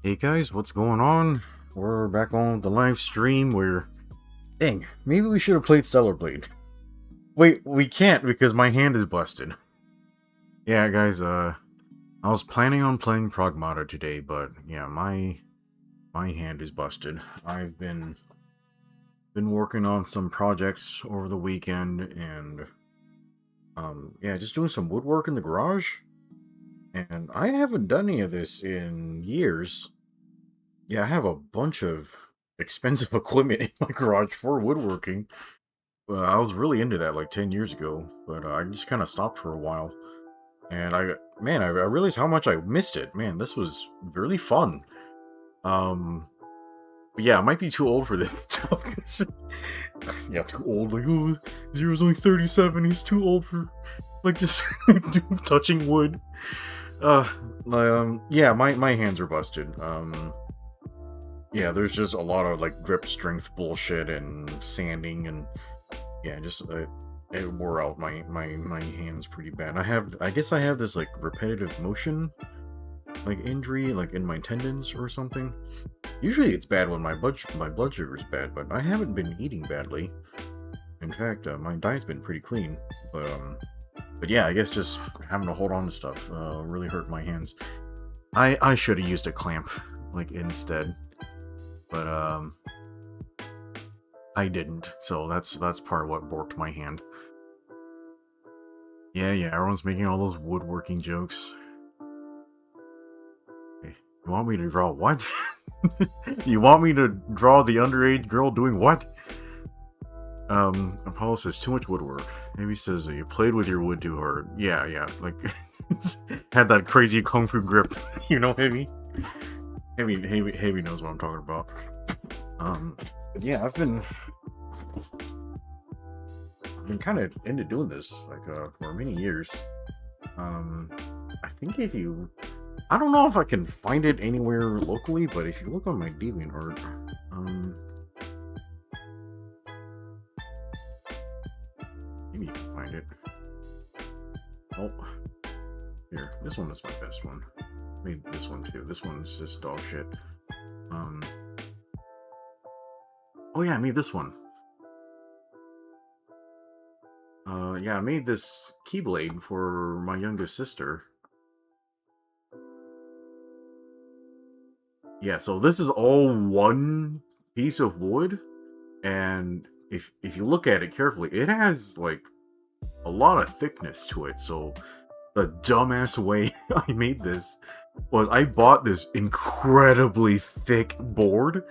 Hey guys, what's going on? We're back on the live stream where... Dang, maybe we should have played Stellar Blade. Wait, we can't because my hand is busted. Yeah, guys, I was planning on playing Pragmata today, but yeah, my hand is busted. I've been working on some projects over the weekend and yeah, just doing some woodwork in the garage. And I haven't done any of this in years. Yeah, I have a bunch of expensive equipment in my garage for woodworking. I was really into that like 10 years ago, but I just kind of stopped for a while. And man, I realized how much I missed it. Man, this was really fun. Um, but yeah, I might be too old for this job. Yeah, too old. Like, oh, Zero's only 37. He's too old for like just touching wood. Uh, yeah, my hands are busted. Yeah, there's just a lot of like grip strength bullshit and sanding and yeah, just it wore out my hands pretty bad. I guess I have this like repetitive motion like injury like in my tendons or something. Usually it's bad when my blood sugar is bad, but I haven't been eating badly. In fact, my diet's been pretty clean, but yeah, I guess just having to hold on to stuff really hurt my hands. I should have used a clamp like instead, but I didn't, so that's part of what borked my hand. Yeah, everyone's making all those woodworking jokes. Hey, you want me to draw what? You want me to draw the underage girl doing what? Apollo says too much woodwork. Maybe says you played with your wood too hard. Yeah, like had that crazy kung fu grip. You know, Heavy knows what I'm talking about. But yeah, I've been kind of into doing this like for many years. I think I don't know if I can find it anywhere locally, but if you look on my DeviantArt, maybe you can find it. Oh, here, this one is my best one. I made this one too. This one's just dog shit. Oh yeah, I made this one. Yeah, I made this keyblade for my youngest sister. Yeah, so this is all one piece of wood, and if you look at it carefully, it has like a lot of thickness to it. So the dumbass way I made this was I bought this incredibly thick board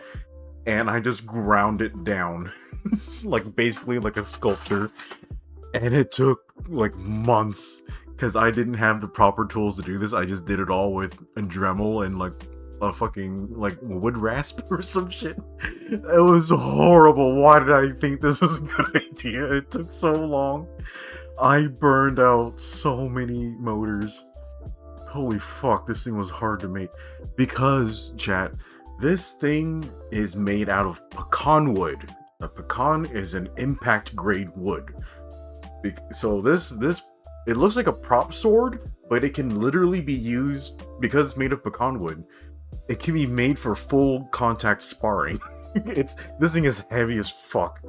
and I just ground it down. Like basically like a sculptor. And it took like months because I didn't have the proper tools to do this. I just did it all with a Dremel and like a fucking like wood rasp or some shit. It was horrible. Why did I think this was a good idea? It took so long. I burned out so many motors. Holy fuck, this thing was hard to make. Because, chat, this thing is made out of pecan wood. A pecan is an impact grade wood. So this it looks like a prop sword, but it can literally be used because it's made of pecan wood. It can be made for full contact sparring. This thing is heavy as fuck.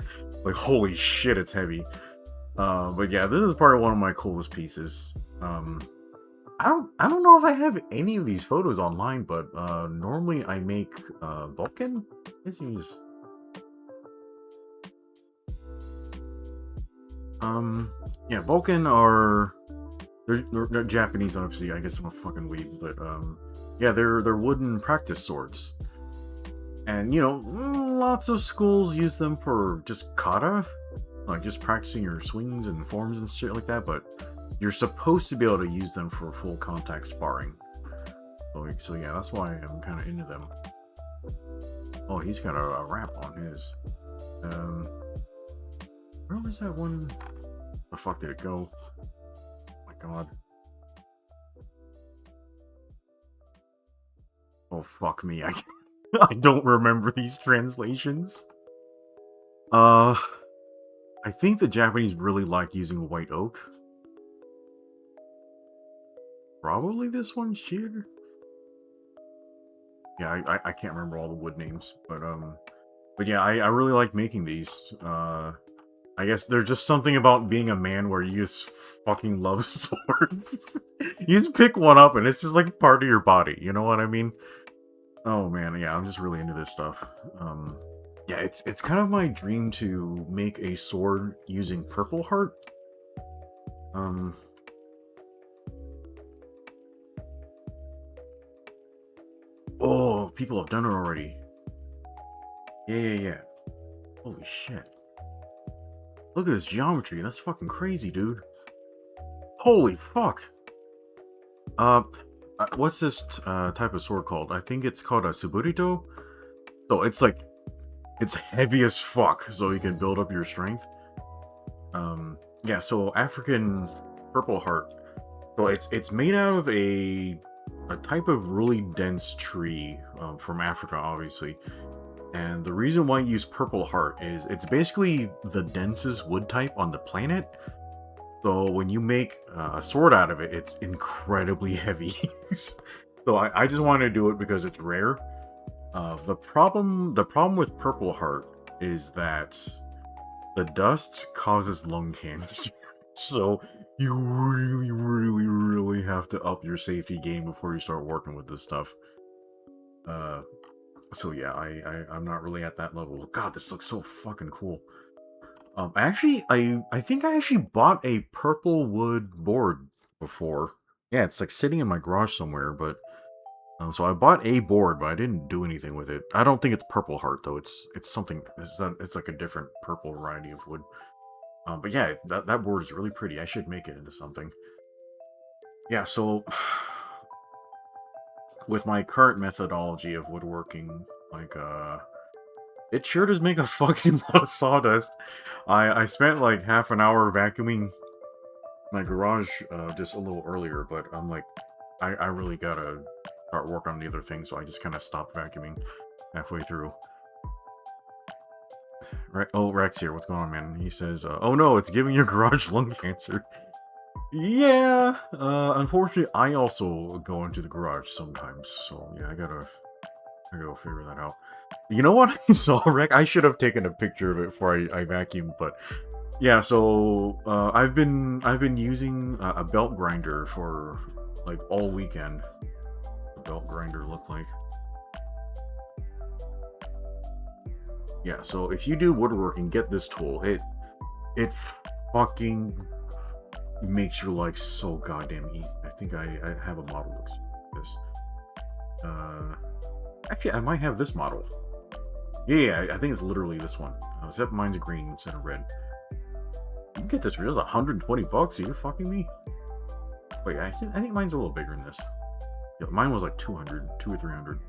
Like holy shit, it's heavy. But yeah, this is probably one of my coolest pieces. I don't know if I have any of these photos online, but normally I make Vulcan. Let's use. Yeah, Vulcan are they're Japanese, obviously. I guess I'm a fucking weeb, but yeah, they're wooden practice swords, and you know, lots of schools use them for just kata, like just practicing your swings and forms and shit like that. But you're supposed to be able to use them for full contact sparring. So yeah, that's why I'm kind of into them. Oh, he's got a wrap on his. Where was that one? The fuck did it go? Oh my god. Oh fuck me, I don't remember these translations. I think the Japanese really like using white oak. Probably this one here. Yeah, I can't remember all the wood names, but yeah, I really like making these. I guess there's just something about being a man where you just fucking love swords. You just pick one up and it's just like part of your body. You know what I mean? Oh man, yeah, I'm just really into this stuff. Yeah, it's kind of my dream to make a sword using purple heart. Um, oh, people have done it already. Yeah. Holy shit. Look at this geometry. That's fucking crazy, dude. Holy fuck. Uh, what's this type of sword called? I think it's called a suburito. So it's like, it's heavy as fuck, so you can build up your strength. Yeah, so African purple heart. So it's made out of a type of really dense tree from Africa, obviously. And the reason why you use purple heart is it's basically the densest wood type on the planet. So when you make a sword out of it, it's incredibly heavy. So I just want to do it because it's rare. The problem with purple heart is that the dust causes lung cancer. So you really have to up your safety game before you start working with this stuff. So yeah, I'm not really at that level. God, this looks so fucking cool. I think I actually bought a purple wood board before. Yeah, it's like sitting in my garage somewhere, but so I bought a board, but I didn't do anything with it. I don't think it's purple heart though. It's something. It's like a different purple variety of wood. But yeah, that board is really pretty. I should make it into something. Yeah, so with my current methodology of woodworking, like it sure does make a fucking lot of sawdust. I spent like half an hour vacuuming my garage just a little earlier, but I'm like, I really gotta start working on the other things, so I just kind of stopped vacuuming halfway through. Right? Oh, Rex here. What's going on, man? He says, "Oh no, it's giving your garage lung cancer." Yeah. Unfortunately, I also go into the garage sometimes, so yeah, I gotta figure that out. You know what I saw, Rick? I should have taken a picture of it before I vacuumed, but yeah. So I've been using a belt grinder for like all weekend. The belt grinder look like. Yeah. So if you do woodworking, get this tool. It fucking makes your life so goddamn easy. I think I have a model that looks like this. Actually, I might have this model. Yeah, I think it's literally this one. Except mine's green instead of red. You can get this for just 120 bucks. Are you fucking me? Wait, I think mine's a little bigger than this. Yeah, mine was like 200 or 300.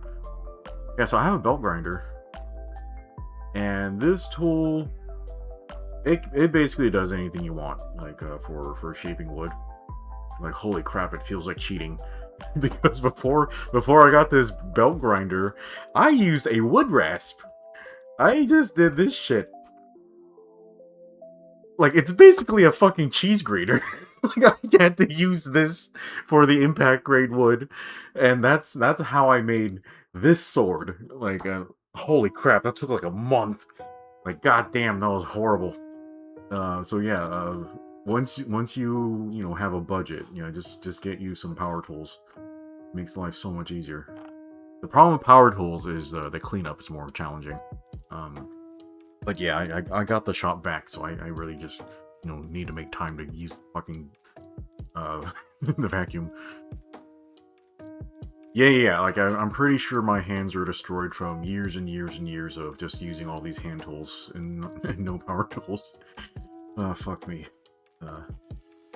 Yeah, so I have a belt grinder. And this tool, it basically does anything you want, like for shaping wood. Like, holy crap, it feels like cheating. Because before I got this belt grinder, I used a wood rasp. I just did this shit. Like, it's basically a fucking cheese grater. Like, I had to use this for the impact grade wood, and that's how I made this sword. Like, holy crap, that took like a month. Like, goddamn, that was horrible. So yeah, once you have a budget, just get you some power tools. Makes life so much easier. The problem with power tools is the cleanup is more challenging. But yeah, I got the shop back, so I really just need to make time to use fucking the vacuum. Yeah. Like I'm pretty sure my hands are destroyed from years and years and years of just using all these hand tools and no power tools. Fuck me.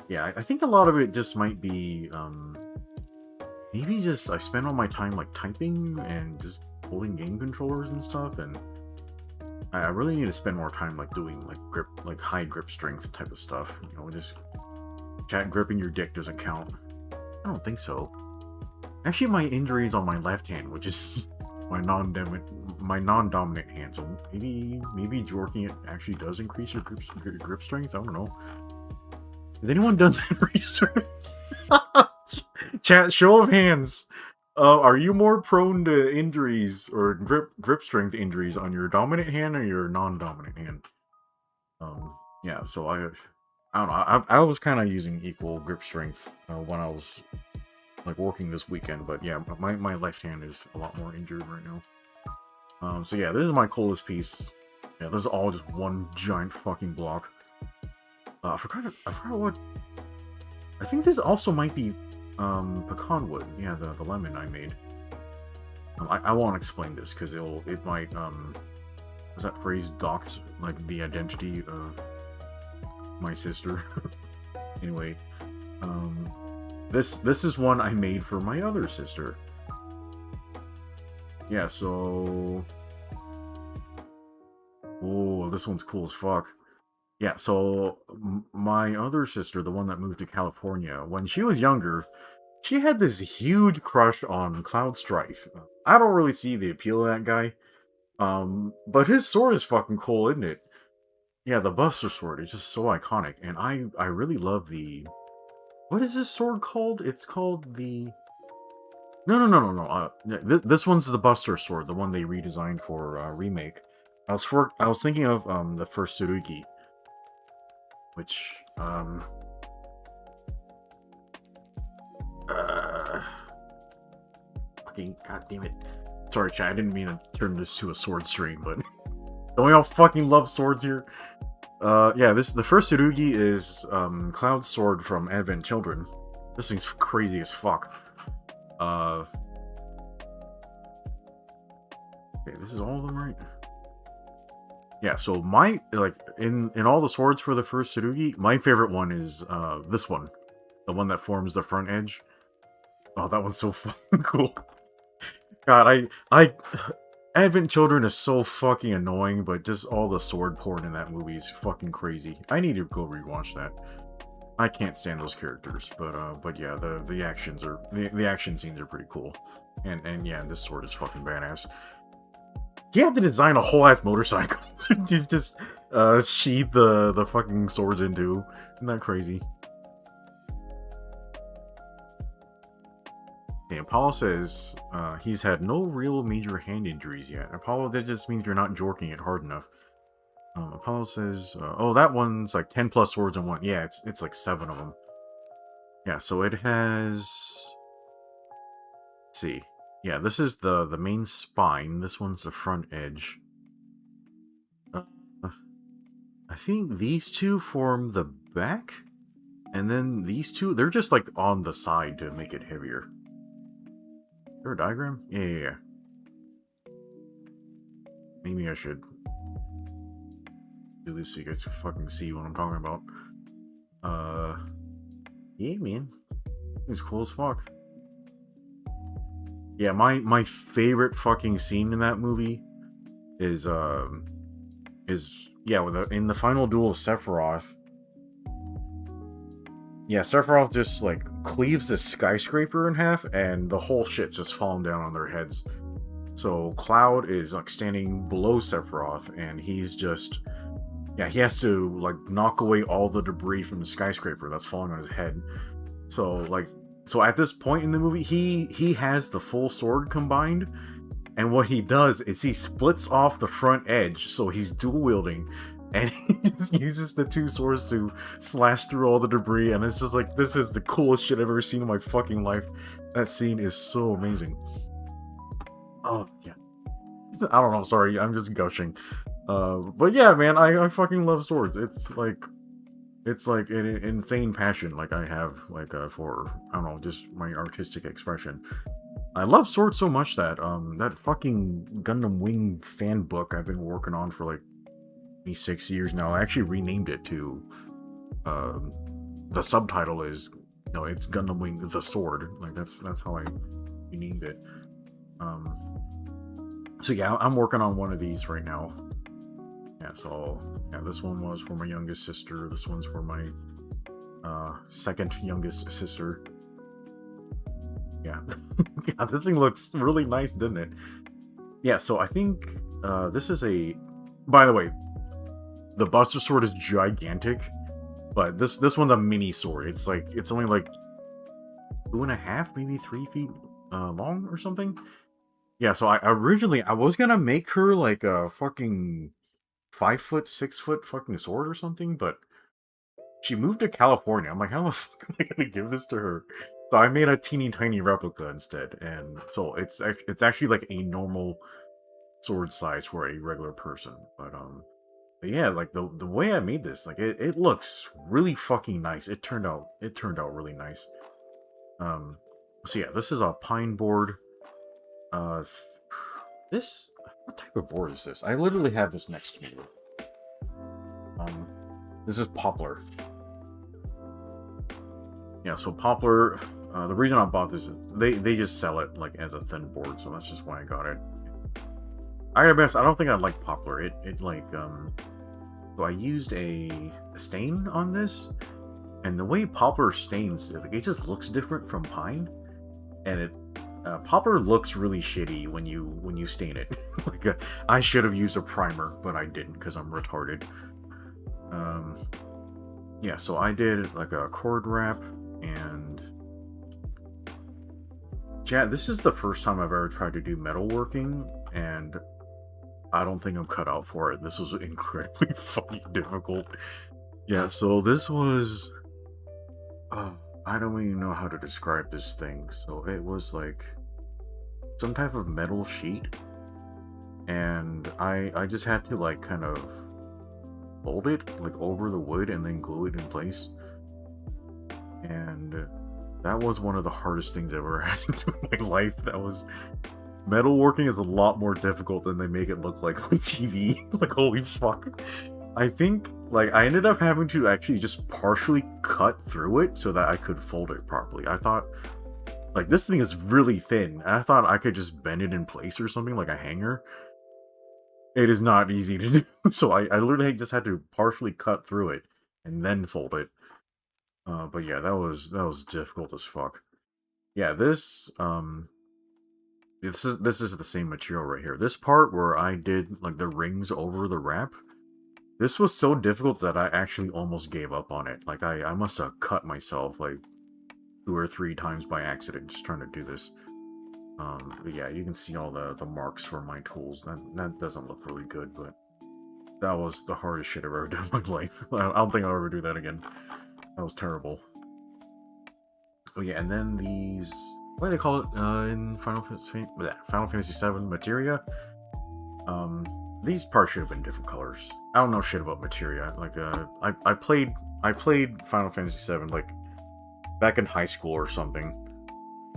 Yeah, I think a lot of it just might be maybe just I spend all my time like typing and just holding game controllers and stuff, and I really need to spend more time like doing like high grip strength type of stuff. Just gripping your dick doesn't count. I don't think so. Actually, my injury is on my left hand, which is my non-dominant hand. So maybe jorking it actually does increase your grip strength. I don't know. Has anyone done that research? Chat, show of hands. Are you more prone to injuries or grip strength injuries on your dominant hand or your non-dominant hand? Yeah. So I don't know. I was kind of using equal grip strength when I was like working this weekend, but yeah, my left hand is a lot more injured right now. So yeah, this is my coolest piece. Yeah, this is all just one giant fucking block. I forgot what. I think this also might be pecan wood. Yeah, the lemon I made. I won't explain this because it might was that phrase dox like the identity of my sister. Anyway, this is one I made for my other sister. Yeah, so oh, this one's cool as fuck. Yeah, so my other sister, the one that moved to California, when she was younger, she had this huge crush on Cloud Strife. I don't really see the appeal of that guy. But his sword is fucking cool, isn't it? Yeah, the Buster Sword is just so iconic, and I really love the... What is this sword called? It's called the... No. This one's the Buster Sword, the one they redesigned for remake. I was thinking of the first Tsurugi, which fucking goddamn it. Sorry, chat. I didn't mean to turn this to a sword stream, but don't we all fucking love swords here? Yeah, the first Tsurugi is Cloud's sword from Advent Children. This thing's crazy as fuck. Okay, this is all of them, right? Yeah, so my in all the swords for the first Tsurugi, my favorite one is this one, the one that forms the front edge. Oh, that one's so fucking cool. God, I Advent Children is so fucking annoying, but just all the sword porn in that movie is fucking crazy. I need to go rewatch that. I can't stand those characters, but yeah, the actions are the action scenes are pretty cool, and yeah, this sword is fucking badass. He had to design a whole ass motorcycle. He's just sheathe the fucking swords into. Isn't that crazy? Okay, Apollo says he's had no real major hand injuries yet. Apollo, that just means you're not jorking it hard enough. Apollo says, oh, that one's like 10 plus swords in one. Yeah, it's like 7 of them. Yeah, so it has... Let's see. Yeah, this is the main spine. This one's the front edge. I think these two form the back. And then these two, they're just like on the side to make it heavier. Is there a diagram? Yeah. Maybe I should do this so you guys can fucking see what I'm talking about. Yeah, man. It's cool as fuck. Yeah, my favorite fucking scene in that movie is yeah, in the final duel of Sephiroth. Yeah, Sephiroth just like cleaves this skyscraper in half, and the whole shit's just falling down on their heads. So Cloud is like standing below Sephiroth, and he's just, yeah, he has to like knock away all the debris from the skyscraper that's falling on his head. So at this point in the movie, he has the full sword combined, and what he does is he splits off the front edge, so he's dual wielding, and he just uses the two swords to slash through all the debris, and it's just like, this is the coolest shit I've ever seen in my fucking life. That scene is so amazing. Oh, yeah. I don't know, sorry, I'm just gushing. But yeah, man, I fucking love swords. It's like an insane passion, like I have, like, for, I don't know, just my artistic expression. I love swords so much that, that fucking Gundam Wing fan book I've been working on for, like, 6 years now, I actually renamed it to, the subtitle is, no, it's Gundam Wing the Sword, like, that's how I renamed it. So yeah, I'm working on one of these right now. Yeah, so, yeah, this one was for my youngest sister, this one's for my, second youngest sister. Yeah. Yeah, this thing looks really nice, doesn't it? Yeah, so I think, this is a... By the way, the Buster Sword is gigantic, but this one's a mini sword. It's only like 2.5, maybe 3 feet long or something. Yeah, so I originally I was gonna make her like a fucking 5 foot, 6 foot fucking sword or something, but she moved to California. I'm like, how the fuck am I gonna give this to her? So I made a teeny tiny replica instead, and so it's actually like a normal sword size for a regular person. But yeah, like the way I made this, like it looks really fucking nice. It turned out really nice. Um, so yeah, this is a pine board. Uh, this what type of board is this? I literally have this next to me. Um, this is poplar. Yeah, so poplar. The reason I bought this is they just sell it like as a thin board, so that's just why I got it. I gotta be honest, I don't think I like poplar. It like So I used a stain on this, and the way poplar stains, like, it just looks different from pine, and poplar looks really shitty when you stain it. Like I should have used a primer, but I didn't because I'm retarded. Um, yeah, so I did like a cord wrap, and yeah, this is the first time I've ever tried to do metalworking, and I don't think I'm cut out for it. This was incredibly fucking difficult. Yeah, so this was I don't even know how to describe this thing. So it was like some type of metal sheet, and I just had to like kind of fold it like over the wood and then glue it in place. And that was one of the hardest things I've ever had to do in my life. Metalworking is a lot more difficult than they make it look like on TV. Like, holy fuck. I think, like, I ended up having to actually just partially cut through it so that I could fold it properly. I thought, like, this thing is really thin, and I thought I could just bend it in place or something, like a hanger. It is not easy to do. So I literally just had to partially cut through it and then fold it. But yeah, that was difficult as fuck. Yeah, this is the same material right here. This part where I did like the rings over the wrap, this was so difficult that I actually almost gave up on it. Like I must have cut myself like 2 or 3 times by accident just trying to do this. But yeah, you can see all the marks for my tools. That doesn't look really good, but that was the hardest shit I've ever done in my life. I don't think I'll ever do that again. That was terrible. Oh yeah, and then these, what do they call it in Final Fantasy VII materia? These parts should have been different colors. I don't know shit about materia. Like I played Final Fantasy VII like back in high school or something.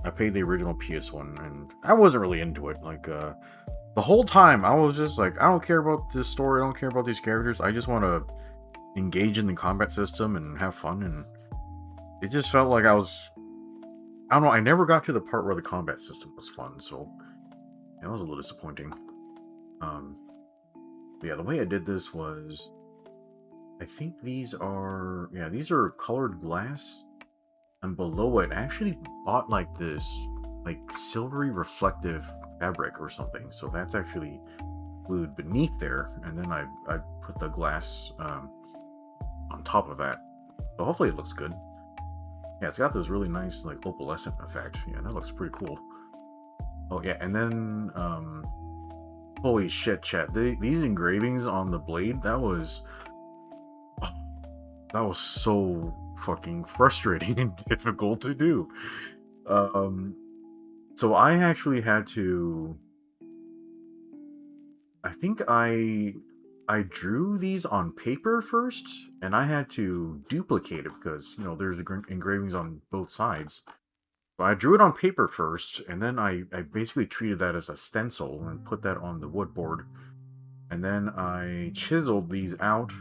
I played the original PS1, and I wasn't really into it. Like the whole time I was just like, I don't care about this story. I don't care about these characters. I just want to engage in the combat system and have fun. And it just felt like I don't know, I never got to the part where the combat system was fun, so yeah, that was a little disappointing. But yeah, the way I did this was, I think these are colored glass, and below it, I actually bought like this, like silvery reflective fabric or something, so that's actually glued beneath there, and then I put the glass on top of that, so hopefully it looks good. Yeah, it's got this really nice, like, opalescent effect. Yeah, that looks pretty cool. Oh, yeah, and then, holy shit, chat. These engravings on the blade, that was so fucking frustrating and difficult to do. So I actually had to, I think I drew these on paper first, and I had to duplicate it because, there's engravings on both sides. So I drew it on paper first, and then I basically treated that as a stencil and put that on the wood board. And then I chiseled these out.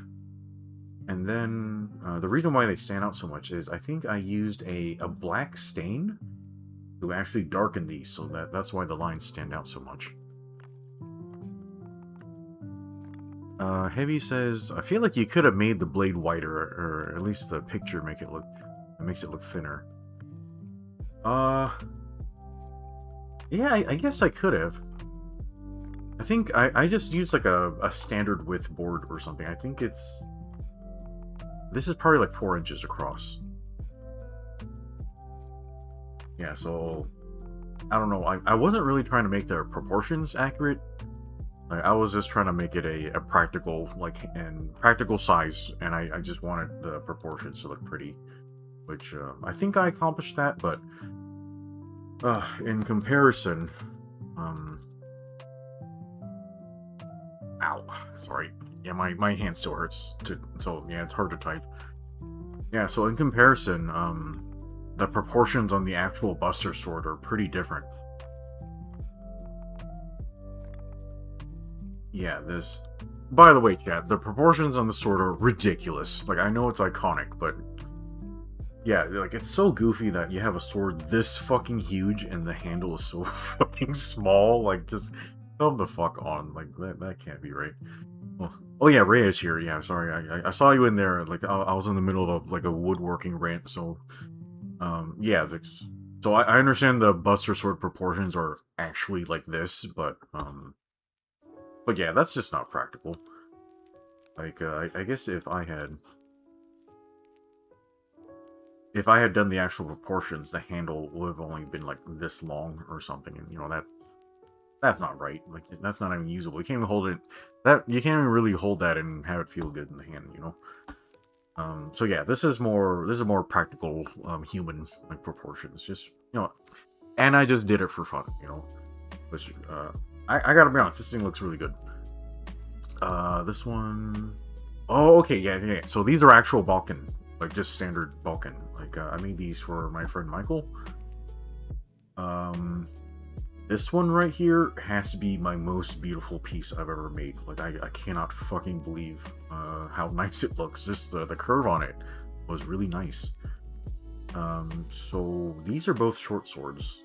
And then the reason why they stand out so much is I think I used a black stain to actually darken these, so that's why the lines stand out so much. Heavy says, I feel like you could have made the blade whiter, or at least the picture makes it look thinner. Yeah, I guess I could have. I think I just used like a standard width board or something. I think this is probably like 4 inches across. Yeah, so I don't know. I wasn't really trying to make the proportions accurate. Like, I was just trying to make it a practical, like, and practical size, and I just wanted the proportions to look pretty, which I think I accomplished that. But in comparison, um, ow, sorry, yeah, my hand still hurts. So yeah, it's hard to type. Yeah, so in comparison, the proportions on the actual Buster Sword are pretty different. Yeah, this. By the way, chat, the proportions on the sword are ridiculous. Like, I know it's iconic, but yeah, like, it's so goofy that you have a sword this fucking huge and the handle is so fucking small. Like, just come the fuck on. Like, that can't be right. Oh yeah, Ray is here. Yeah, sorry, I saw you in there. Like, I was in the middle of like a woodworking rant. So, yeah. So I understand the Buster Sword proportions are actually like this, but yeah, that's just not practical. Like, I guess if I had done the actual proportions, the handle would have only been like this long or something, and that's not right. Like, that's not even usable. You can't even hold it. You can't even really hold that and have it feel good in the hand. So yeah, this is more practical, human like proportions. Just and I just did it for fun. Which I gotta be honest, this thing looks really good. This one, oh okay, yeah. So these are actual Balkan, like just standard Balkan. Like I made these for my friend Michael. This one right here has to be my most beautiful piece I've ever made. Like, I cannot fucking believe how nice it looks. Just the curve on it was really nice. So these are both short swords,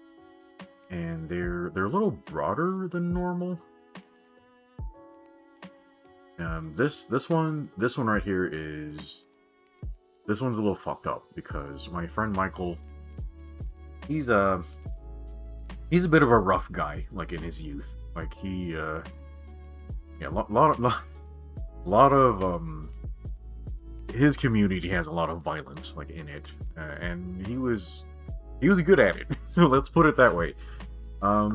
and they're a little broader than normal. This one right here this one's a little fucked up because my friend Michael, he's a bit of a rough guy, like in his youth. Like yeah, lot of his community has a lot of violence like in it, and he was good at it. So let's put it that way.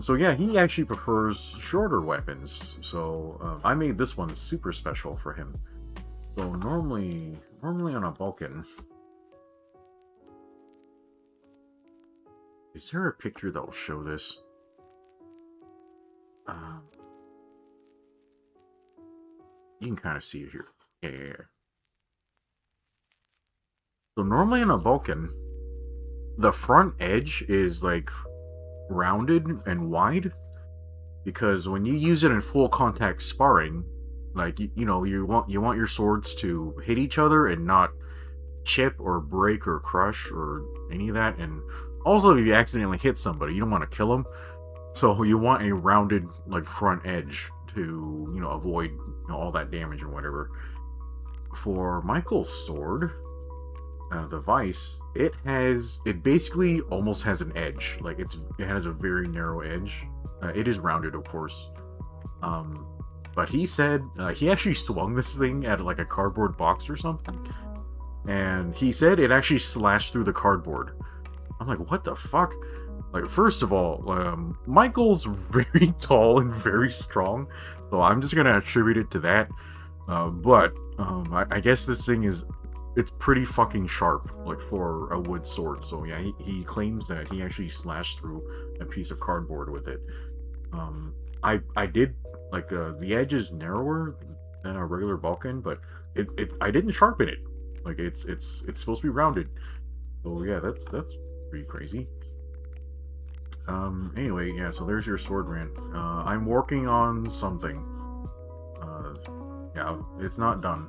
So yeah, he actually prefers shorter weapons. So I made this one super special for him. So normally on a Vulcan, is there a picture that will show this? You can kind of see it here. Yeah. So normally in a Vulcan, the front edge is like rounded and wide, because when you use it in full contact sparring, like you want your swords to hit each other and not chip or break or crush or any of that. And also, if you accidentally hit somebody, you don't want to kill them, so you want a rounded like front edge to avoid all that damage or whatever. For Michael's sword, the vice, it basically almost has an edge. Like, it has a very narrow edge. It is rounded, of course. But he said he actually swung this thing at like a cardboard box or something, and he said it actually slashed through the cardboard. I'm like, what the fuck? Like, first of all, Michael's very tall and very strong, so I'm just gonna attribute it to that. But I guess this thing it's pretty fucking sharp, like for a wood sword. So yeah, he claims that he actually slashed through a piece of cardboard with it. I did, like, the edge is narrower than a regular Balkan, but I didn't sharpen it. Like, it's supposed to be rounded. So yeah, that's pretty crazy. Anyway, yeah, so there's your sword rant. I'm working on something. Yeah, it's not done.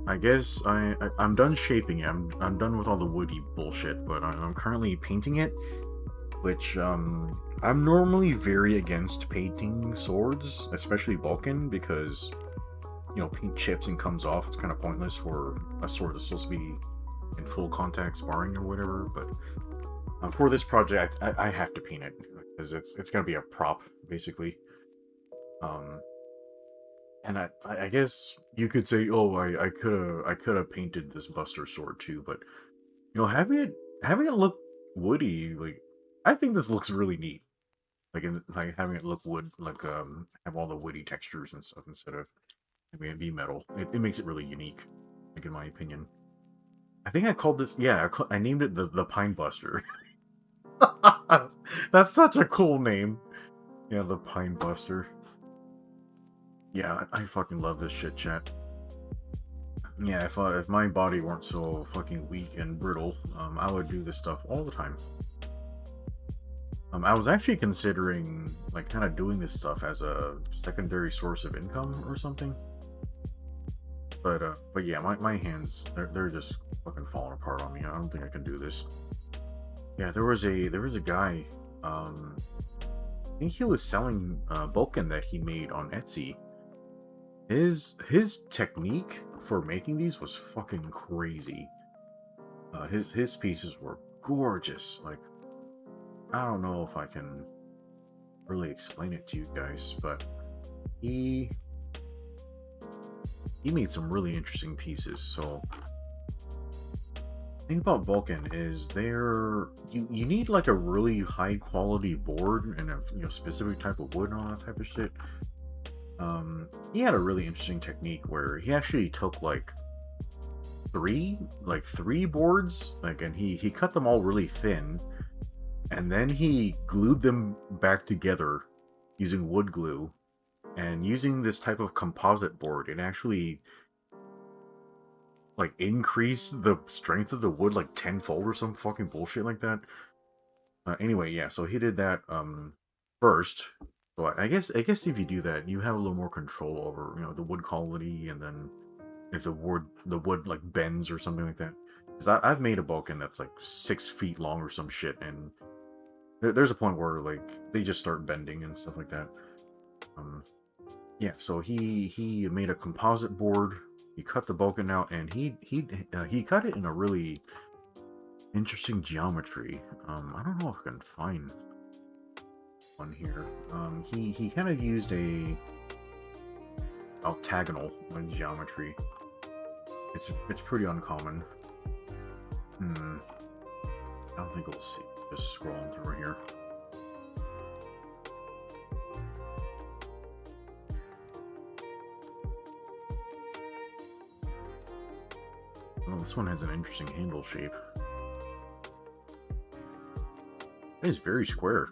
I guess I'm done shaping it. I'm done with all the woody bullshit, but I'm currently painting it, which I'm normally very against painting swords, especially Vulcan, because paint chips and comes off. It's kind of pointless for a sword that's supposed to be in full contact sparring or whatever. But for this project, I have to paint it because it's gonna be a prop basically. And I guess you could say, oh, I could have painted this Buster sword too, but having it look woody, like I think this looks really neat. Like having it look wood, like have all the woody textures and stuff instead of having it be metal. It makes it really unique, like in my opinion. I think I called this, yeah, I named it the Pine Buster. That's such a cool name. Yeah, the Pine Buster. Yeah, I fucking love this shit, chat. Yeah, if my body weren't so fucking weak and brittle, I would do this stuff all the time. I was actually considering like kind of doing this stuff as a secondary source of income or something. But yeah, my hands they're just fucking falling apart on me. I don't think I can do this. Yeah, there was a guy. I think he was selling Vulcan that he made on Etsy. His technique for making these was fucking crazy. His pieces were gorgeous. Like, I don't know if I can really explain it to you guys, but he made some really interesting pieces. So the thing about Vulcan is you need like a really high quality board and a specific type of wood and all that type of shit. He had a really interesting technique where he actually took like three boards, like, and he cut them all really thin, and then he glued them back together using wood glue, and using this type of composite board, it actually like increased the strength of the wood like tenfold or some fucking bullshit like that. Anyway, yeah, so he did that first. So I guess if you do that, you have a little more control over the wood quality, and then if the wood like bends or something like that. Because I've made a Vulcan that's like 6 feet long or some shit, and there's a point where like they just start bending and stuff like that. Yeah, so he made a composite board. He cut the Vulcan out, and he cut it in a really interesting geometry. I don't know if I can find one here. He kind of used a octagonal like geometry. It's pretty uncommon. I don't think we'll see. Just scrolling through here. Oh, this one has an interesting handle shape. It is very square.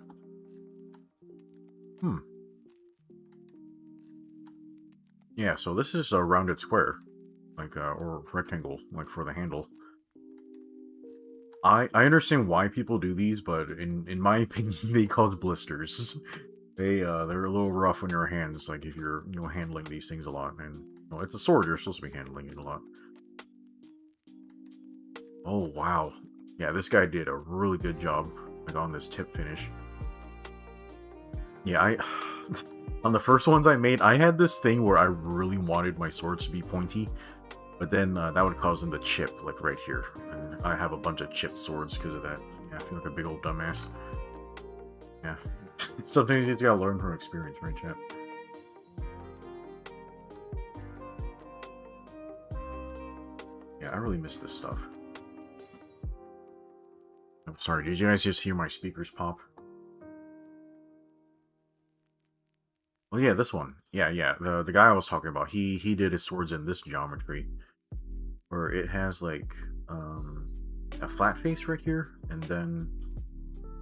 Yeah, so this is a rounded square, like or rectangle, like for the handle. I understand why people do these, but in my opinion, they cause blisters. They're a little rough on your hands, like if you're handling these things a lot, and it's a sword. You're supposed to be handling it a lot. Oh wow, yeah, this guy did a really good job, like on this tip finish. Yeah, on the first ones I made, I had this thing where I really wanted my swords to be pointy, but then that would cause them to chip, like right here. And I have a bunch of chipped swords because of that. Yeah, I feel like a big old dumbass. Yeah. Sometimes you just gotta learn from experience, right, chat? Yeah, I really miss this stuff. I'm sorry, did you guys just hear my speakers pop? Oh yeah, this one. Yeah. The guy I was talking about, he did his swords in this geometry, where it has like a flat face right here, and then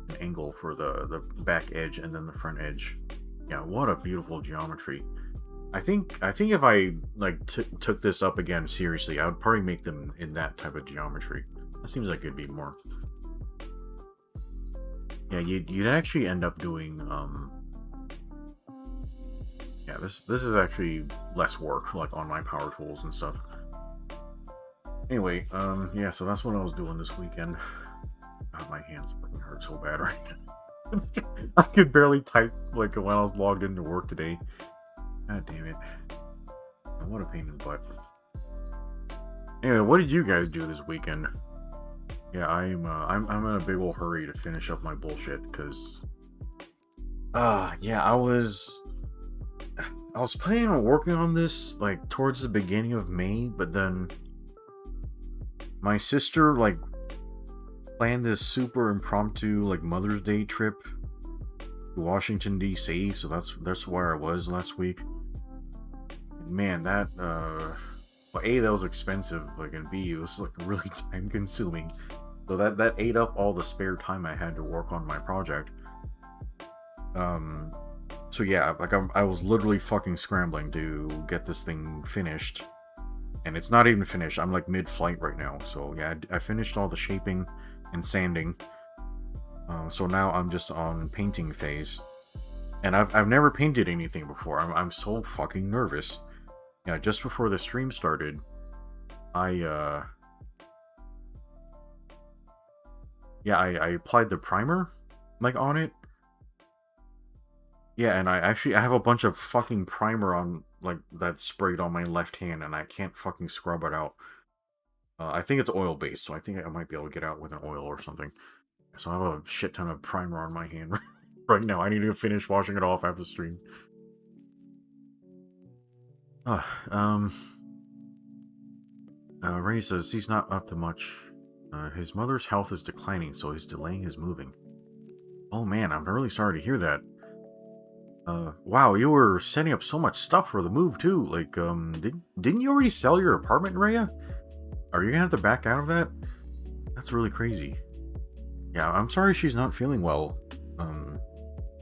an angle for the back edge, and then the front edge. Yeah, what a beautiful geometry. I think if I like took this up again seriously, I would probably make them in that type of geometry. That seems like it'd be more. Yeah, you'd actually end up doing yeah, this is actually less work, like on my power tools and stuff. Anyway, yeah, so that's what I was doing this weekend. God, my hands fucking hurt so bad right now. I could barely type like when I was logged into work today. God damn it! What a pain in the butt. Anyway, what did you guys do this weekend? Yeah, I'm in a big old hurry to finish up my bullshit because yeah, I was planning on working on this like towards the beginning of May, but then my sister like planned this super impromptu like Mother's Day trip to Washington D.C. So that's where I was last week. And man, that well, A, that was expensive, like, and B, it was like really time consuming. So that ate up all the spare time I had to work on my project. So yeah, like I was literally fucking scrambling to get this thing finished, and it's not even finished. I'm like mid-flight right now. So yeah, I finished all the shaping and sanding. So now I'm just on painting phase, and I've never painted anything before. I'm so fucking nervous. Yeah, just before the stream started, I I applied the primer like on it. Yeah, and I have a bunch of fucking primer on like that sprayed on my left hand, and I can't fucking scrub it out. I think it's oil based, so I think I might be able to get out with an oil or something. So I have a shit ton of primer on my hand right now. I need to finish washing it off after the stream. Uh, um, Ray says he's not up to much. His mother's health is declining, so he's delaying his moving. Oh man, I'm really sorry to hear that. Wow, you were setting up so much stuff for the move too. Like, didn't you already sell your apartment, Raya? Are you gonna have to back out of that? That's really crazy. Yeah, I'm sorry she's not feeling well.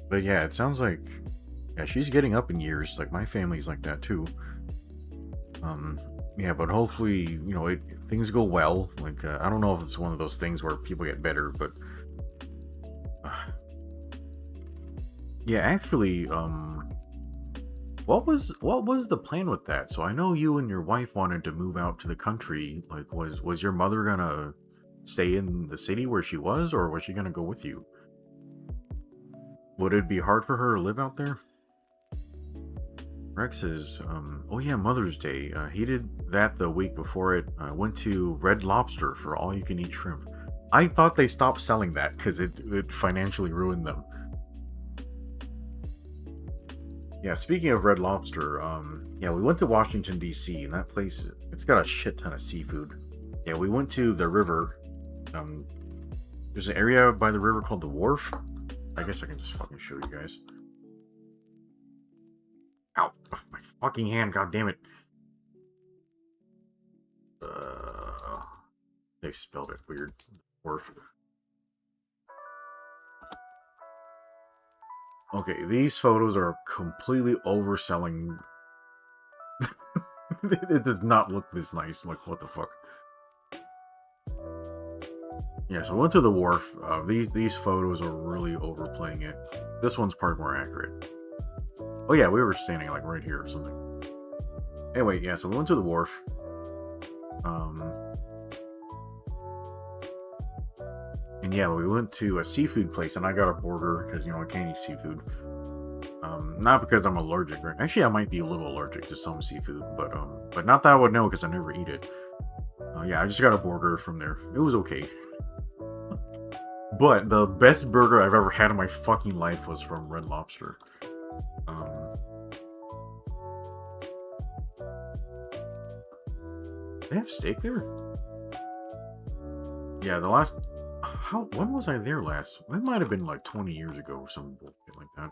But yeah, it sounds like, yeah, she's getting up in years. Like, my family's like that too. Yeah, but hopefully, you know, things go well. Like, I don't know if it's one of those things where people get better, but yeah, actually, what was the plan with that? So I know you and your wife wanted to move out to the country. Like, was your mother gonna stay in the city where she was, or was she gonna go with you? Would it be hard for her to live out there? Rex says, oh yeah, Mother's Day. He did that the week before it. Went to Red Lobster for all-you-can-eat shrimp. I thought they stopped selling that because it financially ruined them. Yeah, speaking of Red Lobster, yeah, we went to Washington, D.C., and that place, it's got a shit ton of seafood. Yeah, we went to the river. There's an area by the river called the Wharf. I guess I can just fucking show you guys. Ow! My fucking hand, god damn it. They spelled it weird. Wharf. Okay, these photos are completely overselling. It does not look this nice. Like, what the fuck? Yeah, so I went to the wharf. These photos are really overplaying it. This one's probably more accurate. Oh yeah, we were standing like right here or something. Anyway, yeah, so we went to the wharf. And yeah, we went to a seafood place, and I got a burger because, you know, I can't eat seafood. Not because I'm allergic, right? Actually, I might be a little allergic to some seafood, but not that I would know because I never eat it. Yeah, I just got a burger from there. It was okay. But the best burger I've ever had in my fucking life was from Red Lobster. They have steak there? Yeah, the last... when was I there last? It might have been like 20 years ago or some bullshit like that.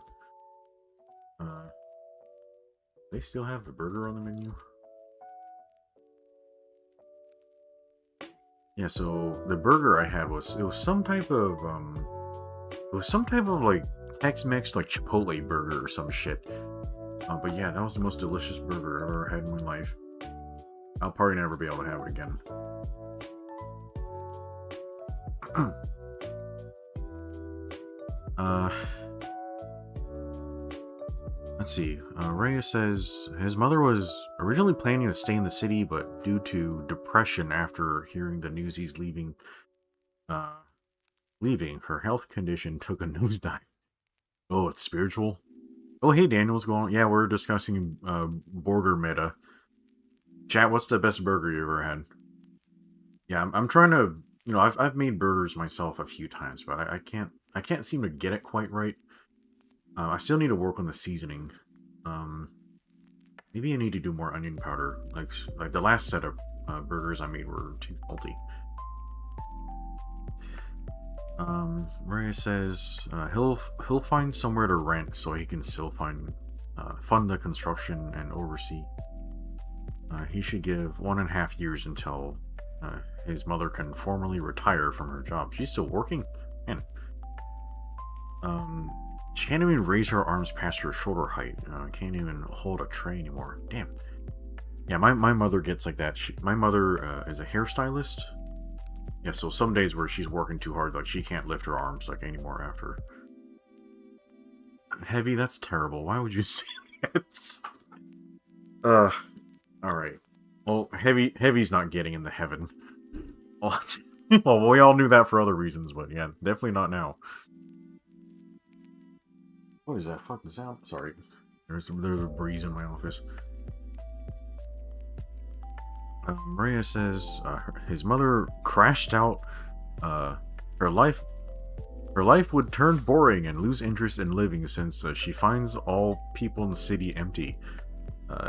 They still have the burger on the menu? Yeah, so the burger I had was some type of like Tex-Mex like Chipotle burger or some shit. But yeah, that was the most delicious burger I've ever had in my life. I'll probably never be able to have it again. Let's see. Rhea says his mother was originally planning to stay in the city, but due to depression after hearing the news he's leaving, her health condition took a nosedive. Oh, it's spiritual. Oh, hey Daniel, what's going on? Yeah, we're discussing burger meta. Chat, what's the best burger you ever had? Yeah, I'm trying to, you know, I've made burgers myself a few times, but I can't seem to get it quite right. I still need to work on the seasoning. Maybe I need to do more onion powder. Like the last set of burgers I made were too salty. Maria says he'll find somewhere to rent so he can still fund the construction and oversee. He should give 1.5 years until his mother can formally retire from her job. She's still working? Man. She can't even raise her arms past her shoulder height. Can't even hold a tray anymore. Damn. Yeah, my mother gets like that. My mother is a hairstylist. Yeah, so some days where she's working too hard, like she can't lift her arms like anymore after. Heavy, that's terrible. Why would you say that? Alright. Well, Heavy's not getting into heaven. Well, we all knew that for other reasons, but yeah, definitely not now. What is that fucking sound? Sorry. There's a breeze in my office. Maria says his mother crashed out. Her life would turn boring and lose interest in living since she finds all people in the city empty.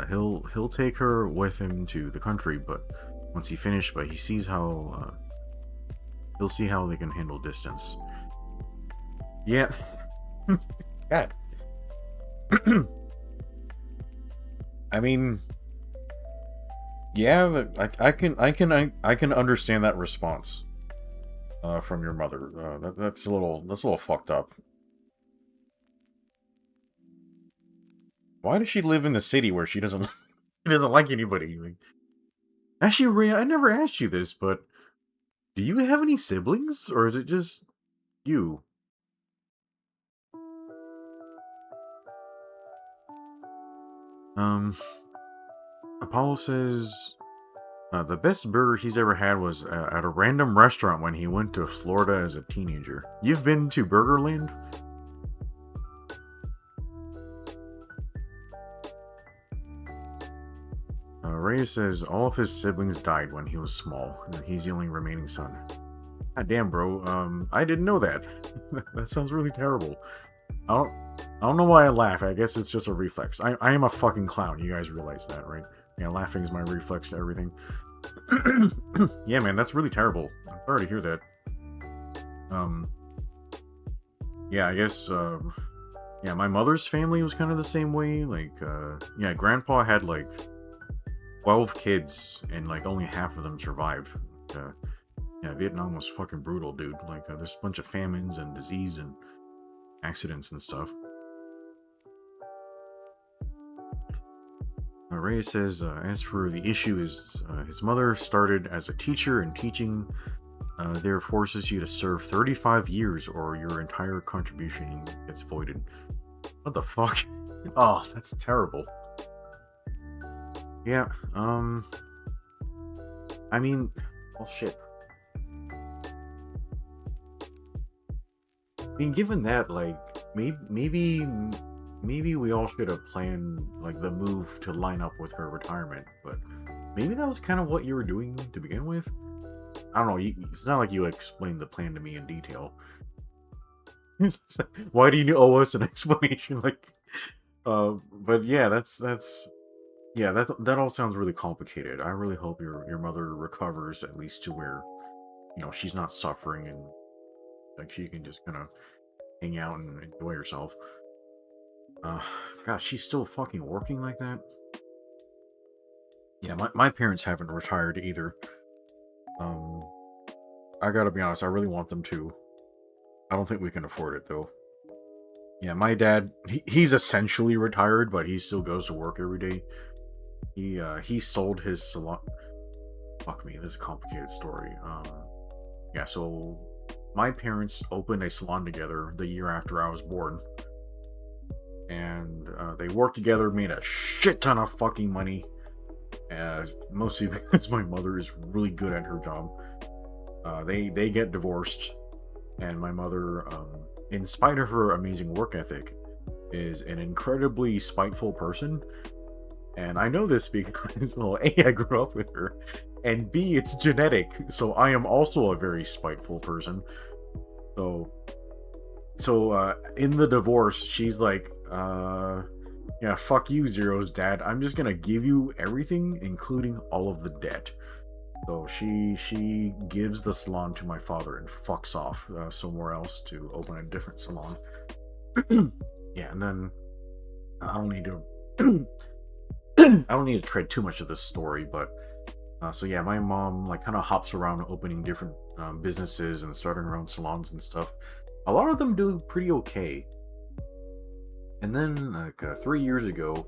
He'll take her with him to the country, but once he finished, he sees how he'll see how they can handle distance. Yeah. God. I mean, yeah, I can understand that response from your mother. That's a little fucked up. Why does she live in the city where she doesn't like anybody? Actually, Rhea, I never asked you this, but do you have any siblings, or is it just you? Apollo says the best burger he's ever had was at a random restaurant when he went to Florida as a teenager. You've been to Burgerland? Ray says all of his siblings died when he was small, and he's the only remaining son. God damn, bro. I didn't know that. That sounds really terrible. I don't know why I laugh. I guess it's just a reflex. I am a fucking clown. You guys realize that, right? Yeah, laughing is my reflex to everything. Yeah, man, that's really terrible. I'm sorry to hear that. Yeah, I guess, yeah, my mother's family was kind of the same way. Like, yeah, Grandpa had, like, 12 kids, and, like, only half of them survived. Yeah, Vietnam was fucking brutal, dude. Like, there's a bunch of famines and disease and accidents and stuff. Ray says, as for the issue is, his mother started as a teacher, and teaching there forces you to serve 35 years or your entire contribution gets voided. What the fuck? Oh, that's terrible. Yeah, I mean, well, shit. I mean, given that, like, maybe we all should have planned, like, the move to line up with her retirement, but maybe that was kind of what you were doing to begin with? I don't know, it's not like you explained the plan to me in detail. Why do you owe us an explanation? Like, but yeah, yeah, that all sounds really complicated. I really hope your mother recovers at least to where, you know, she's not suffering and, like, she can just kind of hang out and enjoy herself. Gosh, she's still fucking working like that? Yeah, my parents haven't retired either. I gotta be honest, I really want them to. I don't think we can afford it, though. Yeah, my dad, he's essentially retired, but he still goes to work every day. He sold his salon. Fuck me, this is a complicated story. Yeah, so my parents opened a salon together the year after I was born. And they worked together, made a shit ton of fucking money. Mostly because my mother is really good at her job. They get divorced, and my mother, in spite of her amazing work ethic, is an incredibly spiteful person. And I know this because, well, A, I grew up with her, and B, it's genetic, so I am also a very spiteful person. So in the divorce, she's like, yeah, fuck you, Zero's dad. I'm just gonna give you everything, including all of the debt. So she gives the salon to my father and fucks off somewhere else to open a different salon. Yeah, and then I don't need to I don't need to tread too much of this story, but so yeah, my mom like kind of hops around opening different businesses and starting her own salons and stuff. A lot of them do pretty okay. And then like 3 years ago,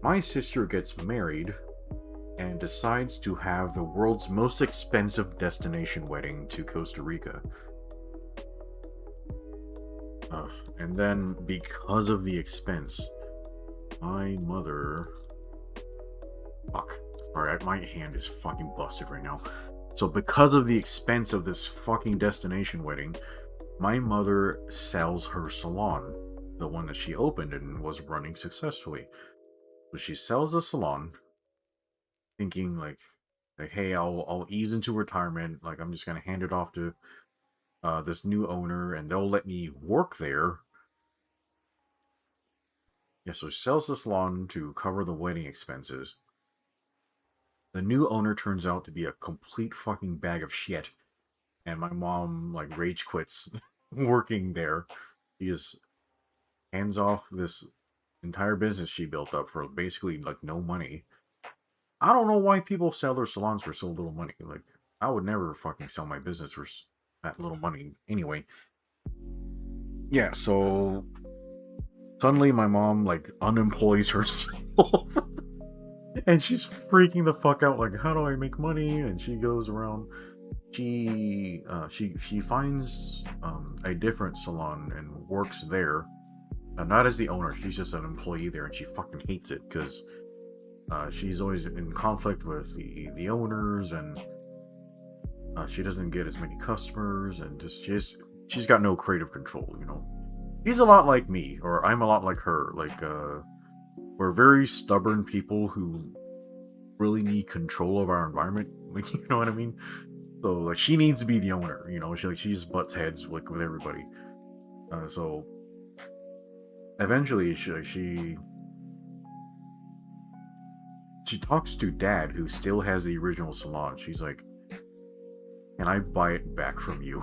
my sister gets married and decides to have the world's most expensive destination wedding to Costa Rica. And then because of the expense, my mother... Fuck. Sorry, my hand is fucking busted right now. So because of the expense of this fucking destination wedding, my mother sells her salon, the one that she opened and was running successfully. So she sells the salon, thinking like hey, I'll ease into retirement. Like I'm just gonna hand it off to this new owner, and they'll let me work there. Yeah, so she sells the salon to cover the wedding expenses. The new owner turns out to be a complete fucking bag of shit, and my mom like rage quits working there. She just hands off this entire business she built up for basically like no money. I don't know why people sell their salons for so little money. Like, I would never fucking sell my business for that little money. Anyway, yeah, so suddenly my mom like unemploys herself. And she's freaking the fuck out, like, how do I make money? And she goes around. She finds a different salon and works there. Not as the owner. She's just an employee there, and she fucking hates it because she's always in conflict with the owners, and she doesn't get as many customers, and she's got no creative control. You know, she's a lot like me, or I'm a lot like her. Like we're very stubborn people who really need control of our environment. Like, you know what I mean? So like she needs to be the owner. You know, she just butts heads like with everybody. So eventually she talks to Dad, who still has the original salon. She's like, "Can I buy it back from you?"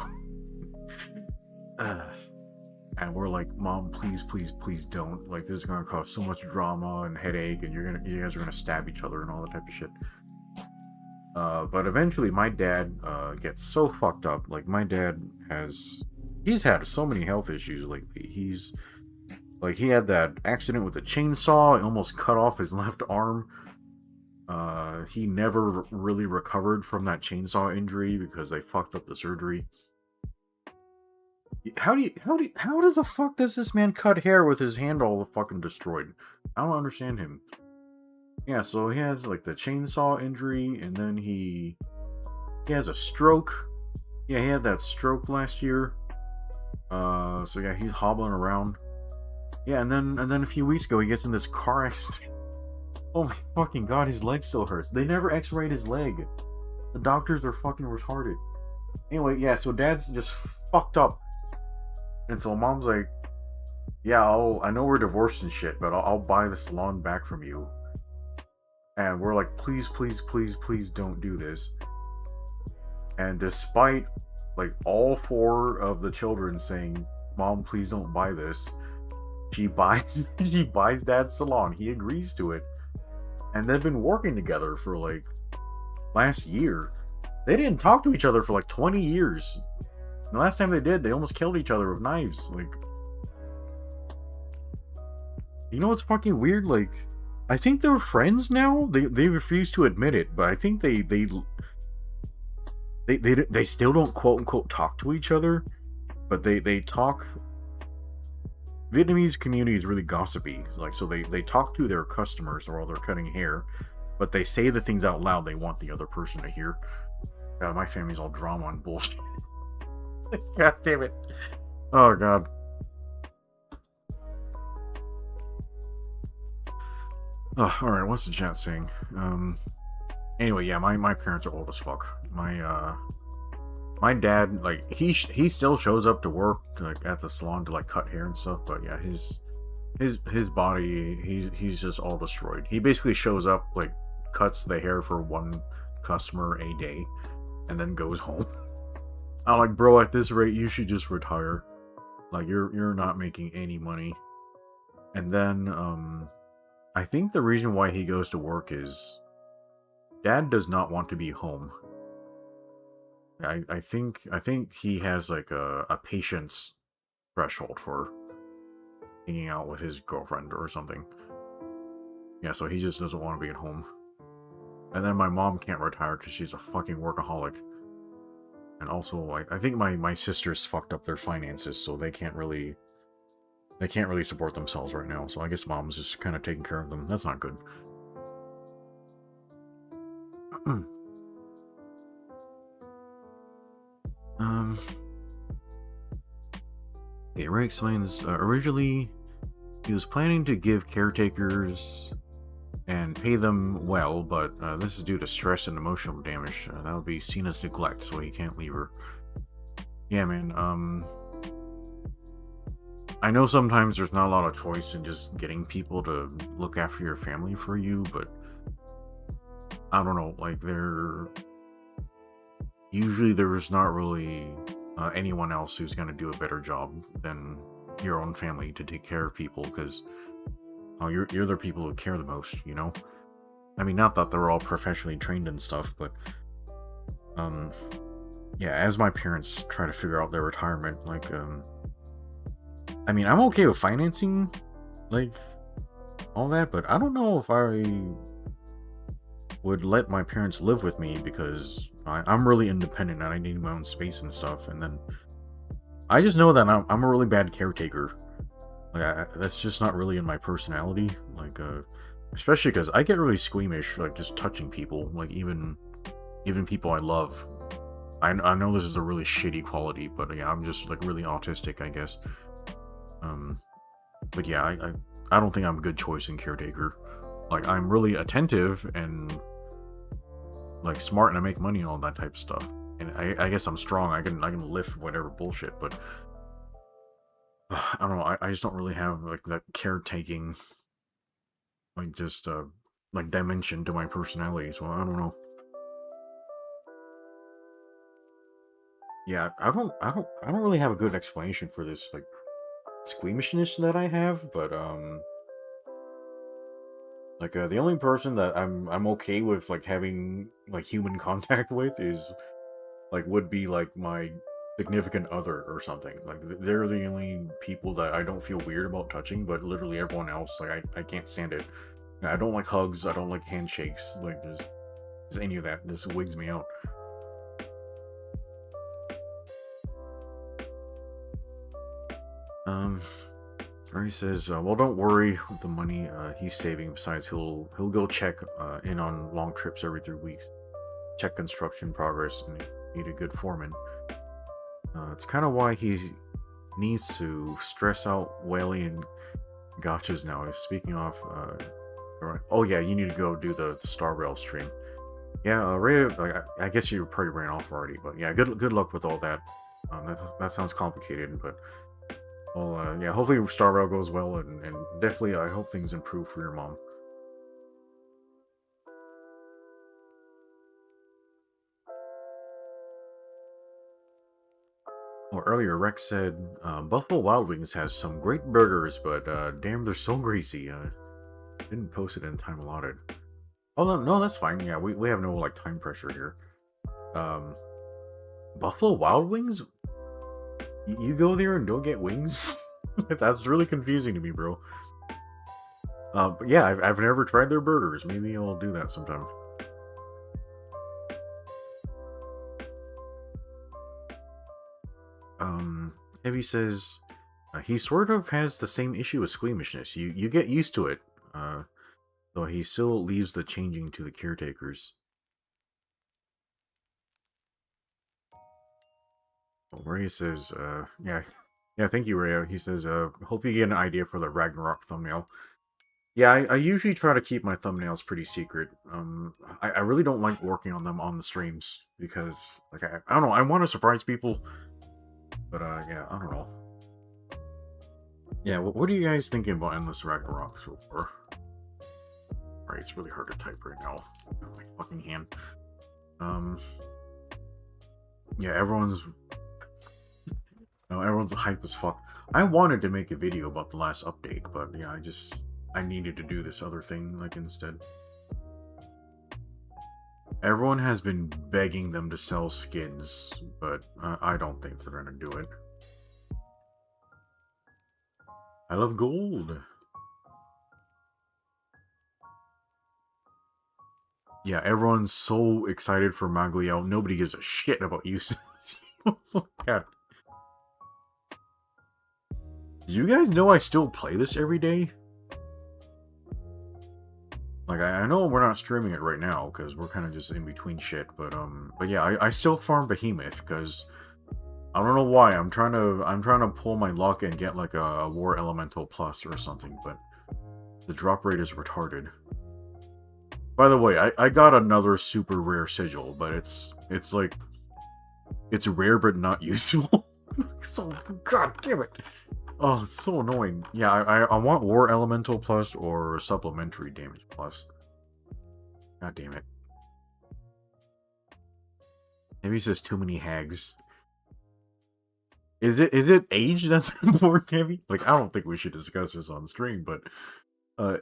And we're like, "Mom, please, please, please don't. Like, this is gonna cause so much drama and headache, and you guys are gonna stab each other and all that type of shit." But eventually, my dad gets so fucked up. Like, my dad he's had so many health issues lately. He had that accident with a chainsaw. It almost cut off his left arm. He never really recovered from that chainsaw injury because they fucked up the surgery. How does the fuck does this man cut hair with his hand all fucking destroyed? I don't understand him. Yeah, so he has like the chainsaw injury, and then he has a stroke. Yeah, he had that stroke last year. So yeah, he's hobbling around. Yeah, and then a few weeks ago he gets in this car accident. Oh my fucking god, his leg still hurts. They never x-rayed his leg. The doctors are fucking retarded. Anyway, yeah, so Dad's just fucked up. And so Mom's like, "Yeah, I know we're divorced and shit, but I'll buy the salon back from you." And we're like, "Please, please, please, please don't do this." And despite like all four of the children saying, "Mom, please don't buy this," she buys Dad's salon. He agrees to it. And they've been working together for like last year. They didn't talk to each other for like 20 years. And the last time they did, they almost killed each other with knives. Like, you know what's fucking weird? Like, I think they're friends now. They refuse to admit it, but I think they still don't quote unquote talk to each other, but they talk. Vietnamese community is really gossipy. Like, so they talk to their customers while they're cutting hair, but they say the things out loud they want the other person to hear. God, my family's all drama and bullshit. God damn it. Oh god. Oh, alright, what's the chat saying? Anyway, yeah, my parents are old as fuck. My dad, like, he still shows up to work, like, at the salon to like cut hair and stuff, but yeah, his body, he's just all destroyed. He basically shows up, like, cuts the hair for customer a day and then goes home. I'm like, bro, at this rate, you should just retire. Like, you're not making any money. And then, I think the reason why he goes to work is Dad does not want to be home. I think he has like a patience threshold for hanging out with his girlfriend or something. Yeah, so he just doesn't want to be at home. And then my mom can't retire because she's a fucking workaholic. And also, I think my sisters fucked up their finances, so they can't really support themselves right now. So I guess mom's just kind of taking care of them. That's not good. Okay, Ray explains, originally he was planning to give caretakers and pay them well, but this is due to stress and emotional damage. That would be seen as neglect, so he can't leave her. Yeah, man, I know sometimes there's not a lot of choice in just getting people to look after your family for you, but I don't know, like, usually there's not really anyone else who's going to do a better job than your own family to take care of people, because you're the people who care the most, you know? I mean, not that they're all professionally trained and stuff, but yeah, as my parents try to figure out their retirement, like, I mean, I'm okay with financing, like, all that, but I don't know if I would let my parents live with me, because I'm really independent and I need my own space and stuff. And then I just know that I'm a really bad caretaker. Like, that's just not really in my personality. Like, especially because I get really squeamish, like, just touching people, like, even people I love. I know this is a really shitty quality, but yeah, I'm just like really autistic, I guess. But yeah, I don't think I'm a good choice in caretaker. Like, I'm really attentive and like smart, and I make money and all that type of stuff. And I guess I'm strong. I can lift whatever bullshit, but I don't know. I just don't really have like that caretaking, like, just like dimension to my personality. So I don't know. Yeah, I don't really have a good explanation for this like squeamishness that I have, but like, the only person that I'm okay with like having like human contact with is like would be like my significant other or something. Like, they're the only people that I don't feel weird about touching, but literally everyone else, like, I can't stand it. I don't like hugs, I don't like handshakes, like, just any of that. This wigs me out. Or he says, well, don't worry with the money he's saving. Besides, he'll go check in on long trips every 3 weeks, check construction progress, and need a good foreman. It's kind of why he needs to stress out Whaley and Gotchas now. Speaking of, oh yeah, you need to go do the Star Rail stream. Yeah, Ray, like, I guess you probably ran off already, but yeah, good luck with all that. That sounds complicated, but well, yeah, hopefully Star Rail goes well, and definitely I hope things improve for your mom. Well, earlier Rex said Buffalo Wild Wings has some great burgers, but damn, they're so greasy. Didn't post it in time allotted. Oh no, that's fine. Yeah, we have no like time pressure here. Buffalo Wild Wings? You go there and don't get wings? That's really confusing to me, bro. But yeah, I've never tried their burgers. Maybe I'll do that sometime. Heavy says he sort of has the same issue with squeamishness. You get used to it, though he still leaves the changing to the caretakers. Ray says, yeah, thank you, Ray. He says, hope you get an idea for the Ragnarok thumbnail. Yeah, I usually try to keep my thumbnails pretty secret. I really don't like working on them on the streams because, like, I don't know, I want to surprise people, but yeah, I don't know. Yeah, what are you guys thinking about Endless Ragnarok so far? Alright, it's really hard to type right now. My fucking hand. Um, yeah, everyone's hype as fuck. I wanted to make a video about the last update, but yeah, I needed to do this other thing like instead. Everyone has been begging them to sell skins, but I don't think they're gonna do it. I love gold. Yeah, everyone's so excited for Magliel. Nobody gives a shit about uses. God. Do you guys know I still play this every day? Like, I know we're not streaming it right now, because we're kind of just in between shit, but yeah, I still farm Behemoth, because I don't know why, I'm trying to pull my luck and get, like, a War Elemental Plus or something, but the drop rate is retarded. By the way, I got another super rare sigil, but it's like, it's rare but not useful. So, god damn it! Oh, it's so annoying. Yeah, I want War Elemental Plus or Supplementary Damage Plus. God damn it. Maybe it says too many hags. Is it age that's important, Heavy? Like, I don't think we should discuss this on stream, but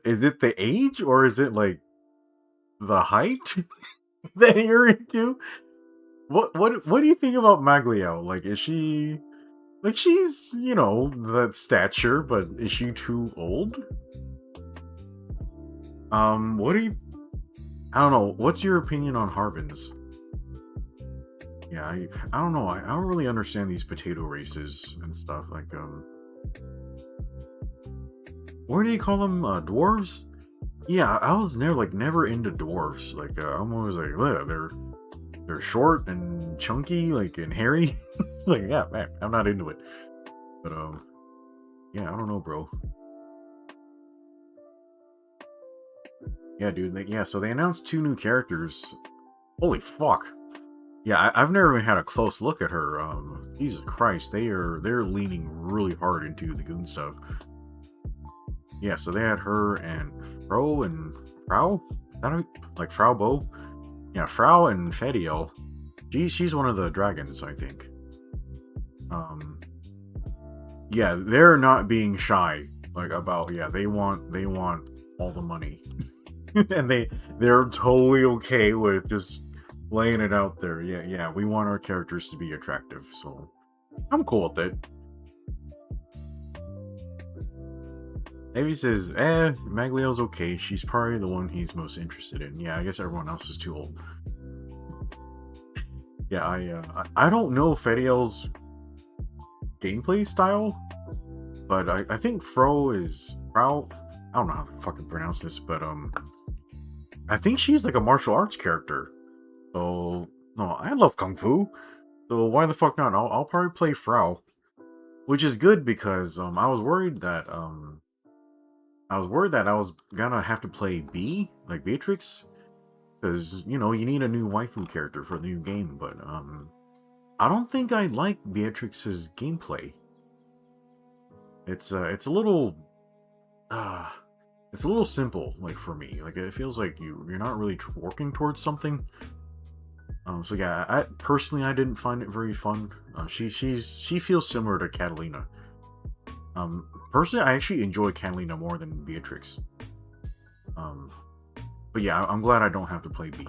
is it the age or is it like the height that you're into? What do you think about Magliel? Like, is she like she's, you know, that stature, but is she too old? What do you I don't know. What's your opinion on Harvins? Yeah, I don't know. I don't really understand these potato races and stuff. Like, what do you call them? Dwarves? Yeah, I was never into dwarves. Like, I'm always like, what? They're short and chunky, like, and hairy. Like, yeah, man, I'm not into it. But yeah, I don't know, bro. Yeah, dude. Yeah, so they announced 2 new characters. Holy fuck. Yeah, I've never even had a close look at her. Jesus Christ, they're leaning really hard into the goon stuff. Yeah, so they had her and Fro and Frau? Like Frau Bo? Yeah, Frau and Fediel. She's one of the dragons, I think. Yeah, they're not being shy, like, about, yeah, they want all the money. And they're totally okay with just laying it out there. Yeah, we want our characters to be attractive, so I'm cool with it. Maybe he says, Magliel's okay. She's probably the one he's most interested in. Yeah, I guess everyone else is too old. Yeah, I don't know Fediel's gameplay style, but I think Frau. I don't know how to fucking pronounce this, but I think she's like a martial arts character. So no, I love Kung Fu. So why the fuck not? I'll probably play Frau, which is good because I was worried that I was gonna have to play B, like Beatrix, because you know you need a new waifu character for the new game. But I don't think I like Beatrix's gameplay. It's a little it's a little simple, like, for me. Like, it feels like you're not really working towards something. So yeah, I personally didn't find it very fun. She feels similar to Catalina. Personally, I actually enjoy Catalina more than Beatrix. But yeah, I'm glad I don't have to play B.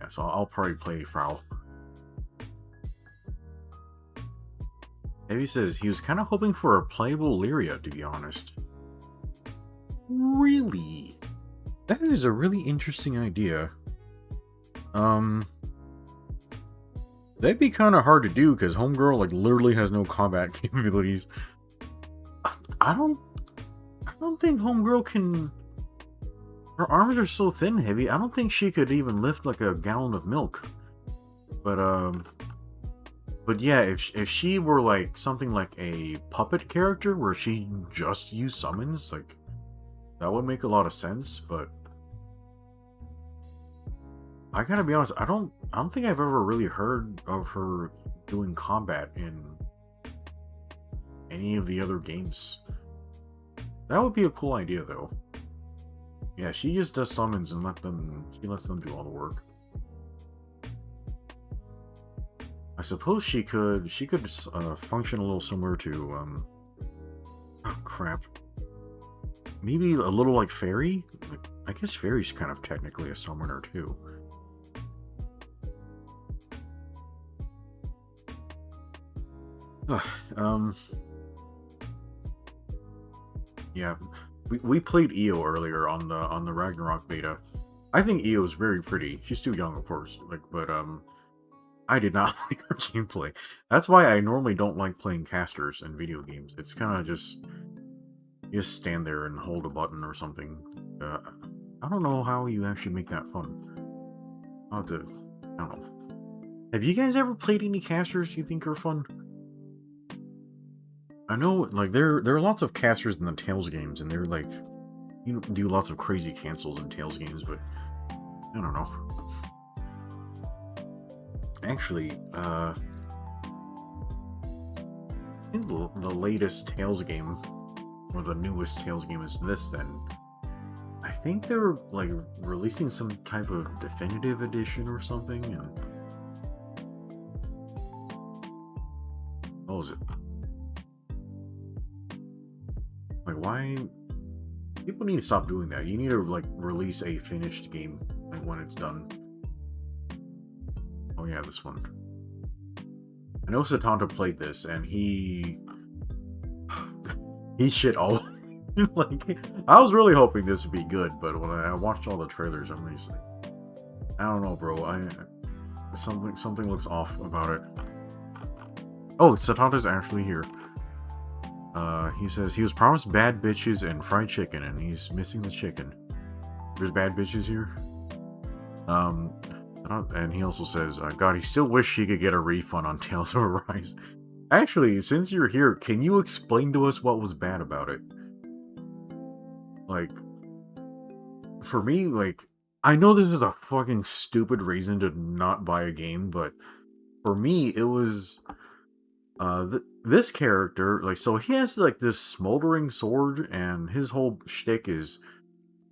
Yeah, so I'll probably play Frau. Maybe says he was kind of hoping for a playable Lyria, to be honest. Really? That is a really interesting idea. That'd be kind of hard to do because Homegirl, like, literally has no combat capabilities. I don't think Homegirl can. Her arms are so thin, Heavy. I don't think she could even lift like a gallon of milk. But yeah, if she were like something like a puppet character where she just used summons, like, that would make a lot of sense. But I gotta be honest, I don't think I've ever really heard of her doing combat in any of the other games. That would be a cool idea, though. Yeah, she just does summons and she lets them do all the work. suppose she could function a little similar to oh crap, maybe a little like Fairy. I guess Fairy's kind of technically a summoner too. Yeah, we played Io earlier on the Ragnarok beta. I think Io is very pretty. She's too young, of course. But I did not like her gameplay. That's why I normally don't like playing casters in video games. It's kind of just you just stand there and hold a button or something. I don't know how you actually make that fun. I don't know. Have you guys ever played any casters you think are fun? I know, like, there are lots of casters in the Tales games, and they're like, you do lots of crazy cancels in Tales games, but I don't know. Actually, I think the latest Tales game, or the newest Tales game is this then. I think they're, like, releasing some type of definitive edition or something, and... What was it? Like, why... People need to stop doing that. You need to, like, release a finished game, like, when it's done. Oh yeah, this one. I know Satanta played this, and he shit all... like, I was really hoping this would be good, but when I watched all the trailers, I'm just like... I don't know, bro. Something looks off about it. Oh, Satanta's actually here. He says he was promised bad bitches and fried chicken, and he's missing the chicken. There's bad bitches here. And he also says, God, he still wish he could get a refund on Tales of Arise. Actually, since you're here, can you explain to us what was bad about it? Like, for me, like, I know this is a fucking stupid reason to not buy a game, but for me, it was... this character, like, so he has, like, this smoldering sword, and his whole shtick is,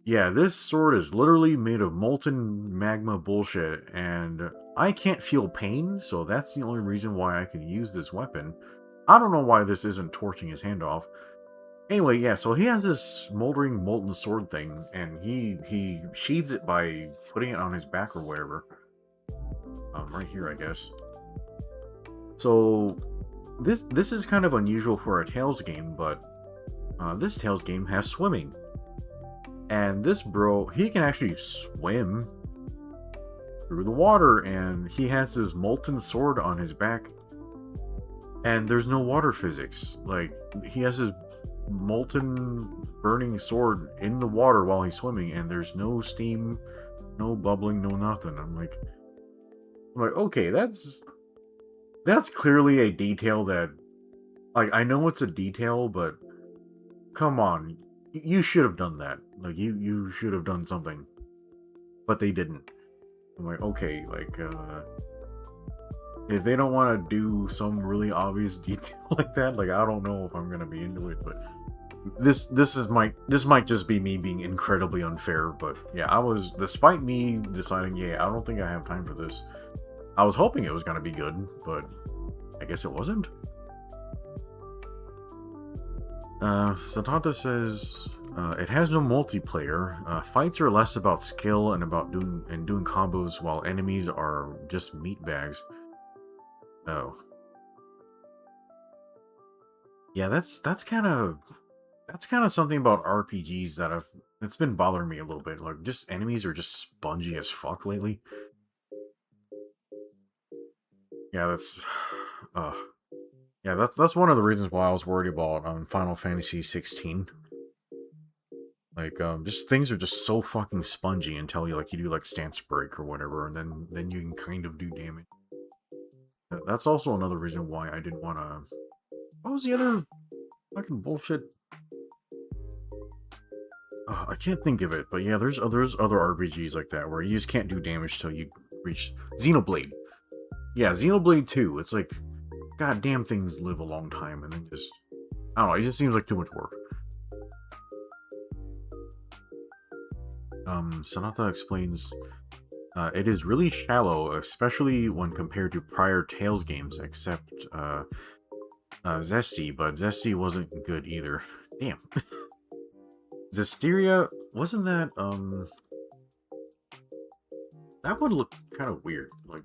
yeah, this sword is literally made of molten magma bullshit, and I can't feel pain, so that's the only reason why I can use this weapon. I don't know why this isn't torching his hand off. Anyway, yeah, so he has this smoldering molten sword thing, and he sheathes it by putting it on his back or whatever. Right here, I guess. So... This is kind of unusual for a Tales game, but this Tales game has swimming. And this bro, he can actually swim through the water, and he has this molten sword on his back. And there's no water physics. Like, he has his molten burning sword in the water while he's swimming, and there's no steam, no bubbling, no nothing. I'm like, okay, that's clearly a detail that, like, I know it's a detail, but come on, you should have done that. Like, you should have done something, but they didn't. I'm like, okay, like, if they don't want to do some really obvious detail like that, like, I don't know if I'm gonna be into it. But this might just be me being incredibly unfair. But yeah, despite me deciding, yeah, I don't think I have time for this. I was hoping it was going to be good, but I guess it wasn't. Satanta says, it has no multiplayer. Fights are less about skill and about doing combos, while enemies are just meat bags. Oh. Yeah, that's kind of something about RPGs that's been bothering me a little bit. Like, just enemies are just spongy as fuck lately. Yeah, that's one of the reasons why I was worried about Final Fantasy 16. Like, just things are just so fucking spongy until you do like stance break or whatever, and then you can kind of do damage. That's also another reason why I didn't want to. What was the other fucking bullshit? I can't think of it, but yeah, there's other RPGs like that where you just can't do damage till you reach Xenoblade. Yeah, Xenoblade 2, it's like, goddamn things live a long time, and then just, I don't know, it just seems like too much work. Sonata explains, It is really shallow, especially when compared to prior Tales games, except Zesty, but Zesty wasn't good either. Damn. Zestiria, wasn't that, that one looked kind of weird. Like,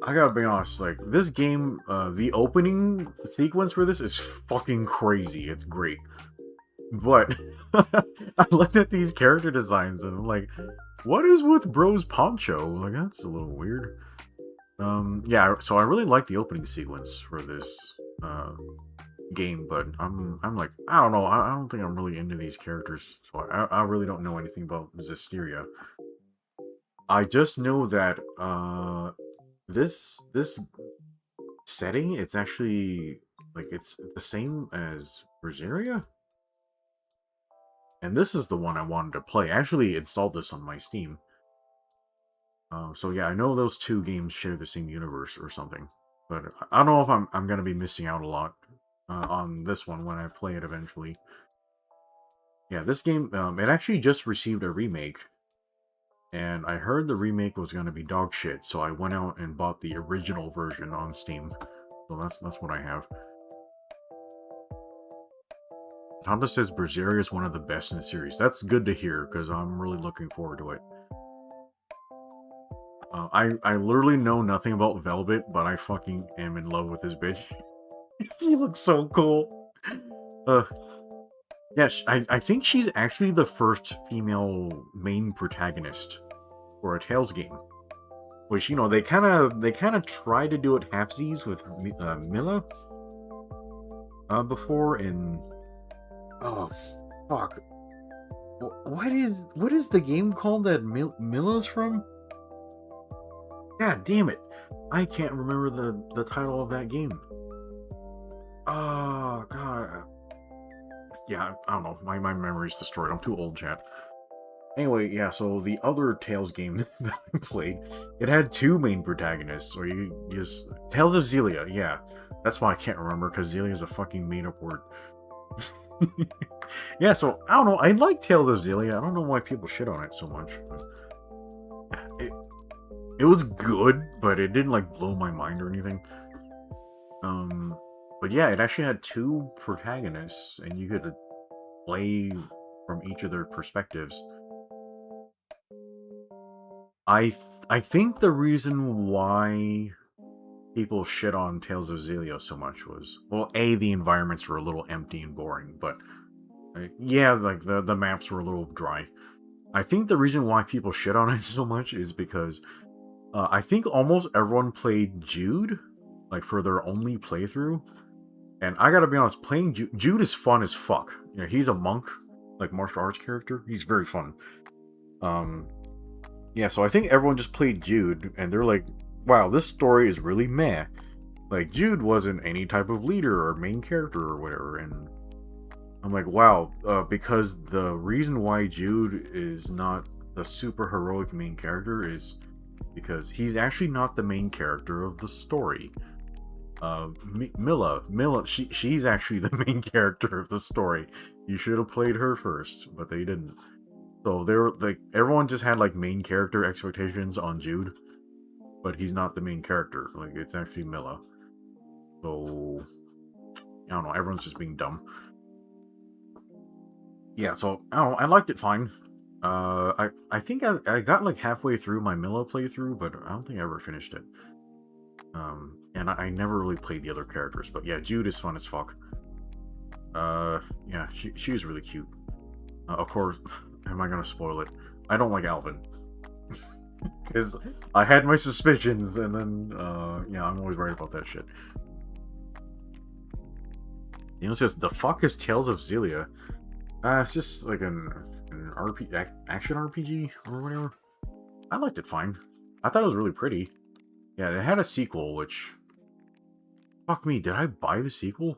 I gotta be honest, like, this game, the opening sequence for this is fucking crazy. It's great. But, I looked at these character designs and I'm like, what is with Bro's poncho? Like, that's a little weird. Yeah, so I really like the opening sequence for this, game, but I'm like, I don't know, I don't think I'm really into these characters, so I really don't know anything about Zestiria. I just know that this setting, it's actually like it's the same as Berseria, and this is the one I wanted to play. I actually installed this on my Steam. So yeah, I know those two games share the same universe or something, but I don't know if I'm gonna be missing out a lot on this one when I play it eventually. Yeah, this game, it actually just received a remake, and I heard the remake was going to be dog shit, so I went out and bought the original version on Steam. So that's what I have. Honda says Berseria is one of the best in the series. That's good to hear, because I'm really looking forward to it. I literally know nothing about Velvet, but I fucking am in love with this bitch. She looks so cool. Yeah, I think she's actually the first female main protagonist for a Tales game. Which, you know, they kind of try to do it halfsies with Mila before, and oh fuck, what is the game called that Mila's from? God damn it, I can't remember the title of that game. Oh god, yeah, I don't know, my memory's destroyed. I'm too old, chat. Anyway, yeah, so the other Tales game that I played, it had two main protagonists, or you just... Tales of Xillia, yeah. That's why I can't remember, because Xillia is a fucking made-up word. Yeah, so, I don't know, I like Tales of Xillia, I don't know why people shit on it so much. It was good, but it didn't, like, blow my mind or anything. But yeah, it actually had two protagonists, and you could play from each of their perspectives. I think the reason why people shit on Tales of Xillia so much was, well, A, the environments were a little empty and boring, but yeah, like the maps were a little dry. I think the reason why people shit on it so much is because I think almost everyone played Jude, like for their only playthrough. And I gotta be honest, playing Jude is fun as fuck. You know, he's a monk, like martial arts character. He's very fun. Yeah, so I think everyone just played Jude, and they're like, wow, this story is really meh. Like, Jude wasn't any type of leader or main character or whatever, and I'm like, wow, because the reason why Jude is not the super heroic main character is because he's actually not the main character of the story. Mila, she's actually the main character of the story. You should have played her first, but they didn't. So they were like, everyone just had like main character expectations on Jude, but he's not the main character. Like, it's actually Mila. So I don't know, everyone's just being dumb. Yeah, so I don't know, I liked it fine. I think I got like halfway through my Mila playthrough, but I don't think I ever finished it. And I never really played the other characters, but yeah, Jude is fun as fuck. Yeah, she was really cute. Of course, am I gonna spoil it? I don't like Alvin. Because I had my suspicions, and then, yeah, I'm always right about that shit. You know, it says, the fuck is Tales of Xillia? It's just like an action RPG or whatever. I liked it fine. I thought it was really pretty. Yeah, it had a sequel, which... Fuck me, did I buy the sequel?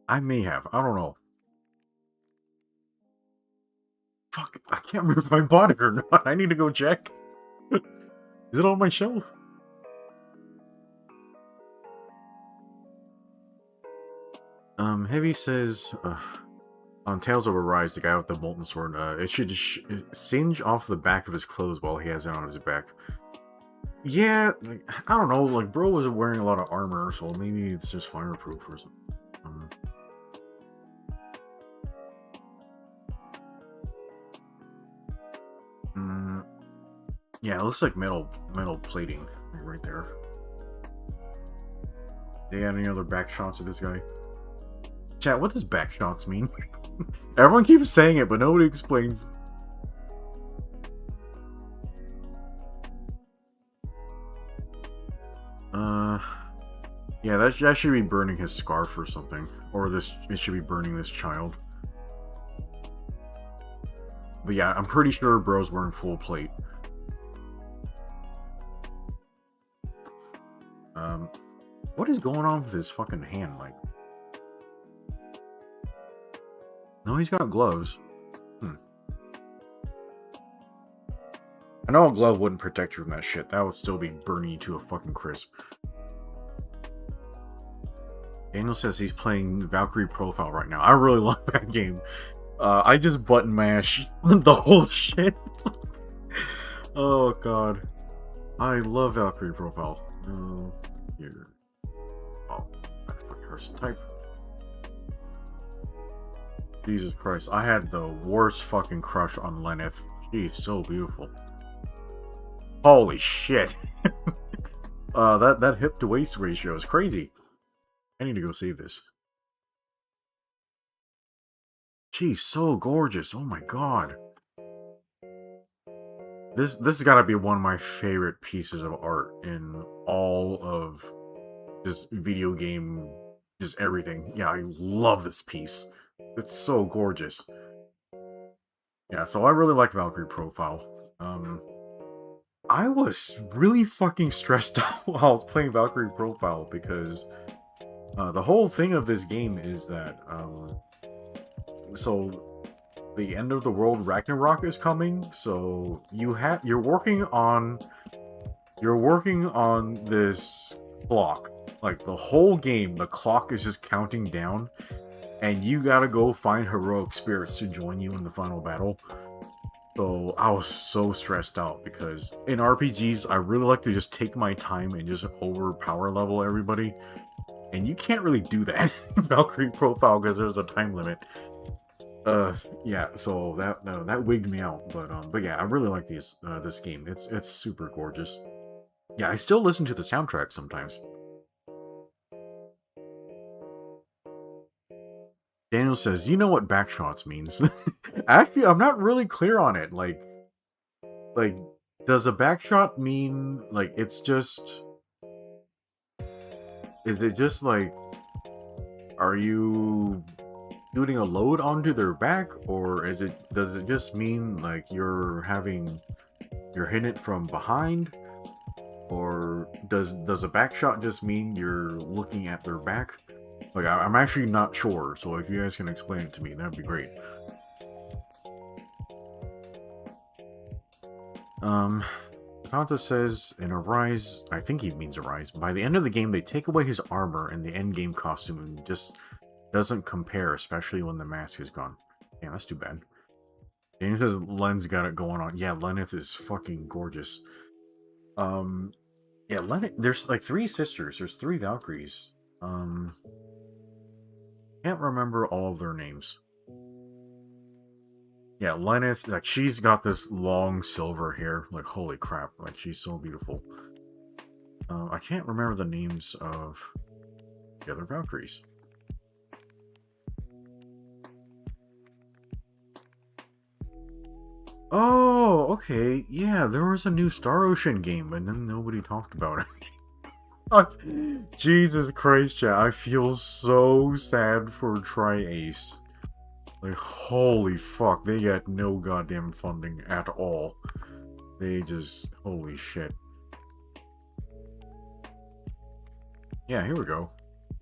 I may have. I don't know. Fuck, I can't remember if I bought it or not. I need to go check. Is it on my shelf? Heavy says, On Tales of Arise, the guy with the molten sword, it should singe off the back of his clothes while he has it on his back. Yeah, like, I don't know, like, bro wasn't wearing a lot of armor, so maybe it's just fireproof or something. Yeah, it looks like metal plating right there. They got any other back shots of this guy? Chat, what does back shots mean? Everyone keeps saying it, but nobody explains. Yeah, that should be burning his scarf or something. Or it should be burning this child. But yeah, I'm pretty sure bro's wearing full plate. What is going on with his fucking hand, like? No, he's got gloves. I know a glove wouldn't protect you from that shit. That would still be burning you to a fucking crisp. Daniel says he's playing Valkyrie Profile right now. I really love that game. I just button mash the whole shit. Oh god. I love Valkyrie Profile. Here. Oh, I fucking person type. Jesus Christ. I had the worst fucking crush on Lenneth. She's so beautiful. Holy shit. That hip to waist ratio is crazy. I need to go save this. She's so gorgeous. Oh my god. This has got to be one of my favorite pieces of art in all of just video game, just everything. Yeah, I love this piece. It's so gorgeous. Yeah, so I really like Valkyrie Profile. I was really fucking stressed out while I was playing Valkyrie Profile because the whole thing of this game is that so the end of the world Ragnarok is coming, so you're working on this clock. Like the whole game, the clock is just counting down, and you gotta go find heroic spirits to join you in the final battle. So I was so stressed out because in RPGs, I really like to just take my time and just overpower level everybody. And you can't really do that in Valkyrie Profile because there's a time limit. Yeah, so that wigged me out. But yeah, I really like this game. It's super gorgeous. Yeah, I still listen to the soundtrack sometimes. Daniel says, "You know what backshots means?" Actually, I'm not really clear on it. Like, does a backshot mean like it's just? Is it just like, are you shooting a load onto their back, or does it just mean like you're hitting it from behind, or does a backshot just mean you're looking at their back? Like, I'm actually not sure, so if you guys can explain it to me, that'd be great. Tanta says, in Arise, I think he means Arise, by the end of the game, they take away his armor and the endgame costume and just doesn't compare, especially when the mask is gone. Yeah, that's too bad. Daniel says Len's got it going on. Yeah, Lenneth is fucking gorgeous. Yeah, Lenneth, there's like 3 sisters. There's 3 Valkyries. Can't remember all of their names. Yeah, Lenneth, like, she's got this long silver hair. Like, holy crap. Like, she's so beautiful. I can't remember the names of the other Valkyries. Oh, okay. Yeah, there was a new Star Ocean game, and then nobody talked about it. Jesus Christ, chat. I feel so sad for Tri-Ace. Like, holy fuck, they got no goddamn funding at all. They just, holy shit. Yeah, here we go.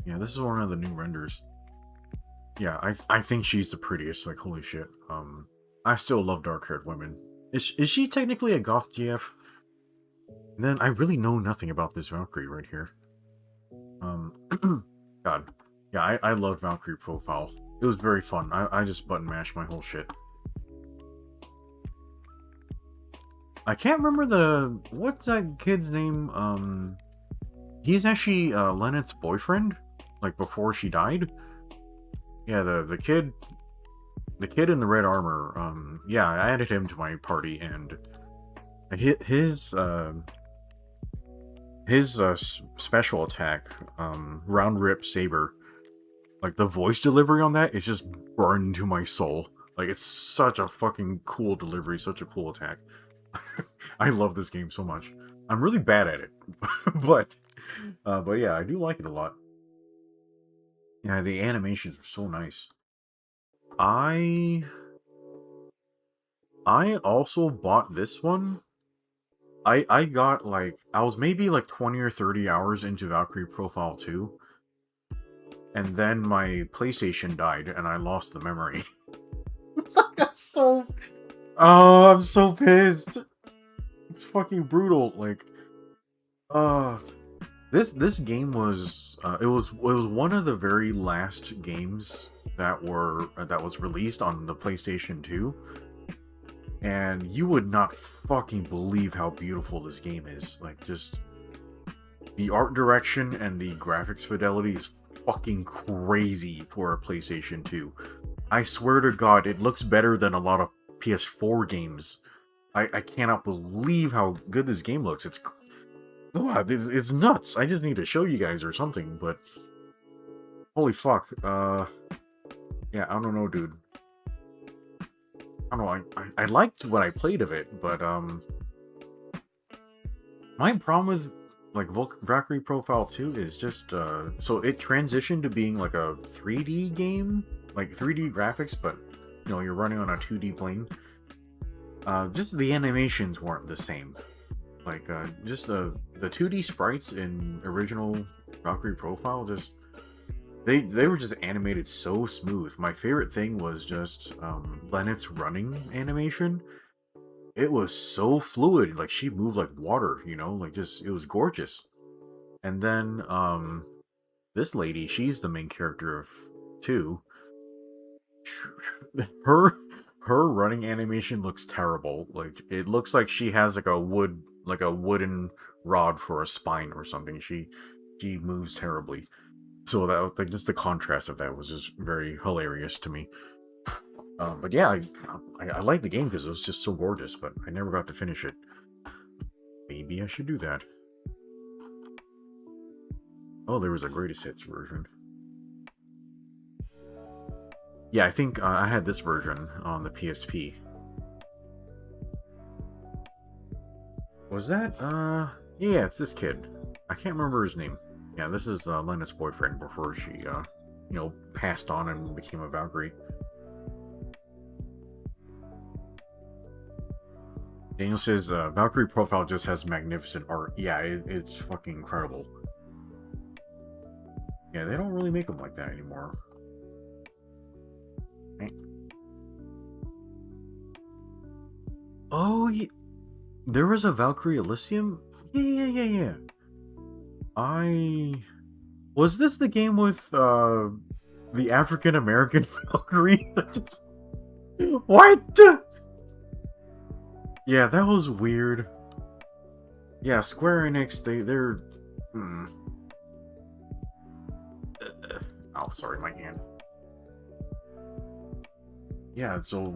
Yeah, this is one of the new renders. Yeah, I think she's the prettiest, like, holy shit. I still love dark-haired women. Is she technically a goth GF? And then I really know nothing about this Valkyrie right here. God. Yeah, I love Valkyrie Profile. It was very fun. I just button mashed my whole shit. I can't remember what's that kid's name? He's actually Lennon's boyfriend, like before she died. Yeah, the kid in the red armor. Yeah, I added him to my party, and his special attack, round rip saber, like the voice delivery on that is just burned into my soul. Like, it's such a fucking cool delivery, such a cool attack. I love this game so much. I'm really bad at it, but yeah, I do like it a lot. Yeah, the animations are so nice. I also bought this one. I got like, I was maybe like 20 or 30 hours into Valkyrie Profile 2, and then my PlayStation died and I lost the memory. I'm so I'm so pissed. It's fucking brutal. Like, this game was it was one of the very last games that was released on the PlayStation 2, and you would not fucking believe how beautiful this game is. Like, just the art direction and the graphics fidelity is fucking crazy for a PlayStation 2. I swear to God, it looks better than a lot of PS4 games. I cannot believe how good this game looks. It's nuts. I just need to show you guys or something, but holy fuck. Yeah, I don't know, dude. I don't know, I liked what I played of it, but my problem with like Valkyrie Profile 2 is just so it transitioned to being like a 3D game, like 3D graphics, but you know, you're running on a 2D plane. Just the animations weren't the same. Like, just the 2D sprites in original Valkyrie Profile, just they were just animated so smooth. My favorite thing was just Lennon's running animation. It was so fluid, like she moved like water, you know, like just it was gorgeous. And then this lady, she's the main character of 2. Her running animation looks terrible. Like, it looks like she has like a wooden rod for a spine or something. She moves terribly. So that was like, just the contrast of that was just very hilarious to me. But yeah, I like the game because it was just so gorgeous, but I never got to finish it. Maybe I should do that. Oh, there was a greatest hits version. Yeah, I think I had this version on the PSP. Was that? Yeah, it's this kid. I can't remember his name. Yeah, this is Lena's boyfriend before she, you know, passed on and became a Valkyrie. Daniel says, Valkyrie Profile just has magnificent art. Yeah, it's fucking incredible. Yeah, they don't really make them like that anymore. Oh, yeah. There was a Valkyrie Elysium? Yeah. Was this the game with, the African-American Valkyrie? What? Yeah, that was weird. Yeah, Square Enix, they're... Oh, sorry, my hand. Yeah, so...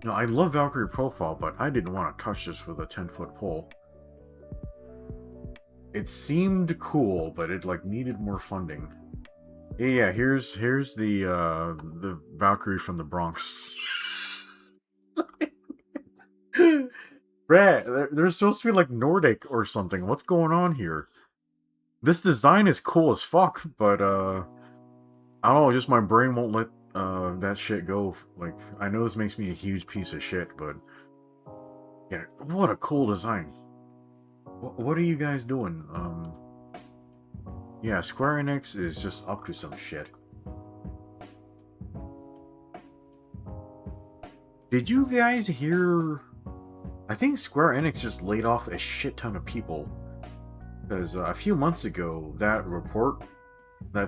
You know, I love Valkyrie Profile, but I didn't want to touch this with a 10-foot pole. It seemed cool, but it, like, needed more funding. Yeah, here's the Valkyrie from the Bronx. Brad, they're supposed to be like Nordic or something. What's going on here? This design is cool as fuck, but I don't know, just my brain won't let that shit go. Like, I know this makes me a huge piece of shit, but yeah, what a cool design. What are you guys doing? Yeah, Square Enix is just up to some shit. Did you guys hear? I think Square Enix just laid off a shit ton of people. Because a few months ago, that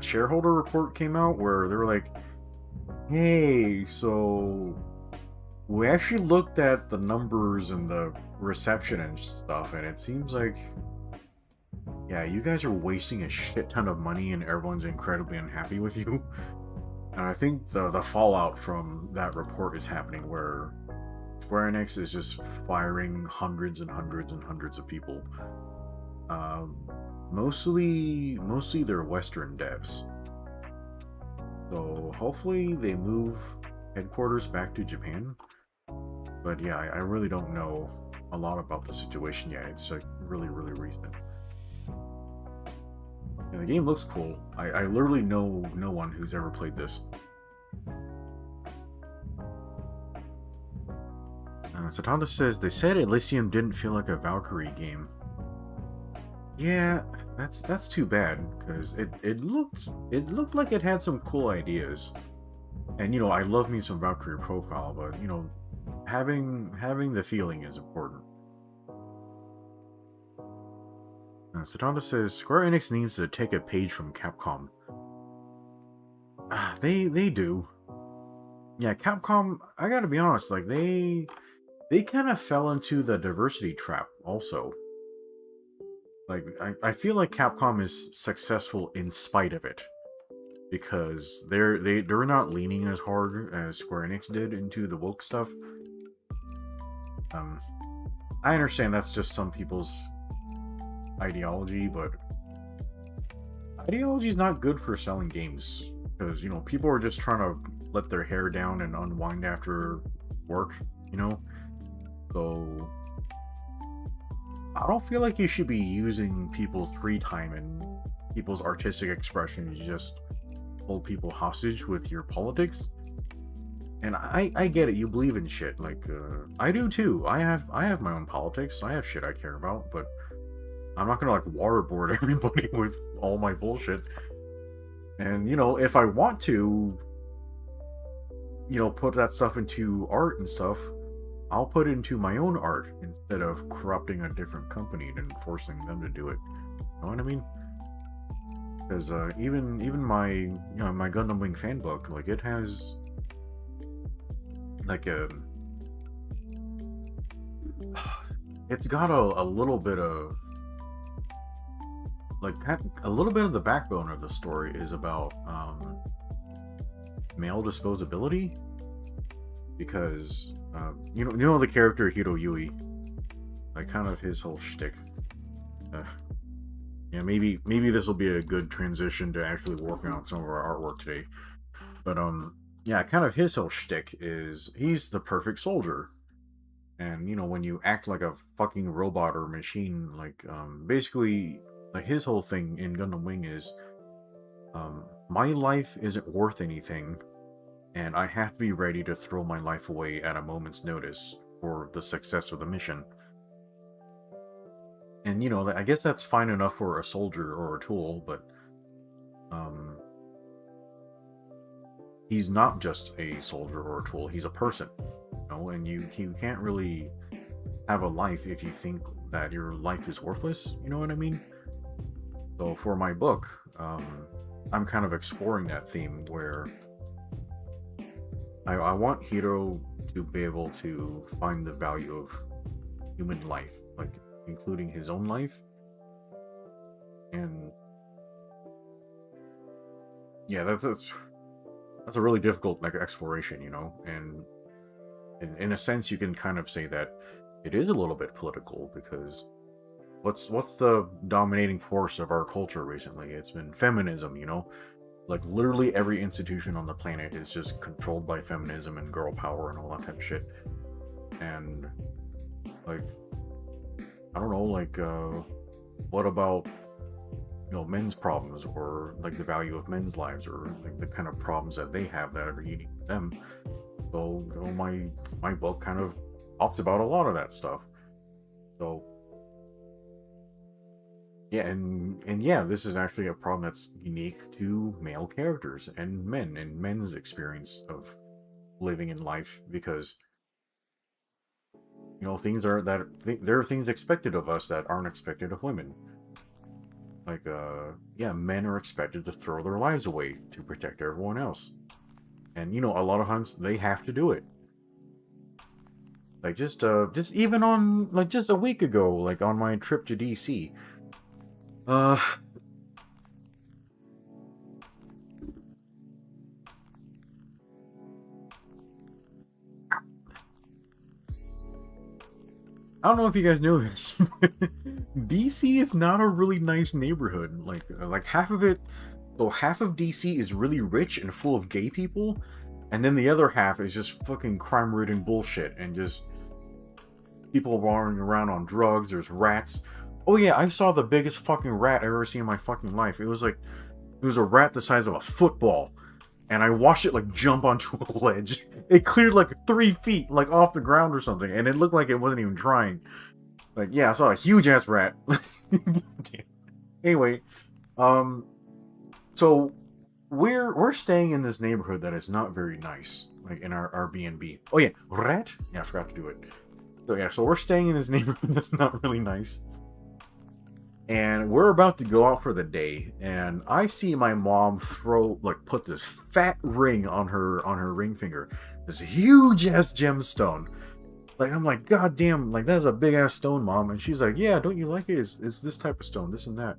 shareholder report came out where they were like, Hey, so we actually looked at the numbers and the reception and stuff, and it seems like, yeah, you guys are wasting a shit ton of money and everyone's incredibly unhappy with you. And I think the fallout from that report is happening where Square Enix is just firing hundreds and hundreds and hundreds of people. Um, mostly they're Western devs. So hopefully they move headquarters back to Japan. But yeah, I really don't know a lot about the situation yet. It's like really, really recent. And the game looks cool. I literally know no one who's ever played this. Satanda says, they said Elysium didn't feel like a Valkyrie game. Yeah, that's too bad, because it looked like it had some cool ideas. And you know, I love me some Valkyrie profile, but you know, having the feeling is important. Satanda says, Square Enix needs to take a page from Capcom. They do. Yeah, Capcom, I gotta be honest, like they kind of fell into the diversity trap also. Like I feel like Capcom is successful in spite of it. Because they're not leaning as hard as Square Enix did into the woke stuff. I understand that's just some people's ideology, but ideology is not good for selling games because you know people are just trying to let their hair down and unwind after work, you know. So I don't feel like you should be using people's free time and people's artistic expression to just hold people hostage with your politics. And I get it, you believe in shit, like I do too. I have my own politics, I have shit I care about, but I'm not gonna like waterboard everybody with all my bullshit. And you know, if I want to, you know, put that stuff into art and stuff, I'll put it into my own art instead of corrupting a different company and forcing them to do it. You know what I mean? Because even my my Gundam Wing fan book, like it has like it's got a little bit of like a little bit of the backbone of the story is about male disposability, because you know the character Hiro Yui, like kind of his whole shtick. Yeah, maybe this will be a good transition to actually working on some of our artwork today. But yeah, kind of his whole shtick is he's the perfect soldier. And you know, when you act like a fucking robot or machine, like basically like his whole thing in Gundam Wing is my life isn't worth anything, and I have to be ready to throw my life away at a moment's notice for the success of the mission. And you know, I guess that's fine enough for a soldier or a tool, but um, he's not just a soldier or a tool, he's a person. You know, and you can't really have a life if you think that your life is worthless, you know what I mean? So for my book, I'm kind of exploring that theme where I want Hiro to be able to find the value of human life, like including his own life. And yeah, that's a really difficult like exploration, you know. And in a sense, you can kind of say that it is a little bit political, because what's the dominating force of our culture recently? It's been feminism, you know. Like literally every institution on the planet is just controlled by feminism and girl power and all that type of shit. And like I don't know, like what about, you know, men's problems, or like the value of men's lives, or like the kind of problems that they have that are eating them? So you know, my book kind of talks about a lot of that stuff. So yeah, and yeah, this is actually a problem that's unique to male characters and men and men's experience of living in life, because you know things are that there are things expected of us that aren't expected of women. Like yeah, men are expected to throw their lives away to protect everyone else, And you know, a lot of times they have to do it. Like just even on like just a week ago, like on my trip to DC. Uh I don't know if you guys know this. DC is not a really nice neighborhood. Like half of it, so half of DC is really rich and full of gay people, and then the other half is just fucking crime-ridden bullshit and just people wandering around on drugs. There's rats. Oh yeah, I saw the biggest fucking rat I've ever seen in my fucking life. It was a rat the size of a football, and I watched it like jump onto a ledge. It cleared like 3 feet, like off the ground or something, and it looked like it wasn't even trying. Like, yeah, I saw a huge ass rat. Anyway, so we're staying in this neighborhood that is not very nice, like in our Airbnb. Oh yeah, rat. Yeah, I forgot to do it. So yeah, so we're staying in this neighborhood that's not really nice. And we're about to go out for the day, and I see my mom put this fat ring on her ring finger, this huge ass gemstone. Like, I'm like, God damn, like that's a big ass stone, Mom. And she's like, yeah, don't you like it? It's this type of stone, this and that.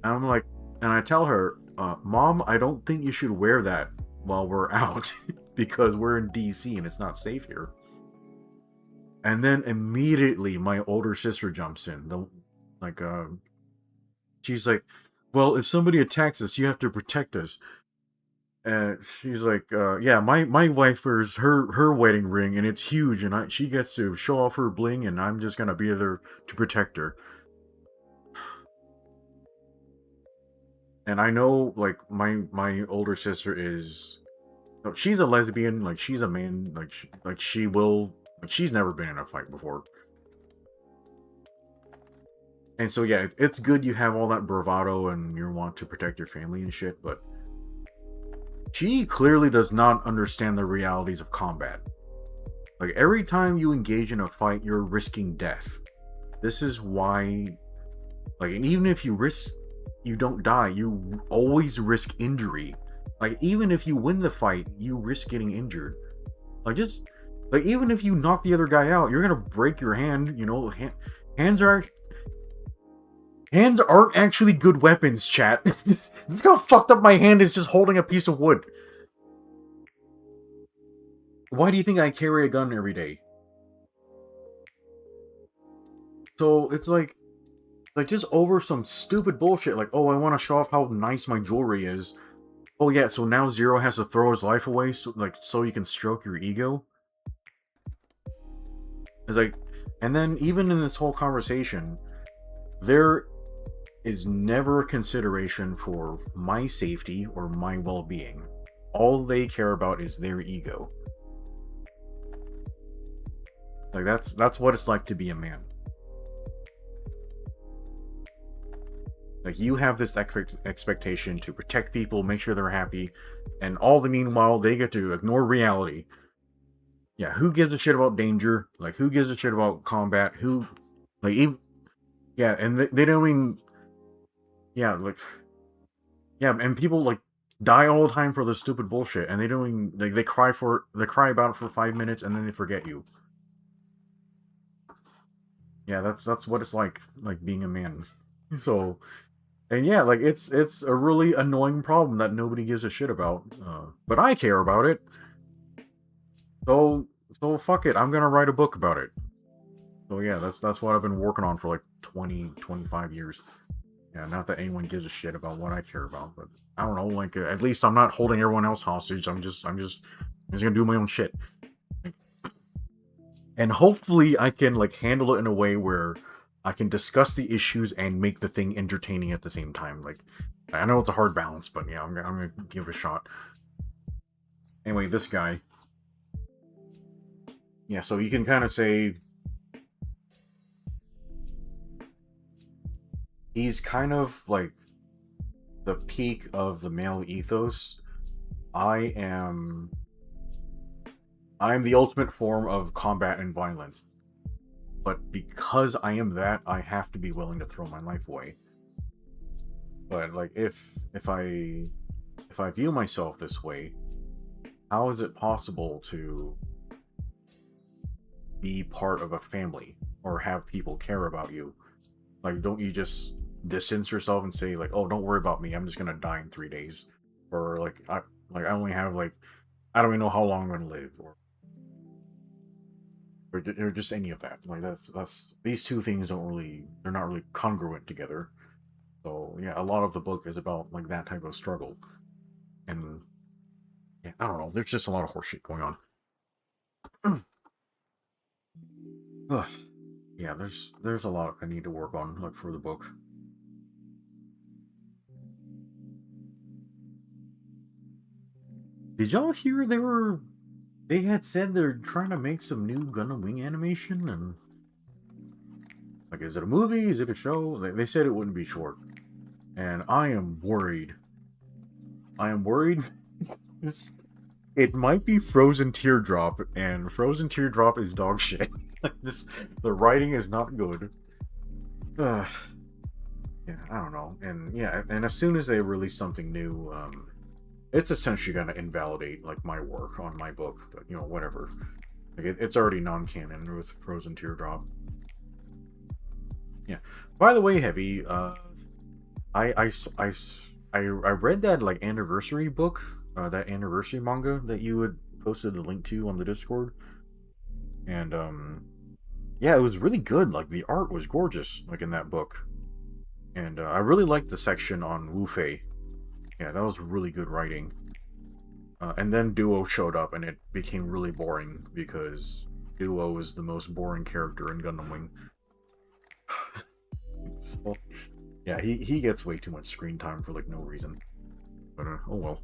And I'm like, and I tell her, Mom, I don't think you should wear that while we're out because we're in DC and it's not safe here. And then immediately my older sister jumps in. She's like, well, if somebody attacks us, you have to protect us. And she's like, yeah, my wife wears her wedding ring, and it's huge, and she gets to show off her bling, and I'm just gonna be there to protect her. And I know, like, my older sister is, she's a lesbian, like she's a man, she's never been in a fight before. And so yeah, it's good you have all that bravado and you want to protect your family and shit, but she clearly does not understand the realities of combat. Like, every time you engage in a fight, you're risking death. This is why, like, and even if you don't die, you always risk injury. Like, even if you win the fight, you risk getting injured. Like, even if you knock the other guy out, you're gonna break your hand, you know, Hands aren't actually good weapons, chat. This is how fucked up my hand is just holding a piece of wood. Why do you think I carry a gun every day? So it's like just over some stupid bullshit, like, oh, I want to show off how nice my jewelry is. Oh yeah, so now Zero has to throw his life away so you can stroke your ego? It's like, and then even in this whole conversation, there is never a consideration for my safety or my well-being. All they care about is their ego. Like, that's what it's like to be a man. Like, you have this expectation to protect people, make sure they're happy, and all the meanwhile, they get to ignore reality. Yeah, who gives a shit about danger? Like, who gives a shit about combat? Yeah, and they don't even... Yeah, like... Yeah, and people, like, die all the time for this stupid bullshit, and they don't even... Like, they cry about it for 5 minutes, and then they forget you. Yeah, that's what it's like being a man. So... And yeah, like, it's a really annoying problem that nobody gives a shit about. But I care about it. So fuck it, I'm gonna write a book about it. So yeah, that's what I've been working on for like 25 years. Yeah, not that anyone gives a shit about what I care about, but I don't know, like, at least I'm not holding everyone else hostage. I'm just gonna do my own shit. And hopefully I can, like, handle it in a way where I can discuss the issues and make the thing entertaining at the same time. Like, I know it's a hard balance, but yeah, I'm gonna give it a shot. Anyway, this guy. Yeah, so you can kind of say he's kind of like the peak of the male ethos. I'm the ultimate form of combat and violence. But because I am that, I have to be willing to throw my life away. But like, if I view myself this way, how is it possible to be part of a family or have people care about you? Like, don't you just distance yourself and say like, "Oh, don't worry about me. I'm just gonna die in 3 days," or like I only have like I don't even know how long I'm gonna live, or just any of that. Like that's these two things don't really they're not really congruent together. So yeah, a lot of the book is about like that type of struggle, and yeah, I don't know. There's just a lot of horseshit going on. Ugh. Yeah, there's a lot I need to work on like for the book. Did y'all hear they had said they're trying to make some new Gundam Wing animation, and like, is it a movie? Is it a show? They said it wouldn't be short, and I am worried. I am worried. It might be Frozen Teardrop, and Frozen Teardrop is dog shit. Like this, the writing is not good. Uh, yeah, I don't know, and yeah, and as soon as they release something new, it's essentially gonna invalidate like my work on my book. But you know, whatever. Like it's already non-canon with Frozen Teardrop. Yeah. By the way, Heavy, I, I, s- I, s- I read that like anniversary book, that anniversary manga that you had posted the link to on the Discord, and yeah, it was really good. Like the art was gorgeous, like in that book, and I really liked the section on Wu Fei. Yeah, that was really good writing. And then Duo showed up, and it became really boring because Duo is the most boring character in Gundam Wing. So, yeah, he gets way too much screen time for like no reason. But oh well.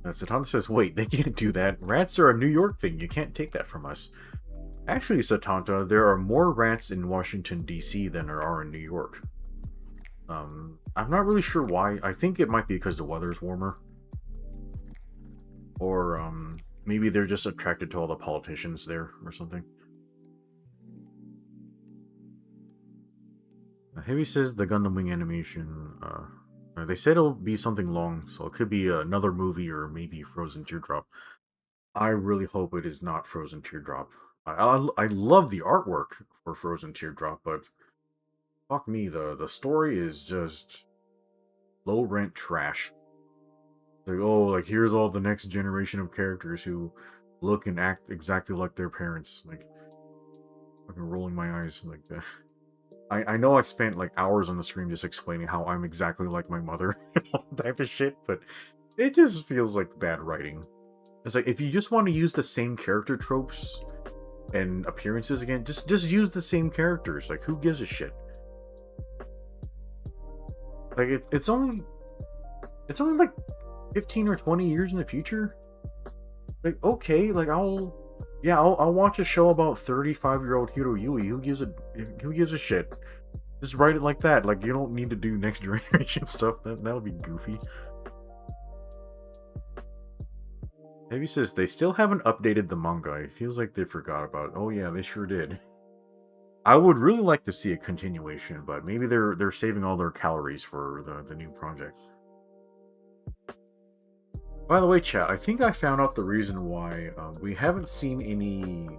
Satana says, "Wait, they can't do that. Rats are a New York thing. You can't take that from us." Actually, Satanta, there are more rats in Washington D.C. than there are in New York. I'm not really sure why. I think it might be because the weather's warmer, or maybe they're just attracted to all the politicians there or something. Heavy says the Gundam Wing animation. They said it'll be something long, so it could be another movie or maybe Frozen Teardrop. I really hope it is not Frozen Teardrop. I love the artwork for Frozen Teardrop, but fuck me, the story is just low rent trash. Like, oh, like here's all the next generation of characters who look and act exactly like their parents. Like, fucking rolling my eyes. Like, I know I spent like hours on the stream just explaining how I'm exactly like my mother and all that type of shit, but it just feels like bad writing. It's like if you just want to use the same character tropes and appearances again, just use the same characters. Like, who gives a shit? Like, it's only like 15 or 20 years in the future. Like, okay, like I'll watch a show about 35-year-old Hiro Yui. Who gives a shit? Just write it like that. Like, you don't need to do next generation stuff. That would be goofy. Heavy says they still haven't updated the manga. It feels like they forgot about it. Oh yeah, they sure did. I would really like to see a continuation, but maybe they're saving all their calories for the new project. By the way, chat, I think I found out the reason why we haven't seen any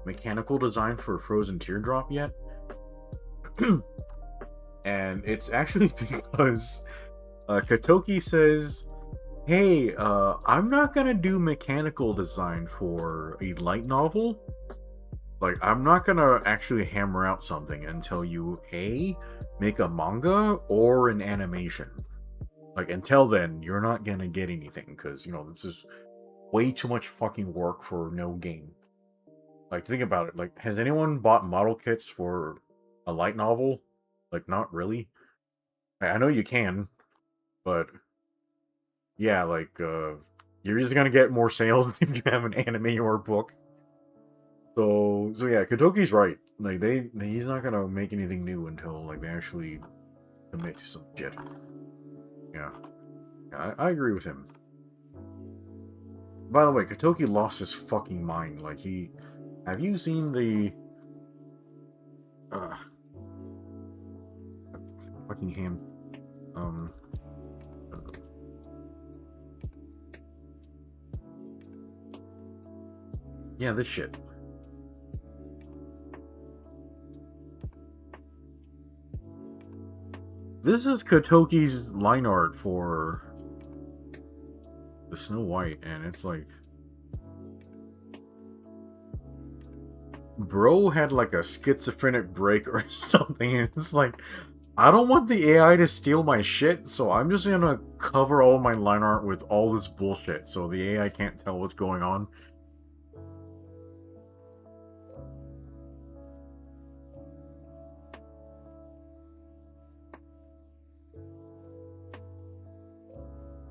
mechanical design for Frozen Teardrop yet. And it's actually because Katoki says, "Hey, I'm not gonna do mechanical design for a light novel. Like, I'm not gonna actually hammer out something until you A, make a manga or an animation. Like, until then, you're not gonna get anything because, this is way too much fucking work for no gain. Like, think about it. Like, has anyone bought model kits for a light novel? Like, not really. I know you can, but yeah, like, you're just gonna get more sales if you have an anime or a book. So yeah, Kotoki's right. Like, he's not gonna make anything new until like they actually commit to some shit. Yeah, yeah, I agree with him. By the way, Kotoki lost his fucking mind. Like, have you seen the uh fucking him? Um, Yeah, this shit. This is Kotoki's line art for the Snow White, and it's like, bro had like a schizophrenic break or something, and it's like, I don't want the AI to steal my shit, so I'm just gonna cover all my line art with all this bullshit, so the AI can't tell what's going on.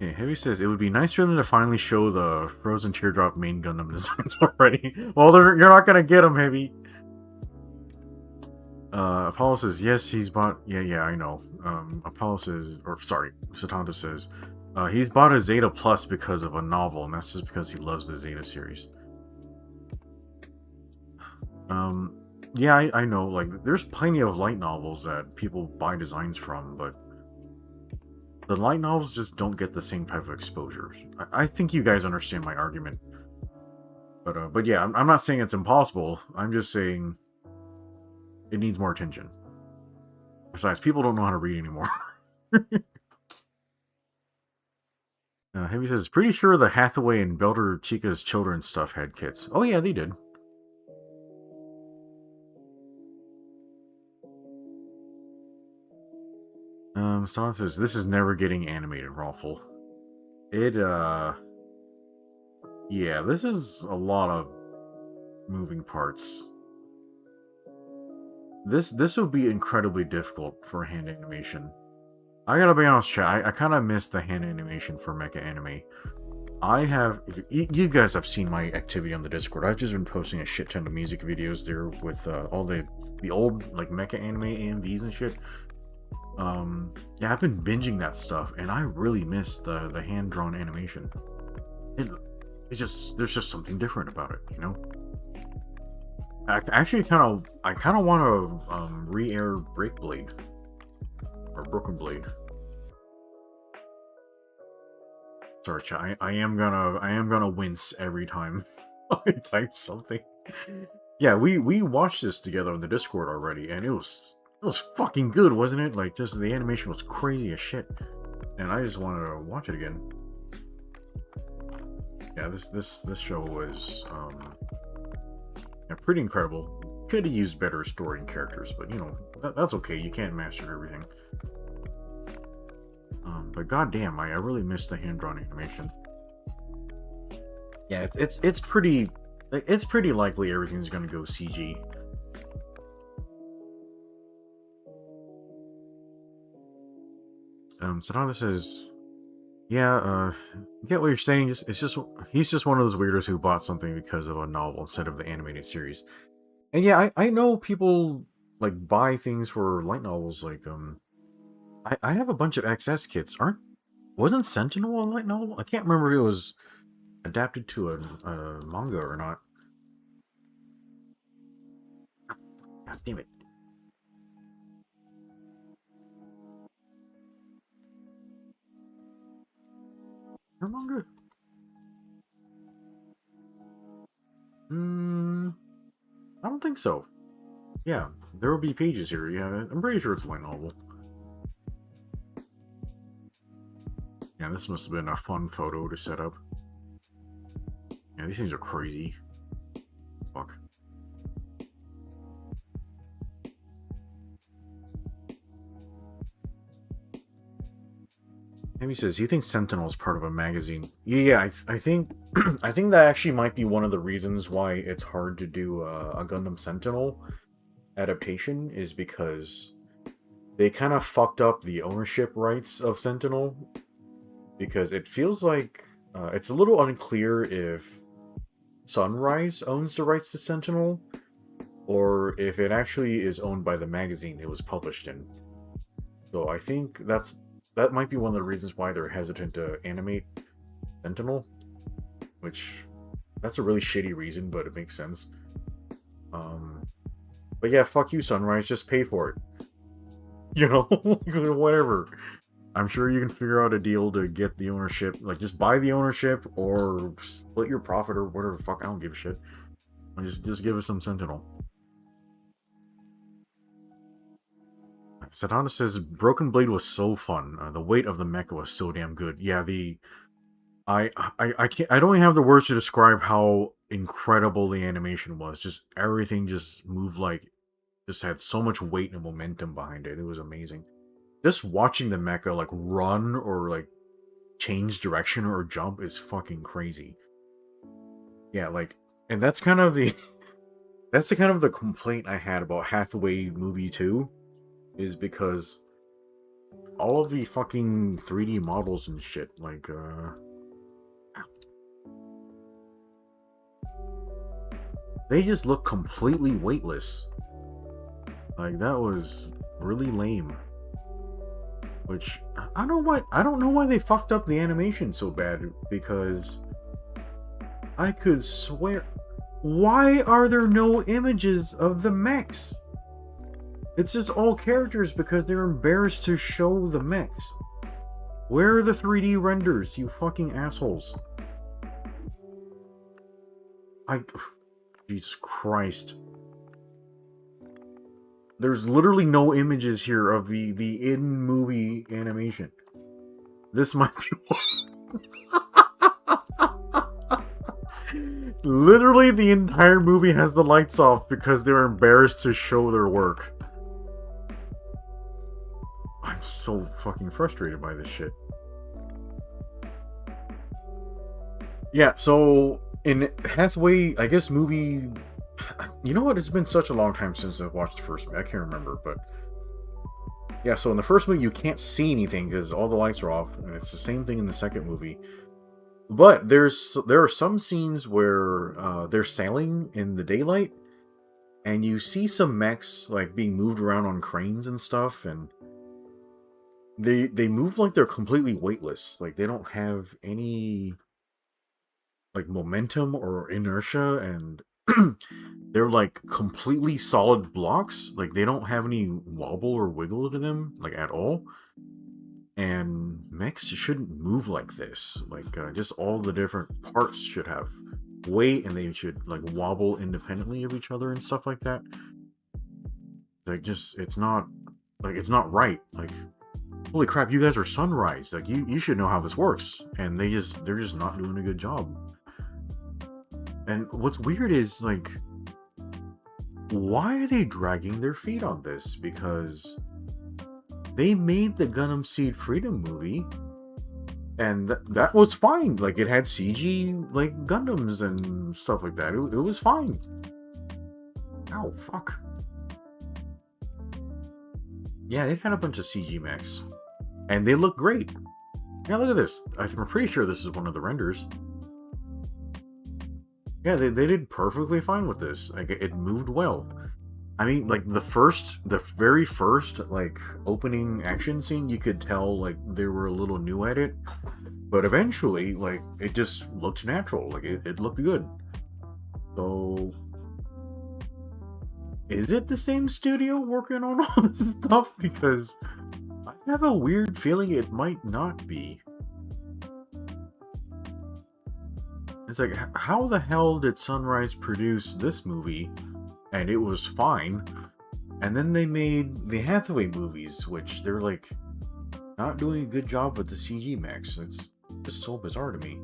Yeah, Heavy says it would be nice for them to finally show the Frozen Teardrop main Gundam designs already. Well, you're not gonna get them, Heavy. Apollo says yes, he's bought. Yeah, I know. Apollo says, or sorry, Satanta says, he's bought a Zeta Plus because of a novel, and that's just because he loves the Zeta series. Yeah, I know. Like, there's plenty of light novels that people buy designs from, but the light novels just don't get the same type of exposure. I think you guys understand my argument. But yeah, I'm not saying it's impossible. I'm just saying it needs more attention. Besides, people don't know how to read anymore. Heavy says, pretty sure the Hathaway and Belter Chica's children's stuff had kits. Oh yeah, they did. Someone says, this is never getting animated, Rawful. Yeah, this is a lot of moving parts. This would be incredibly difficult for hand animation. I gotta be honest, chat, I kind of miss the hand animation for mecha anime. You guys have seen my activity on the Discord. I've just been posting a shit ton of music videos there with all the old like mecha anime AMVs and shit. Yeah, I've been binging that stuff, and I really miss the hand-drawn animation. There's just something different about it, you know. I kind of want to re-air Breakblade or Broken Blade. Sorry, chat. I am gonna wince every time I type something. Yeah, we watched this together on the Discord already, and it was fucking good, wasn't it? Like, just the animation was crazy as shit, and I just wanted to watch it again. Yeah, this show was yeah, pretty incredible. Could have used better story and characters, but you know that's okay. You can't master everything. But goddamn, I really missed the hand-drawn animation. Yeah, it's pretty likely everything's gonna go CG. Sonata says, yeah, get what you're saying. He's just one of those weirdos who bought something because of a novel instead of the animated series. And yeah, I know people like buy things for light novels. Like, I have a bunch of XS kits. Wasn't Sentinel a light novel? I can't remember if it was adapted to a manga or not. God damn it. Or manga? I don't think so. Yeah, there will be pages here. Yeah, I'm pretty sure it's a light novel. Yeah, this must have been a fun photo to set up. Yeah, these things are crazy. Fuck. Amy says he thinks Sentinel is part of a magazine. Yeah, I think I think that actually might be one of the reasons why it's hard to do a Gundam Sentinel adaptation, is because they kind of fucked up the ownership rights of Sentinel, because it feels like it's a little unclear if Sunrise owns the rights to Sentinel or if it actually is owned by the magazine it was published in. So I think that might be one of the reasons why they're hesitant to animate Sentinel, which that's a really shitty reason, but it makes sense. But yeah, fuck you, Sunrise, just pay for it. You know, whatever. I'm sure you can figure out a deal to get the ownership, like just buy the ownership or split your profit or whatever the fuck, I don't give a shit. Just give us some Sentinel. Satana says Broken Blade was so fun. The weight of the mecha was so damn good. Yeah, I can't, I don't even have the words to describe how incredible the animation was. Just everything just moved like, just had so much weight and momentum behind it. It was amazing. Just watching the mecha like run or like change direction or jump is fucking crazy. Yeah, like, and that's kind of the that's the kind of the complaint I had about Hathaway movie 2, is because all of the fucking 3D models and shit, like, they just look completely weightless. Like, that was really lame. Which, I don't know why they fucked up the animation so bad, because I could swear... Why are there no images of the mechs? It's just all characters because they're embarrassed to show the mechs. Where are the 3D renders, you fucking assholes? Jesus Christ. There's literally no images here of the in-movie animation. This might be literally the entire movie has the lights off because they're embarrassed to show their work. I'm so fucking frustrated by this shit. Yeah, so in Hathaway, I guess movie... You know what? It's been such a long time since I've watched the first movie. I can't remember, but... Yeah, so in the first movie, you can't see anything because all the lights are off, and it's the same thing in the second movie. But there are some scenes where they're sailing in the daylight, and you see some mechs like being moved around on cranes and stuff, and they move like they're completely weightless. Like they don't have any like momentum or inertia, and they're like completely solid blocks. Like they don't have any wobble or wiggle to them, like at all. And mechs shouldn't move like this. Like just all the different parts should have weight, and they should like wobble independently of each other and stuff like that. Like just it's not right. Like holy crap, you guys are Sunrise. Like you should know how this works, and they're just not doing a good job. And what's weird is like, why are they dragging their feet on this? Because they made the Gundam Seed Freedom movie, and that was fine. Like, it had CG, like, Gundams and stuff like that. It was fine. Oh, fuck. Yeah, it had a bunch of CG mechs. And they look great. Yeah, look at this. I'm pretty sure this is one of the renders. Yeah, they did perfectly fine with this. Like, it moved well. I mean, like, the very first, like, opening action scene, you could tell, like, they were a little new at it. But eventually, like, it just looked natural. Like, it looked good. So, is it the same studio working on all this stuff? Because I have a weird feeling it might not be. It's like, how the hell did Sunrise produce this movie, and it was fine, and then they made the Hathaway movies, which they're like not doing a good job with the CG mechs? It's just so bizarre to me.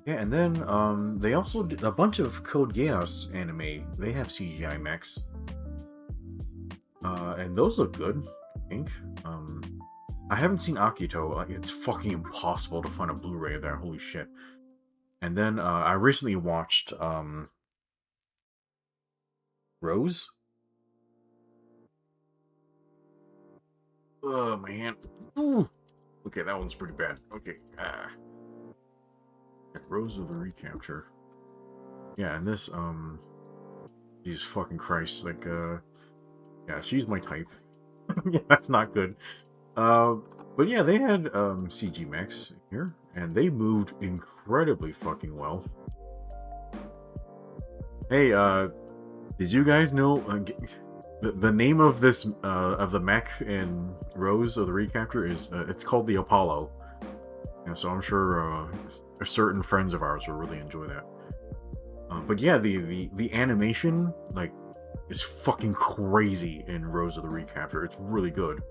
Yeah, and then they also did a bunch of Code Geass anime. They have CGI mechs, and those look good, I think. I haven't seen Akito. Like, it's fucking impossible to find a Blu-ray of that. Holy shit. And then I recently watched Rose. Oh man. Ooh. Okay, that one's pretty bad. Okay. Rose of the Recapture. Yeah, and this Jesus fucking Christ, like yeah, she's my type. Yeah, that's not good. But yeah, they had CG mechs here, and they moved incredibly fucking well. Hey, did you guys know the name of this of the mech in Rose of the Recapture is it's called the Apollo. Yeah, so I'm sure certain friends of ours will really enjoy that. But yeah, the animation like is fucking crazy in Rose of the Recapture. It's really good.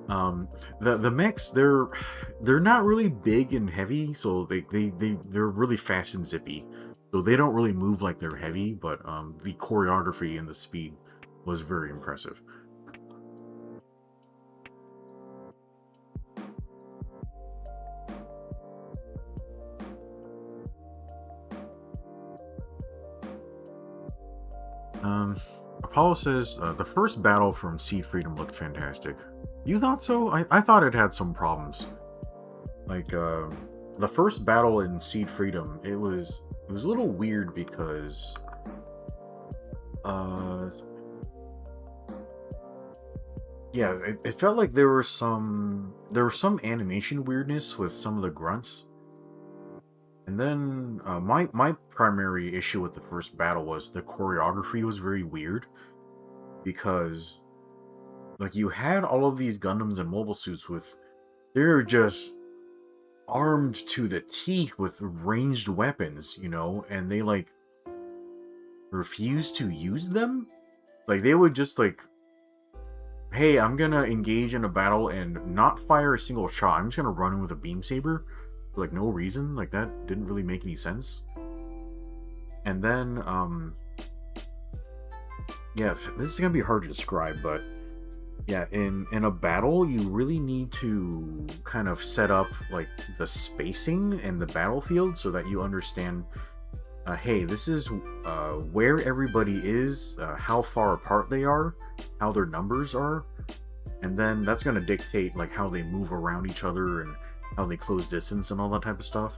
Um, the mechs they're not really big and heavy, so they're really fast and zippy. So they don't really move like they're heavy, but the choreography and the speed was very impressive. Apollo says the first battle from Seed Freedom looked fantastic. You thought so? I thought it had some problems. Like the first battle in Seed Freedom, it was a little weird because uh yeah, it felt like there was some animation weirdness with some of the grunts. And then my primary issue with the first battle was the choreography was very weird because like you had all of these Gundams and mobile suits with they're just armed to the teeth with ranged weapons, you know, and they like refuse to use them. Like they would just like, hey, I'm gonna engage in a battle and not fire a single shot. I'm just gonna run in with a beam saber for like no reason. Like that didn't really make any sense. And then yeah, this is gonna be hard to describe, but yeah, in a battle, you really need to kind of set up like the spacing and the battlefield so that you understand. Hey, this is where everybody is, how far apart they are, how their numbers are, and then that's going to dictate like how they move around each other and how they close distance and all that type of stuff.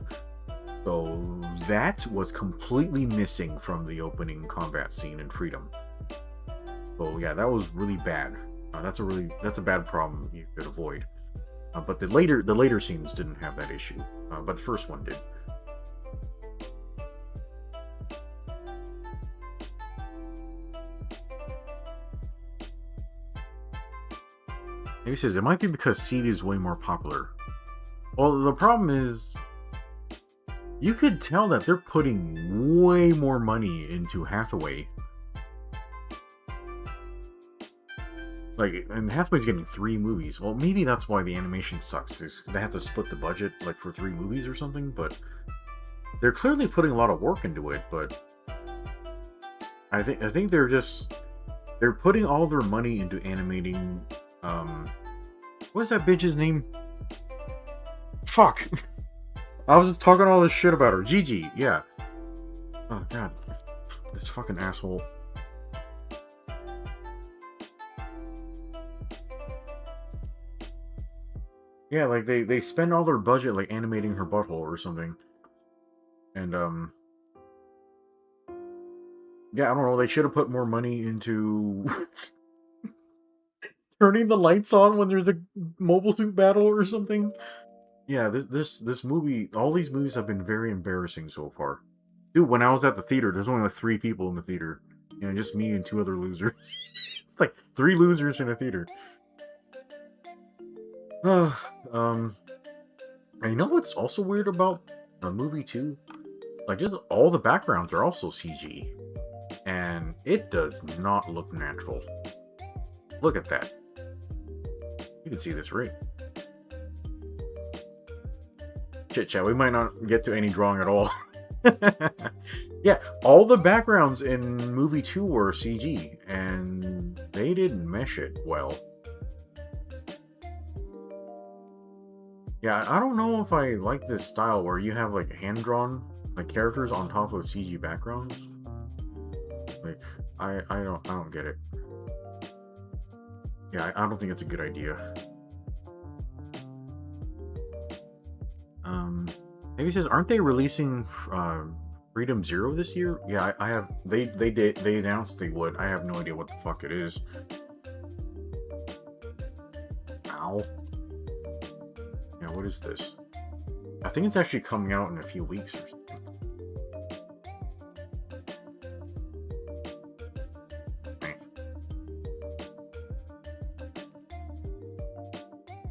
So that was completely missing from the opening combat scene in Freedom. So yeah, that was really bad. That's a bad problem you could avoid. But the later scenes didn't have that issue, but the first one did. He says it might be because Seed is way more popular. Well, the problem is you could tell that they're putting way more money into Hathaway. Like, and Hathaway's getting 3 movies. Well, maybe that's why the animation sucks. Is they have to split the budget like for 3 movies or something. But they're clearly putting a lot of work into it. But I think they're putting all their money into animating. What's that bitch's name? Fuck. I was just talking all this shit about her. Gigi, yeah. Oh god, this fucking asshole. Yeah, like they spend all their budget like animating her butthole or something. And yeah, I don't know, they should have put more money into turning the lights on when there's a mobile suit battle or something. Yeah, this movie, all these movies have been very embarrassing so far. Dude, when I was at the theater, there's only like 3 people in the theater. You know, just me and 2 other losers. Like 3 losers in a theater. And you know what's also weird about the movie too? Like, just all the backgrounds are also CG, and it does not look natural. Look at that. You can see this right. Chit chat. We might not get to any drawing at all. Yeah, all the backgrounds in movie 2 were CG, and they didn't mesh it well. Yeah, I don't know if I like this style where you have like hand-drawn like characters on top of CG backgrounds. Like, I don't get it. Yeah, I don't think it's a good idea. Maybe says, aren't they releasing Freedom Zero this year? Yeah, I have. They did. They announced they would. I have no idea what the fuck it is. Ow. Yeah, what is this? I think it's actually coming out in a few weeks or something.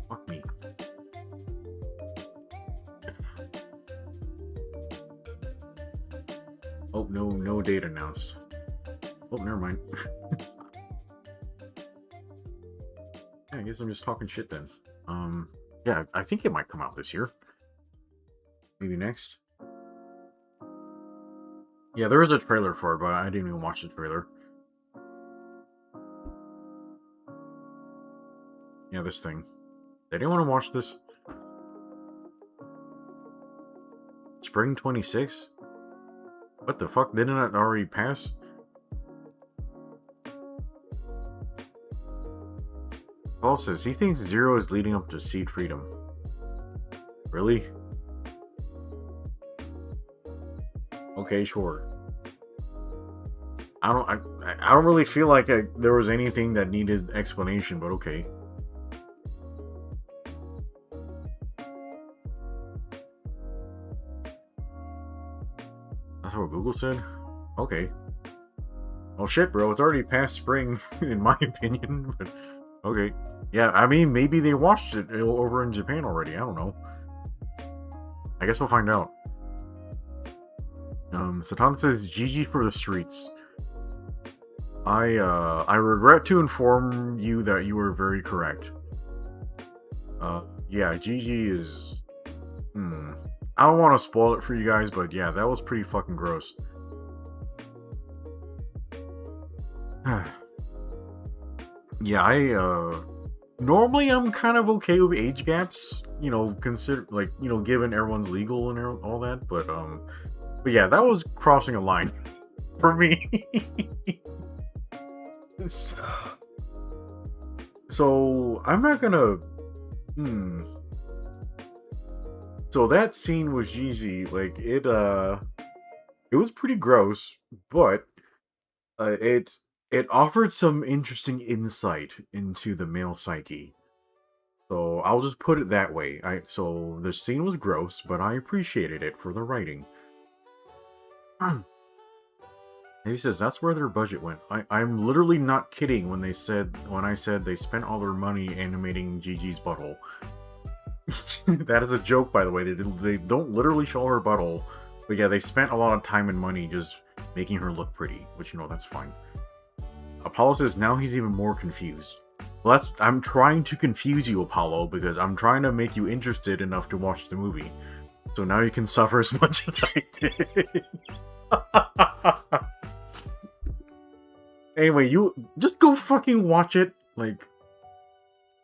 Fuck me. Oh, no date announced. Oh, never mind. Yeah, I guess I'm just talking shit then. Yeah, I think it might come out this year. Maybe next. Yeah, there is a trailer for it, but I didn't even watch the trailer. Yeah, this thing. Did anyone watch this? Spring 26? What the fuck? Didn't it already pass? Paul says he thinks Zero is leading up to Seed Freedom. Really? Okay, sure. I don't really feel like there was anything that needed explanation, but okay. That's what Google said? Okay. Well, shit, bro. It's already past spring, in my opinion. But okay. Yeah, I mean, maybe they watched it over in Japan already. I don't know. I guess we'll find out. Satan says, GG for the streets. I regret to inform you that you were very correct. Yeah, GG is... I don't want to spoil it for you guys, but yeah, that was pretty fucking gross. Yeah, normally I'm kind of okay with age gaps, you know, given everyone's legal and all that, but yeah, that was crossing a line for me. So I'm not gonna. So that scene with Gigi, like it was pretty gross, but it offered some interesting insight into the male psyche. So I'll just put it that way. So the scene was gross, but I appreciated it for the writing. And he says that's where their budget went. I'm literally not kidding when I said they spent all their money animating Gigi's butthole. That is a joke, by the way. They don't literally show her butthole, but yeah, they spent a lot of time and money just making her look pretty, which, you know, that's fine. Apollo says now he's even more confused. Well, I'm trying to confuse you, Apollo, because I'm trying to make you interested enough to watch the movie. So now you can suffer as much as I did. Anyway, you just go fucking watch it. Like,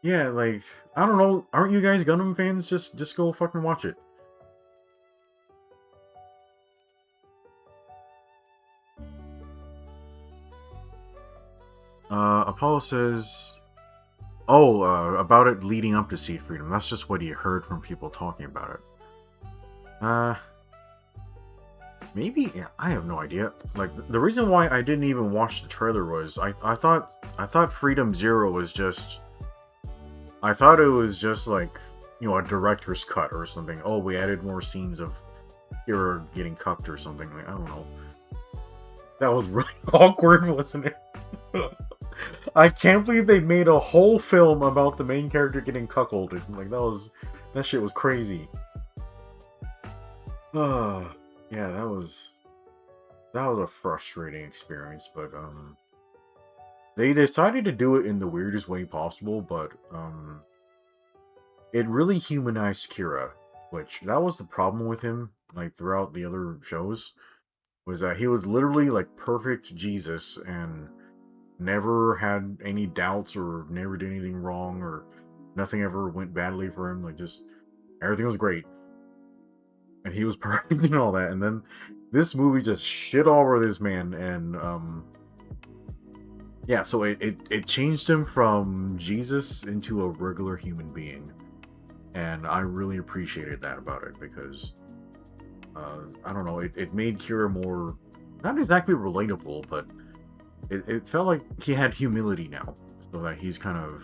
yeah, like, I don't know. Aren't you guys Gundam fans? Just go fucking watch it. Apollo says, oh, about it leading up to Seed Freedom. That's just what he heard from people talking about it. Maybe, yeah, I have no idea. Like, the reason why I didn't even watch the trailer was I thought Freedom Zero was just... I thought it was just like, you know, a director's cut or something. Oh, we added more scenes of Hero getting cucked or something. Like, I don't know. That was really awkward, wasn't it? I can't believe they made a whole film about the main character getting cuckolded. Like, that shit was crazy. Yeah, that was a frustrating experience, but they decided to do it in the weirdest way possible, but it really humanized Kira, which that was the problem with him, like throughout the other shows, was that he was literally like perfect Jesus and never had any doubts or never did anything wrong or nothing ever went badly for him. Like, just everything was great. And he was perfect and all that. And then this movie just shit all over this man. And yeah, so it changed him from Jesus into a regular human being. And I really appreciated that about it because I don't know, it made Kira more, not exactly relatable, but it felt like he had humility now, so that he's kind of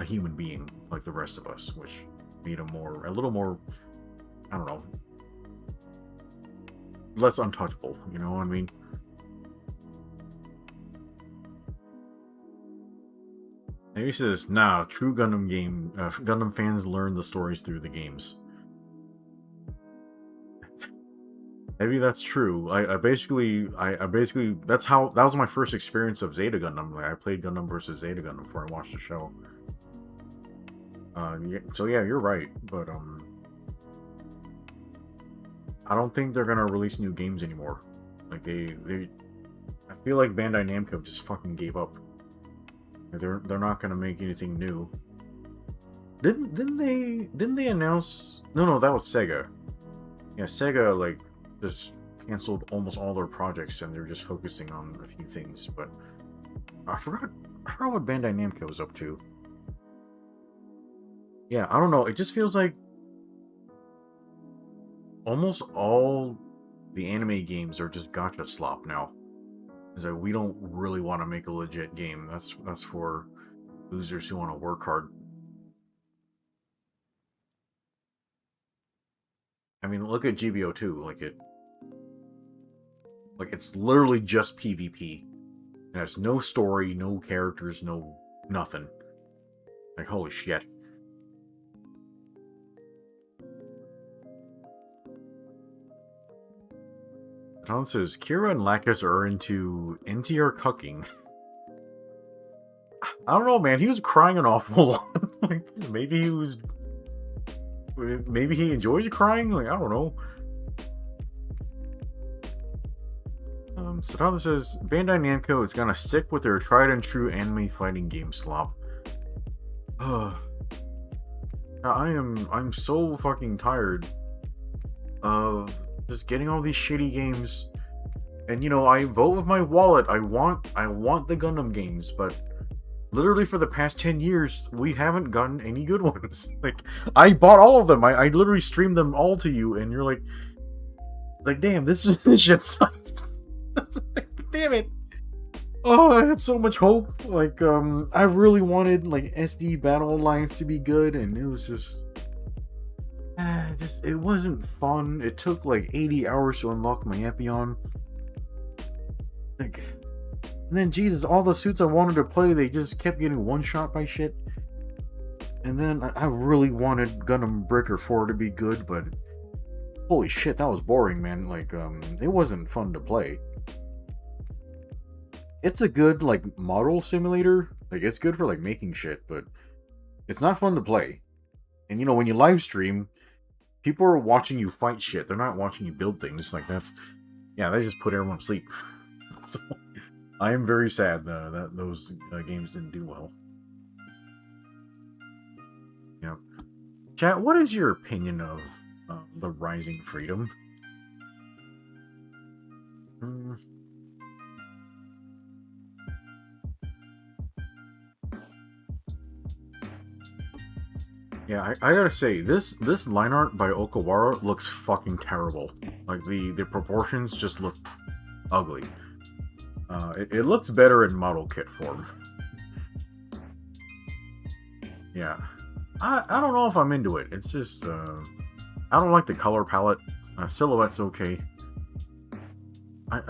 a human being like the rest of us, which made him a little more, I don't know, less untouchable, you know what I mean? And he says, nah, true Gundam fans learn the stories through the games. Maybe that's true. I basically that was my first experience of Zeta Gundam. Like, I played Gundam versus Zeta Gundam before I watched the show. So yeah, you're right, but I don't think they're gonna release new games anymore. Like I feel like Bandai Namco just fucking gave up. They're not gonna make anything new. Didn't they announce? No, that was Sega. Yeah, Sega like just canceled almost all their projects and they're just focusing on a few things. But I forgot what Bandai Namco was up to. Yeah, I don't know. It just feels like almost all the anime games are just gacha slop now. Is that we don't really want to make a legit game. That's for losers who want to work hard. I mean, look at GBO2. Like it's literally just PvP. It has no story, no characters, no nothing. Like holy shit. Tom says Kira and Lacus are into NTR cucking. I don't know, man. He was crying an awful lot. Like maybe he enjoys crying. Like I don't know. Sadala says Bandai Namco is gonna stick with their tried and true anime fighting game slop. I'm so fucking tired of just getting all these shitty games. And you know, I vote with my wallet. I want the Gundam games, but literally for the past 10 years, we haven't gotten any good ones. Like, I bought all of them. I literally streamed them all to you, and you're like damn, this shit sucks. Damn it. Oh, I had so much hope. Like, I really wanted, like, SD Battle Alliance to be good, and it was just... it wasn't fun. It took, like, 80 hours to unlock my Epion. Like... And then, Jesus, all the suits I wanted to play, they just kept getting one-shot by shit. And then, I really wanted Gundam Breaker 4 to be good, but... Holy shit, that was boring, man. Like, it wasn't fun to play. It's a good, like, model simulator. Like, it's good for, like, making shit, but... It's not fun to play. And, you know, when you live stream, people are watching you fight shit. They're not watching you build things. Like, that's... Yeah, they just put everyone to sleep. So... I am very sad that those games didn't do well. Yeah. Chat, what is your opinion of the Rising Freedom? Yeah, I gotta say, this line art by Okawara looks fucking terrible. Like, the proportions just look ugly. It looks better in model kit form. Yeah. I don't know if I'm into it. It's just, I don't like the color palette. Silhouette's okay.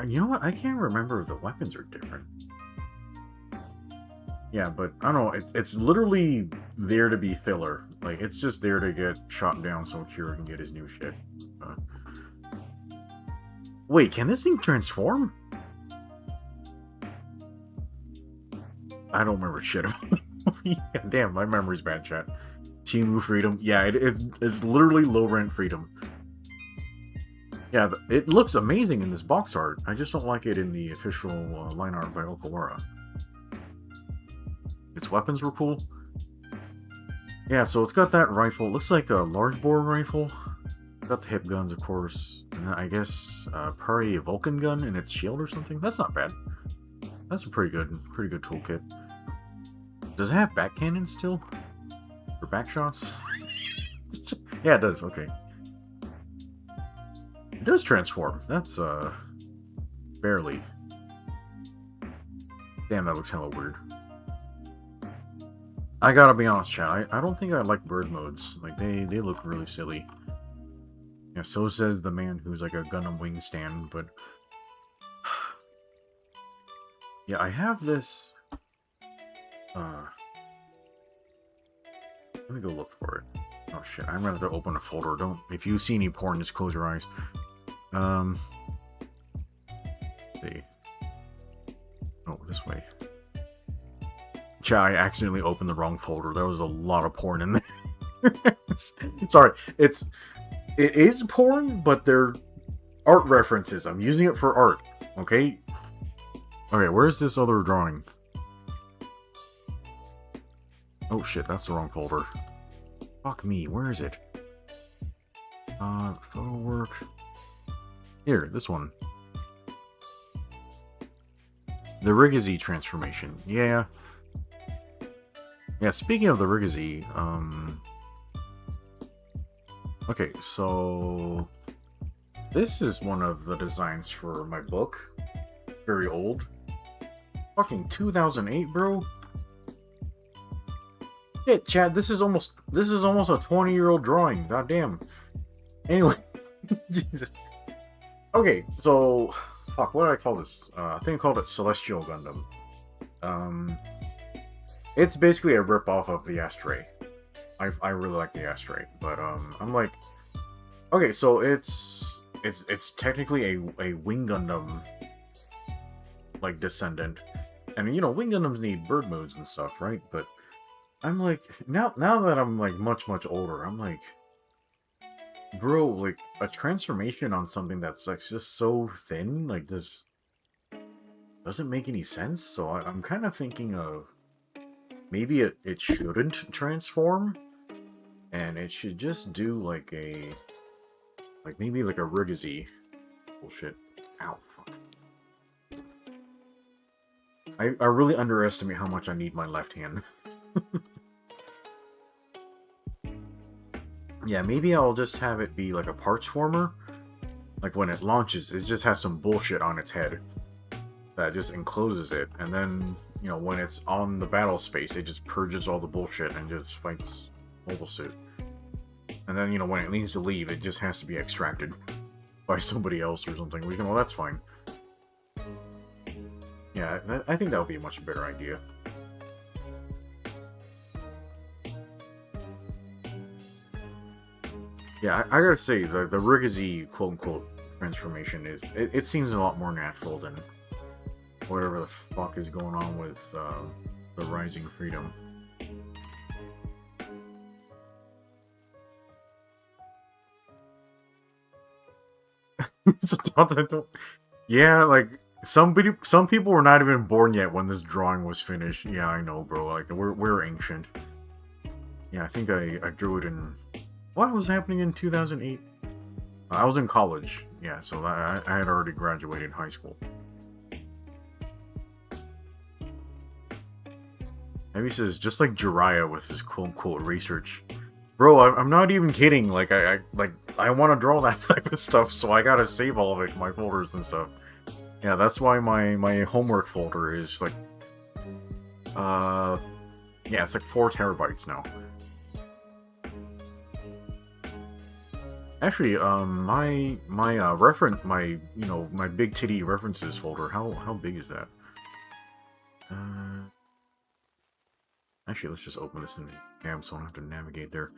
You know what? I can't remember if the weapons are different. Yeah, but, I don't know. It's literally there to be filler. Like, it's just there to get shot down so Kira can get his new shit. Wait, can this thing transform? I don't remember shit about it. Damn, my memory's bad, chat. Timu Freedom. Yeah, it's literally low-rent Freedom. Yeah, it looks amazing in this box art. I just don't like it in the official line art by Okawara. Its weapons were cool. Yeah, so it's got that rifle. It looks like a large bore rifle. Got the hip guns, of course. And then I guess probably a Vulcan gun in its shield or something. That's not bad. That's a pretty good toolkit. Does it have back cannons still? For back shots? Yeah, it does. Okay. It does transform. That's, barely. Damn, that looks hella weird. I gotta be honest, chat. I don't think I like bird modes. Like, they look really silly. Yeah, so says the man who's like a Gundam wing stand, but... Yeah, I have this... Let me go look for it. Oh shit, I'm gonna have to open a folder. If you see any porn, just close your eyes. Um, let's see. Oh, this way. Chat, I accidentally opened the wrong folder. There was a lot of porn in there. Sorry, it is porn, but they're art references. I'm using it for art. Okay. Okay, where's this other drawing? Oh shit, that's the wrong folder. Fuck me, where is it? Photo work. Here, this one. The Rigazzi transformation. Yeah. Yeah, speaking of the Rigazzi, okay, so this is one of the designs for my book. Very old. Fucking 2008, bro. Shit, Chad, this is almost a 20-year-old drawing. Goddamn. Anyway, Jesus. Okay, so fuck, what did I call this? I think I called it Celestial Gundam. It's basically a rip-off of the Astray. I really like the Astray, but I'm like, okay, so it's technically a Wing Gundam like descendant, and you know Wing Gundams need bird modes and stuff, right? But I'm like, now that I'm like much older, I'm like, bro, like a transformation on something that's like just so thin, like this doesn't make any sense. So I'm kind of thinking of maybe it shouldn't transform, and it should just do like maybe like a Rigazzi bullshit. Ow, fuck. I really underestimate how much I need my left hand. Yeah, maybe I'll just have it be like a parts former. Like when it launches, it just has some bullshit on its head that just encloses it, and then, you know, when it's on the battle space, it just purges all the bullshit and just fights Mobile Suit. And then, you know, when it needs to leave, it just has to be extracted by somebody else or something. Well, that's fine. Yeah, I think that would be a much better idea. Yeah, I gotta say, the Rigazzi quote-unquote transformation it seems a lot more natural than whatever the fuck is going on with the Rising Freedom. Yeah, like some people were not even born yet when this drawing was finished. Yeah, I know, bro. Like we're ancient. Yeah, I think I drew it in. What was happening in 2008? I was in college. Yeah, so I had already graduated high school. Maybe says just like Jiraiya with his quote-unquote research. Bro, I'm not even kidding. Like I want to draw that type of stuff, so I gotta save all of it in my folders and stuff. Yeah, that's why my homework folder is like, yeah, it's like 4 terabytes now. Actually, my big titty references folder. How big is that? Actually, let's just open this in the tab so I don't have to navigate there.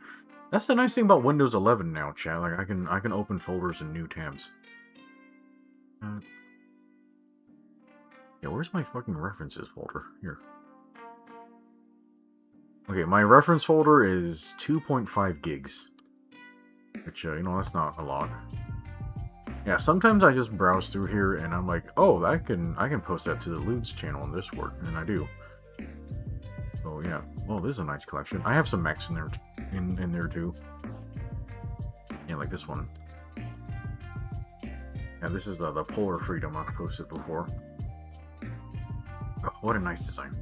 That's the nice thing about Windows 11 now, chat. Like I can open folders in new tabs. Yeah, where's my fucking references folder? Here. Okay, my reference folder is 2.5 gigs. Which, you know, that's not a lot. Yeah, sometimes I just browse through here and I'm like, oh, I can post that to the Ludes channel on Discord, and I do. So yeah, well, this is a nice collection. I have some mechs in there, in there too. Yeah, like this one. Yeah, this is the Polar Freedom I've posted before. Oh, what a nice design.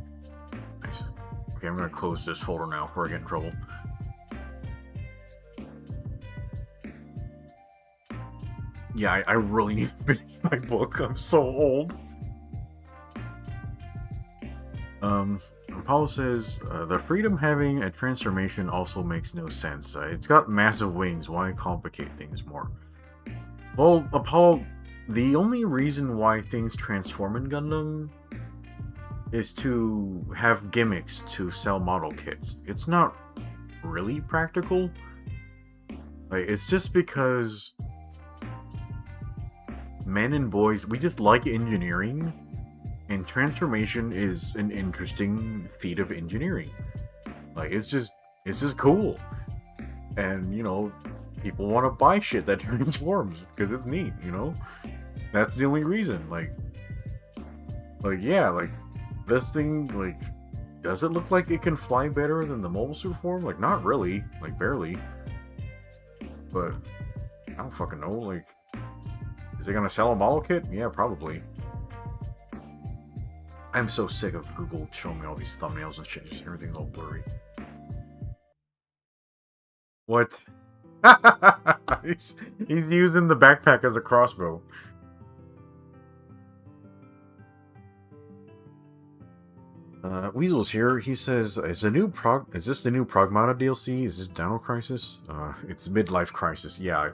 Nice. Okay, I'm gonna close this folder now before I get in trouble. Yeah, I really need to finish my book. I'm so old. Apollo says, the Freedom having a transformation also makes no sense. It's got massive wings. Why complicate things more? Well, Apollo, the only reason why things transform in Gundam is to have gimmicks to sell model kits. It's not really practical. Like, it's just because men and boys, we just like engineering, and transformation is an interesting feat of engineering. Like, it's just cool. And, you know, people want to buy shit that transforms because it's neat, you know? That's the only reason. Like, yeah, like, this thing, like, does it look like it can fly better than the mobile suit form? Like, not really. Like, barely. But, I don't fucking know. Like, is it gonna sell a model kit? Yeah, probably. I'm so sick of Google showing me all these thumbnails and shit. Just everything's all blurry. What? he's using the backpack as a crossbow. Weasel's here. He says, "Is this the new Pragmata DLC? Is this Dino Crisis? It's midlife crisis. Yeah,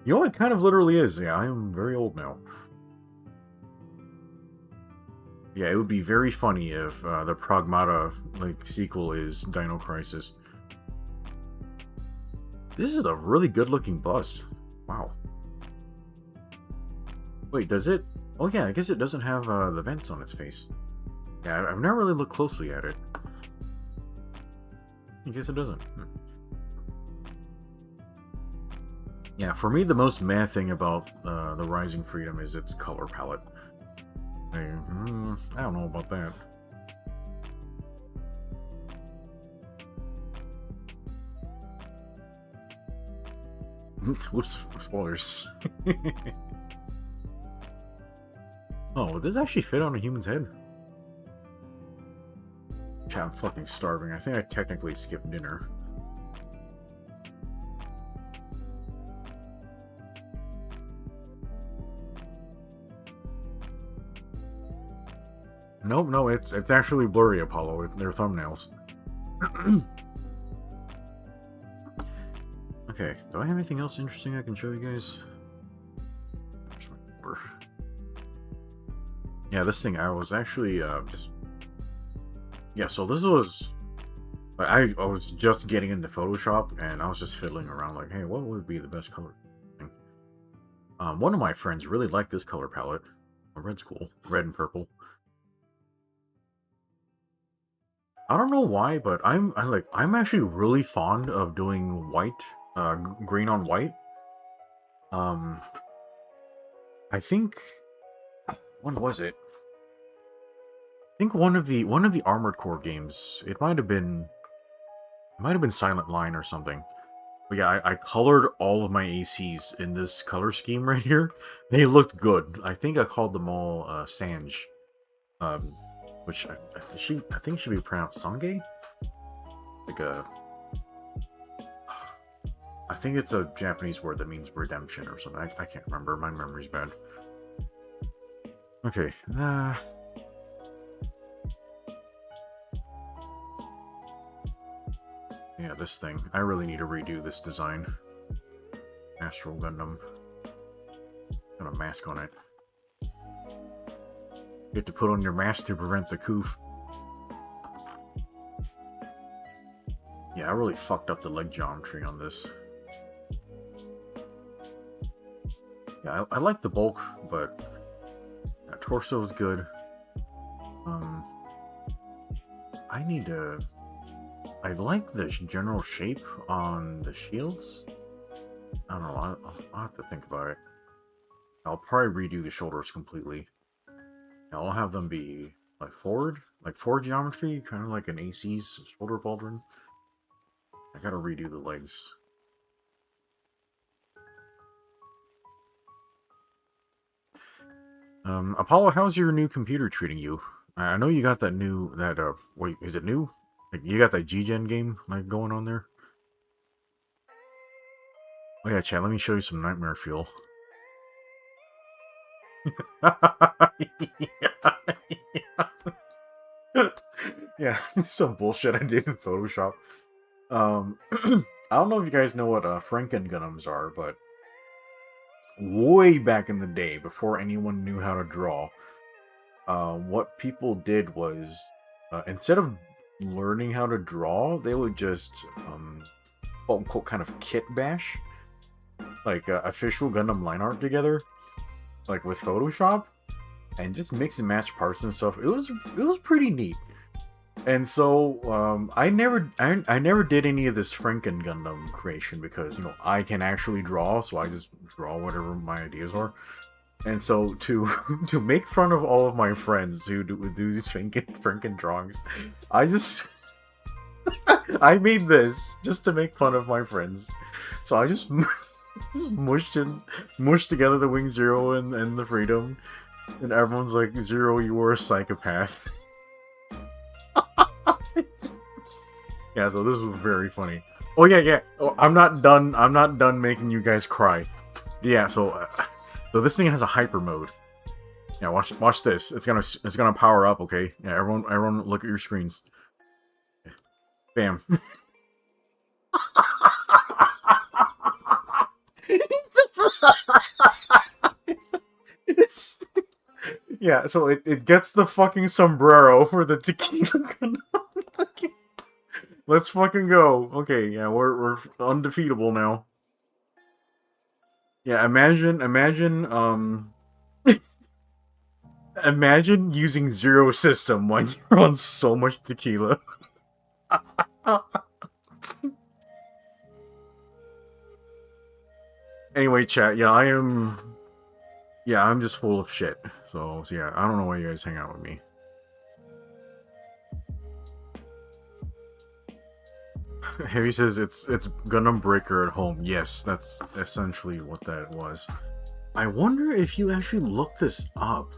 you know, it kind of literally is. Yeah, I am very old now. Yeah, it would be very funny if the Pragmata like sequel is Dino Crisis. This is a really good-looking bust. Wow. Wait, does it? Oh yeah, I guess it doesn't have the vents on its face. Yeah, I've never really looked closely at it. I guess it doesn't. Yeah, for me, the most mad thing about the Rising Freedom is its color palette. I don't know about that. Whoops, spoilers. Oh, would this actually fit on a human's head? Yeah, I'm fucking starving. I think I technically skipped dinner. Nope, no, it's actually blurry, Apollo. They're thumbnails. Okay, do I have anything else interesting I can show you guys? Yeah, this thing, I was actually just... Yeah, so this was... I was just getting into Photoshop, and I was just fiddling around like, hey, what would be the best color? One of my friends really liked this color palette. Red's cool. Red and purple. I don't know why, but I'm actually really fond of doing white, green on white. I think, when was it? I think one of the Armored Core games. It might have been Silent Line or something. But yeah, I colored all of my ACs in this color scheme right here. They looked good. I think I called them all Sange. Which I think should be pronounced Sange? Like I think it's a Japanese word that means redemption or something. I can't remember. My memory's bad. Okay. Yeah, this thing. I really need to redo this design. Astral Gundam. Got a mask on it. You have to put on your mask to prevent the coof. Yeah, I really fucked up the leg geometry on this. Yeah, I like the bulk, but torso is good. I like the general shape on the shields. I don't know, I'll have to think about it. I'll probably redo the shoulders completely. I'll have them be like forward geometry, kind of like an AC's shoulder pauldron. I gotta redo the legs. Apollo, how's your new computer treating you? I know you got that new, wait, is it new? Like, you got that G-Gen game, like, going on there? Oh yeah, chat, let me show you some Nightmare Fuel. Yeah, some bullshit I did in Photoshop. I don't know if you guys know what Franken Gundams are, but way back in the day, before anyone knew how to draw, what people did was, instead of learning how to draw, they would just, quote-unquote, kind of kit bash, like, official Gundam line art together. like with Photoshop, and just mix and match parts and stuff. It was pretty neat. And so I never did any of this Franken Gundam creation because I can actually draw, so I just draw whatever my ideas are. And so to to make fun of all of my friends who do these Franken drawings, I just I made this just to make fun of my friends. So I just mushed together the Wing Zero and the Freedom, and everyone's like, Zero, you were a psychopath. Yeah, so this was very funny. Oh yeah. Oh, I'm not done making you guys cry. Yeah, so this thing has a hyper mode. Yeah, watch this. It's gonna power up. Okay. Yeah, everyone, look at your screens. Bam. Yeah, so it gets the fucking sombrero for the tequila. Let's fucking go. Okay, yeah, we're undefeatable now. Yeah, imagine imagine using Zero System when you're on so much tequila. Anyway, chat, yeah, I'm just full of shit. So yeah, I don't know why you guys hang out with me. Heavy says it's Gundam Breaker at home. Yes, that's essentially what that was. I wonder if you actually look this up,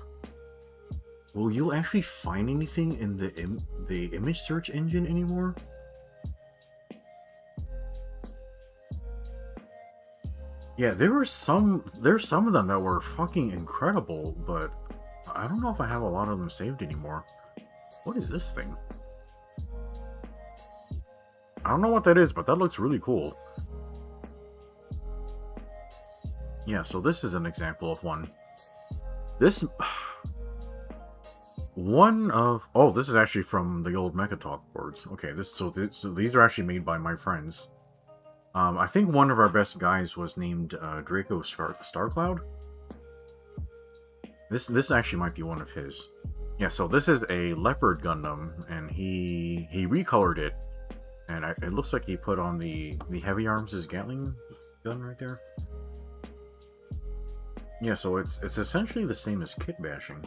will you actually find anything in the image search engine anymore? Yeah, there's some of them that were fucking incredible, but I don't know if I have a lot of them saved anymore. What is this thing? I don't know what that is, but that looks really cool. Yeah, so this is an example of one. This one of this is actually from the old Mecha Talk boards. Okay, so these are actually made by my friends. I think one of our best guys was named Draco Starcloud. This actually might be one of his. Yeah, so this is a Leopard Gundam, and he recolored it, and it looks like he put on the heavy arms as Gatling gun right there. Yeah, so it's essentially the same as kit bashing.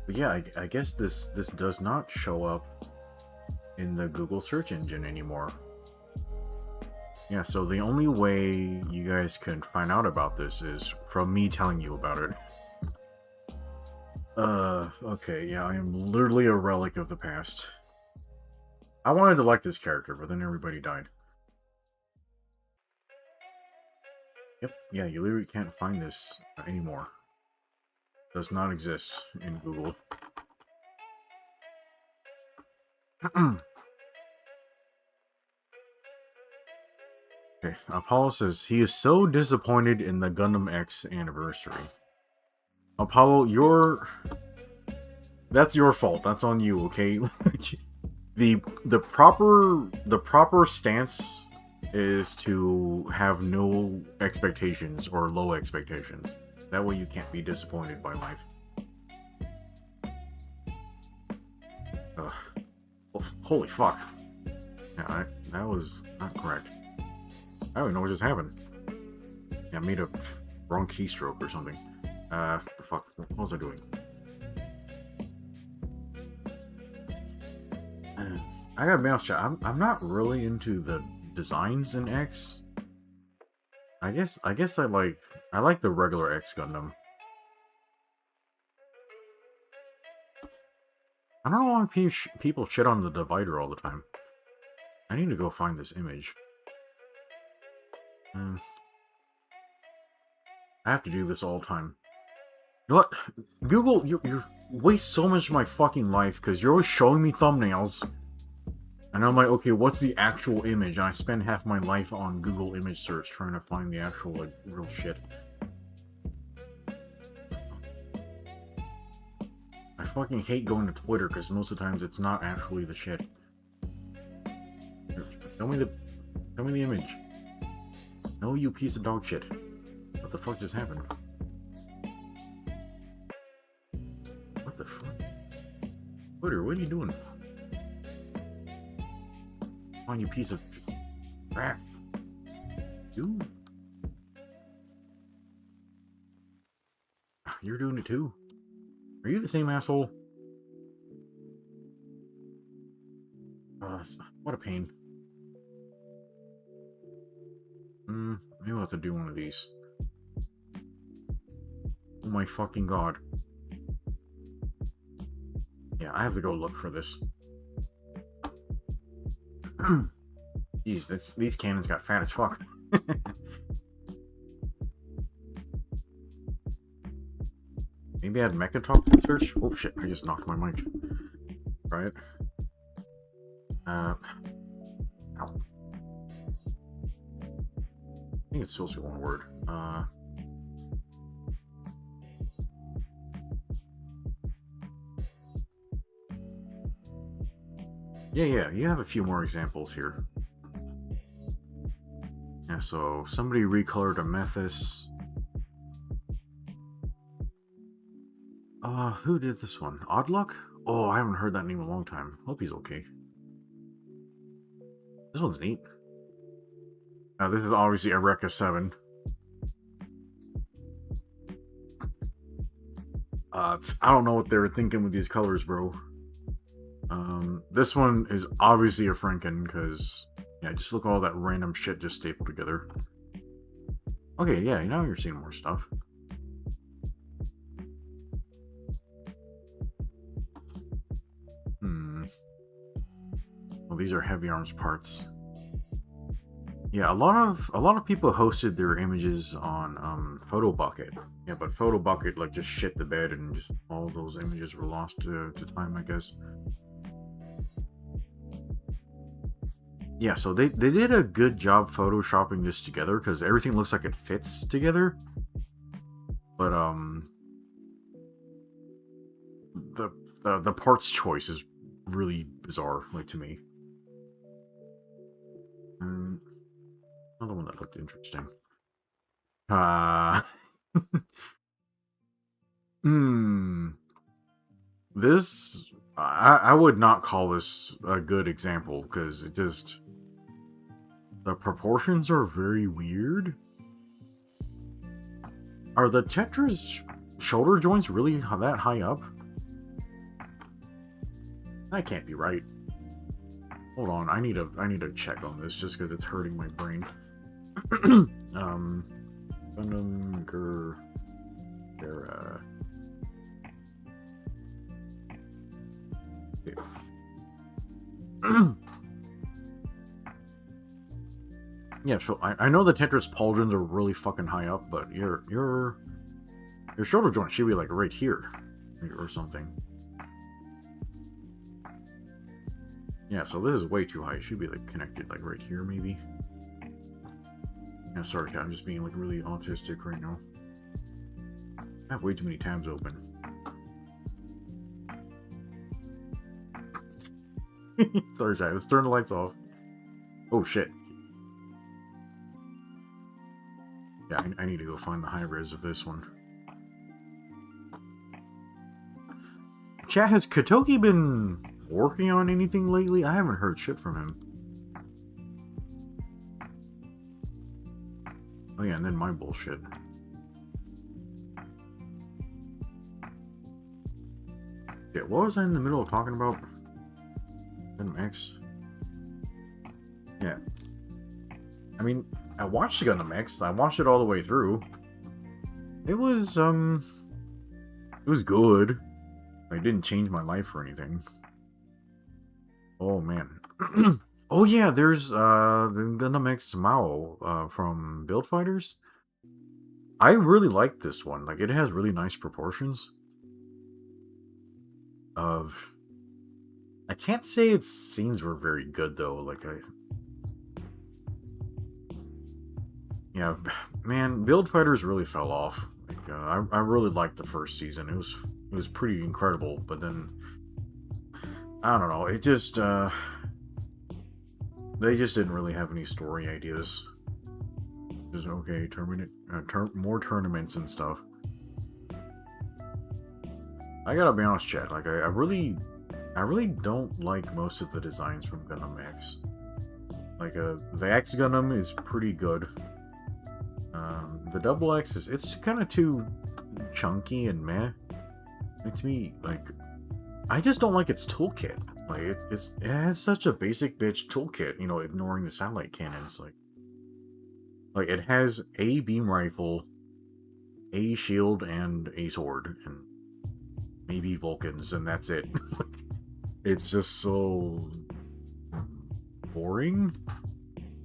But yeah, I guess this does not show up in the Google search engine anymore. Yeah, so the only way you guys can find out about this is from me telling you about it. Okay, yeah, I am literally a relic of the past. I wanted to like this character, but then everybody died. Yep, yeah, you literally can't find this anymore. Does not exist in Google. Okay, Apollo says he is so disappointed in the Gundam X anniversary. Apollo, that's your fault. That's on you, okay? the proper stance is to have no expectations or low expectations. That way you can't be disappointed by life. Oh, holy fuck. Yeah, that was not correct. I don't even know what just happened. Yeah, I made a wrong keystroke or something. Fuck, what was I doing? I gotta be honest, I'm not really into the designs in X. I guess I like the regular X Gundam. I don't know why people shit on the divider all the time. I need to go find this image. I have to do this all the time. You know what? Google, you waste so much of my fucking life because you're always showing me thumbnails. And I'm like, okay, what's the actual image? And I spend half my life on Google image search trying to find the actual, like, real shit. I fucking hate going to Twitter because most of the times it's not actually the shit. Tell me the image. No, you piece of dog shit. What the fuck just happened? Twitter, what are you doing? On you piece of crap. Dude. You're doing it too. Are you the same asshole? What a pain. Maybe I'll have to do one of these. Oh my fucking god. Yeah, I have to go look for this. Jeez, these cannons got fat as fuck. Maybe add Mecha Talk to the search? Oh shit, I just knocked my mic. Try it. Ow. I think it's supposed to be one word. Yeah, you have a few more examples here. Yeah, so somebody recolored a Methus. Who did this one? Oddluck? Oh, I haven't heard that name in a long time. Hope he's okay. This one's neat. This is obviously a Rekka 7. I don't know what they were thinking with these colors, bro. This one is obviously a Franken, because, yeah, just look at all that random shit just stapled together. Okay, yeah, now you're seeing more stuff. Well, these are heavy arms parts. Yeah, a lot of people hosted their images on PhotoBucket. Yeah, but PhotoBucket like just shit the bed, and just all those images were lost to time, I guess. Yeah, so they did a good job photoshopping this together, because everything looks like it fits together. But the parts choice is really bizarre, like, to me. Another one that looked interesting. This, I would not call this a good example, because it just, the proportions are very weird. Are the Tetra's shoulder joints really that high up? That can't be right. Hold on, I need to check on this, just because it's hurting my brain. Gundam Gera. Yeah, so I know the Tetris pauldrons are really fucking high up, but your shoulder joint should be like right here, or something. Yeah, so this is way too high. It should be like connected like right here, maybe. Yeah, sorry, I'm just being like really autistic right now. I have way too many tabs open. Sorry, Chad. Let's turn the lights off. Oh shit. Yeah, I need to go find the high res of this one. Chat, has Kotoki been working on anything lately? I haven't heard shit from him. Oh yeah, and then my bullshit. Yeah, what was I in the middle of talking about? Gundam X? Yeah. I mean, I watched Gundam X. I watched it all the way through. It was good. It didn't change my life or anything. Oh man. Oh yeah, there's the Gundam X Mao from Build Fighters. I really like this one. Like, it has really nice proportions. I can't say its scenes were very good though. Like, yeah, man, Build Fighters really fell off. Like, I really liked the first season. It was pretty incredible, but then I don't know. It just they just didn't really have any story ideas. Just okay, more tournaments and stuff. I gotta be honest, Chad. Like, I really I really don't like most of the designs from Gundam X. Like, the X Gundam is pretty good. The Double X it's kind of too chunky and meh. Like, to me, like, I just don't like its toolkit. Like, it has such a basic bitch toolkit, you know, ignoring the satellite cannons. Like it has a beam rifle, a shield, and a sword, and maybe Vulcans, and that's it. It's just so boring.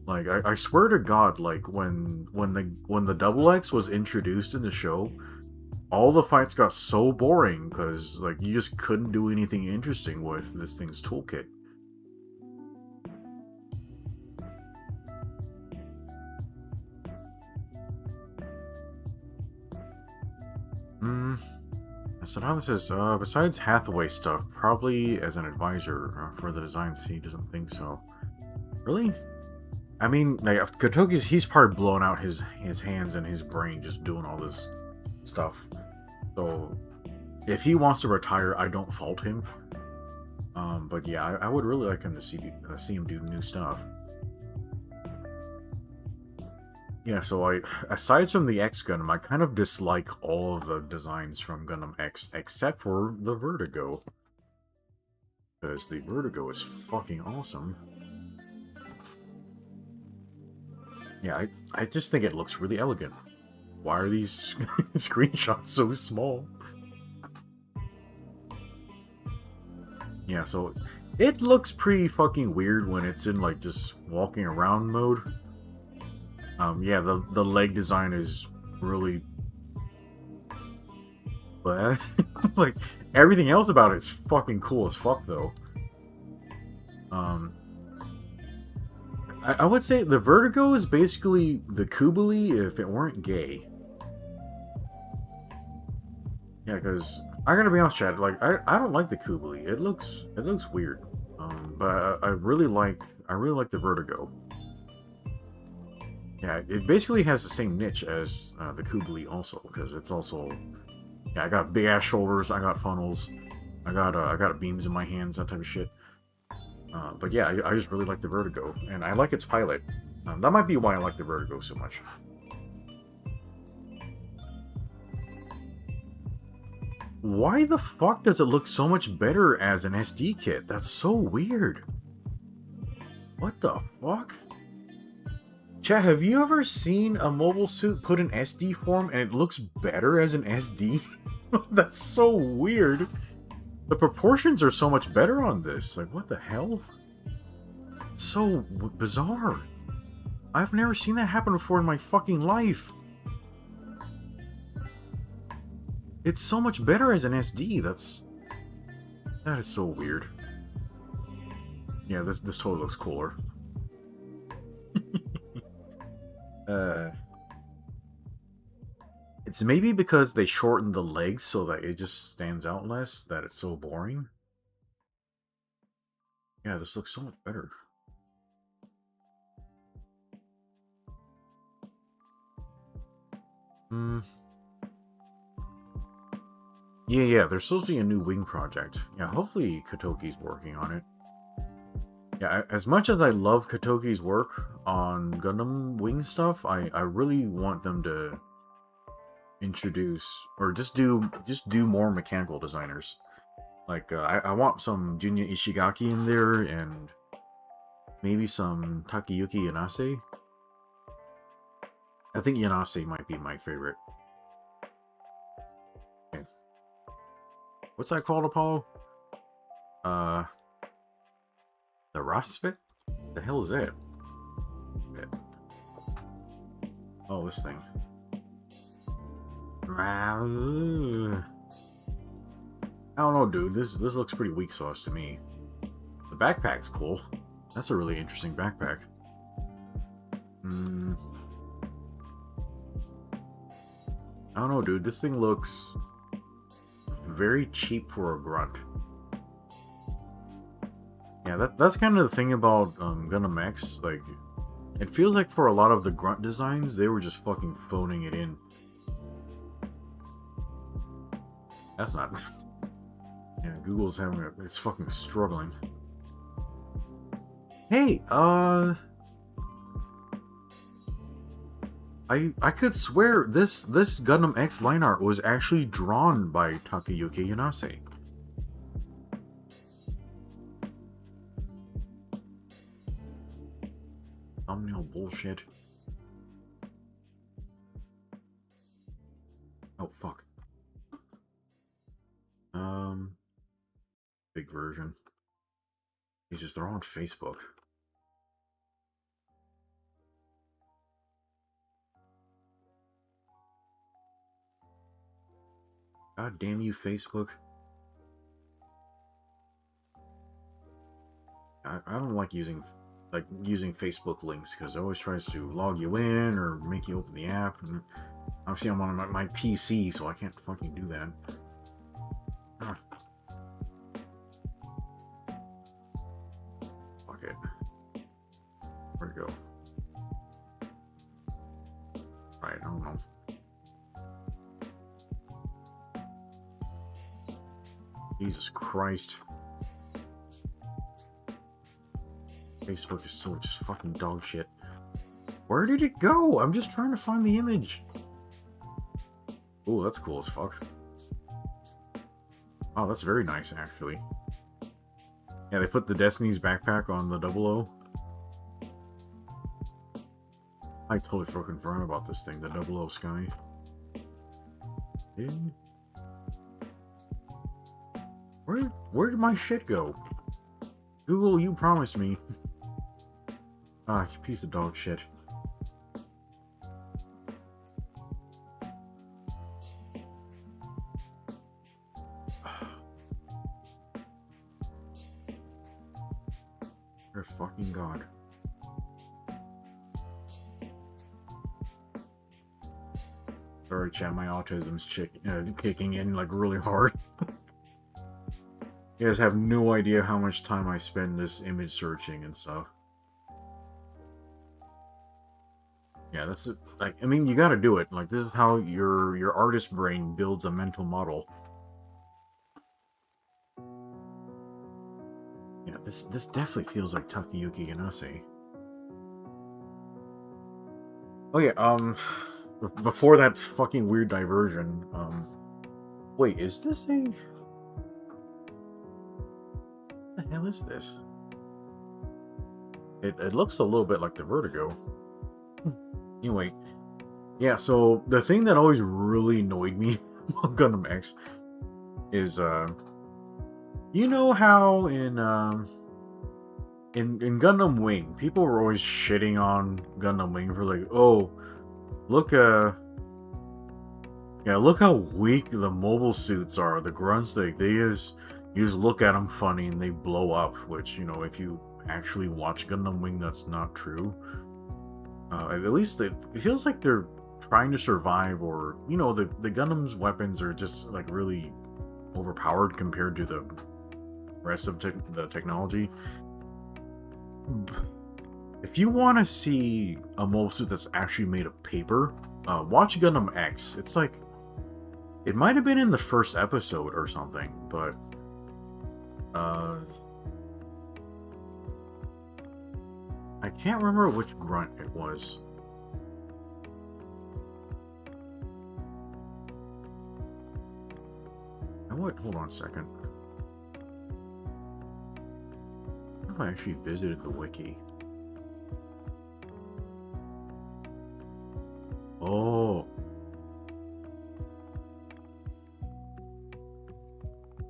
Like, I swear to God, like when the Double X was introduced in the show, all the fights got so boring because like you just couldn't do anything interesting with this thing's toolkit. So now this is, besides Hathaway stuff, probably as an advisor for the designs, he doesn't think so. Really? I mean, like, he's probably blown out his hands and his brain just doing all this stuff. So, if he wants to retire, I don't fault him. But yeah, I would really like him to see him do new stuff. Yeah, so aside from the X Gundam, I kind of dislike all of the designs from Gundam X, except for the Vertigo. Because the Vertigo is fucking awesome. Yeah, I just think it looks really elegant. Why are these screenshots so small? Yeah, so it looks pretty fucking weird when it's in, like, just walking around mode. Yeah, the leg design is really... But, like, everything else about it is fucking cool as fuck, though. I would say the Vertigo is basically the Kubali if it weren't gay. Yeah, because I gotta be honest, Chad. Like, I don't like the Kubali. It looks weird. But I really like the Vertigo. Yeah, it basically has the same niche as the Kubali also, because it's also... Yeah, I got big-ass shoulders, I got funnels, I got beams in my hands, that type of shit. But yeah, I just really like the Vertigo, and I like its pilot. That might be why I like the Vertigo so much. Why the fuck does it look so much better as an SD kit? That's so weird. What the fuck? Chat, have you ever seen a mobile suit put in SD form and it looks better as an SD? That's so weird. The proportions are so much better on this. Like, what the hell? It's so bizarre. I've never seen that happen before in my fucking life. It's so much better as an SD. That is so weird. Yeah, this totally looks cooler. It's maybe because they shortened the legs so that it just stands out less, that it's so boring. Yeah, this looks so much better. Yeah, there's supposed to be a new wing project. Yeah, hopefully Kotoki's working on it. Yeah, as much as I love Kotoki's work on Gundam wing stuff, I really want them to introduce or just do more mechanical designers. Like I want some Junya Ishigaki in there and maybe some Takayuki Yanase. I think Yanase might be my favorite. Okay. What's that called, Apollo? The Rosvik? The hell is that? Oh, this thing. I don't know, dude. This looks pretty weak sauce to me. The backpack's cool. That's a really interesting backpack. I don't know, dude. This thing looks very cheap for a grunt. Yeah, that's kind of the thing about Gundam X. Like, it feels like for a lot of the grunt designs, they were just fucking phoning it in. That's not... Yeah, Google's having it's fucking struggling. Hey, I could swear this Gundam X line art was actually drawn by Takayuki Yanase. Thumbnail bullshit. Oh fuck. Big version. Jesus, they're on Facebook. God damn you, Facebook. I don't like using Facebook links because it always tries to log you in or make you open the app. And obviously, I'm on my PC, so I can't fucking do that. Ah. Fuck it. Where'd it go? Right, I don't know. Jesus Christ. Facebook is so just fucking dog shit. Where did it go? I'm just trying to find the image. Oh, that's cool as fuck. Oh, that's very nice, actually. Yeah, they put the Destiny's backpack on the 00. I totally fucking forgot about this thing, the 00 Sky. Yeah. Where did my shit go? Google, you promised me. Ah, you piece of dog shit. Dear fucking God. Sorry, chat, my autism's kicking in like really hard. You guys have no idea how much time I spend this image searching and stuff. Yeah, that's it. Like, I mean, you gotta do it. Like, this is how your artist brain builds a mental model. Yeah, this definitely feels like Takayuki Yanase. Oh yeah, before that fucking weird diversion, wait, is this a... What the hell is this? It looks a little bit like the Vertigo. Anyway, yeah, so the thing that always really annoyed me about Gundam X is, you know how in Gundam Wing, people were always shitting on Gundam Wing for like, oh, look, yeah, look how weak the mobile suits are. The grunts, you just look at them funny and they blow up, which, you know, if you actually watch Gundam Wing, that's not true. At least it feels like they're trying to survive, or, you know, the Gundam's weapons are just, like, really overpowered compared to the rest of the technology. If you want to see a mobile suit that's actually made of paper, watch Gundam X. It's like... It might have been in the first episode or something, but... I can't remember which grunt it was. You know what? Hold on a second. I wonder if I actually visited the wiki. Oh.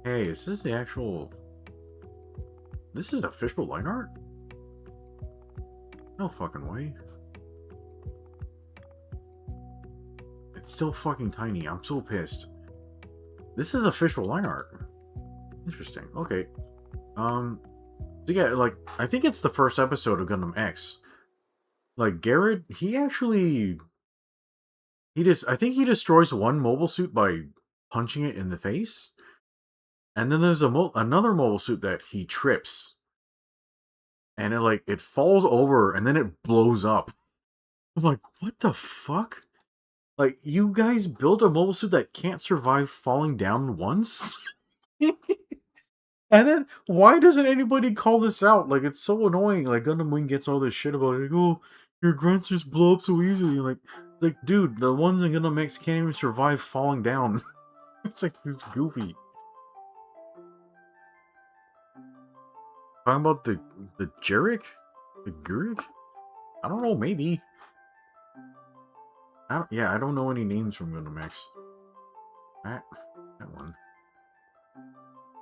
Hey, is this the actual... This is official line art? No fucking way. It's still fucking tiny. I'm so pissed. This is official line art. Interesting. Okay. So yeah, like, I think it's the first episode of Gundam X. Like, Garrett, I think he destroys one mobile suit by punching it in the face. And then there's another mobile suit that he trips. And it falls over and then it blows up. I'm like, what the fuck? Like, you guys built a mobile suit that can't survive falling down once? And then, why doesn't anybody call this out? Like, it's so annoying. Like, Gundam Wing gets all this shit about, like, oh, your grunts just blow up so easily. Like, dude, the ones in Gundam X can't even survive falling down. It's like, it's goofy. Talking about the Jurek? The Gurik? I don't know, maybe. I don't know any names from Gundam X. That one.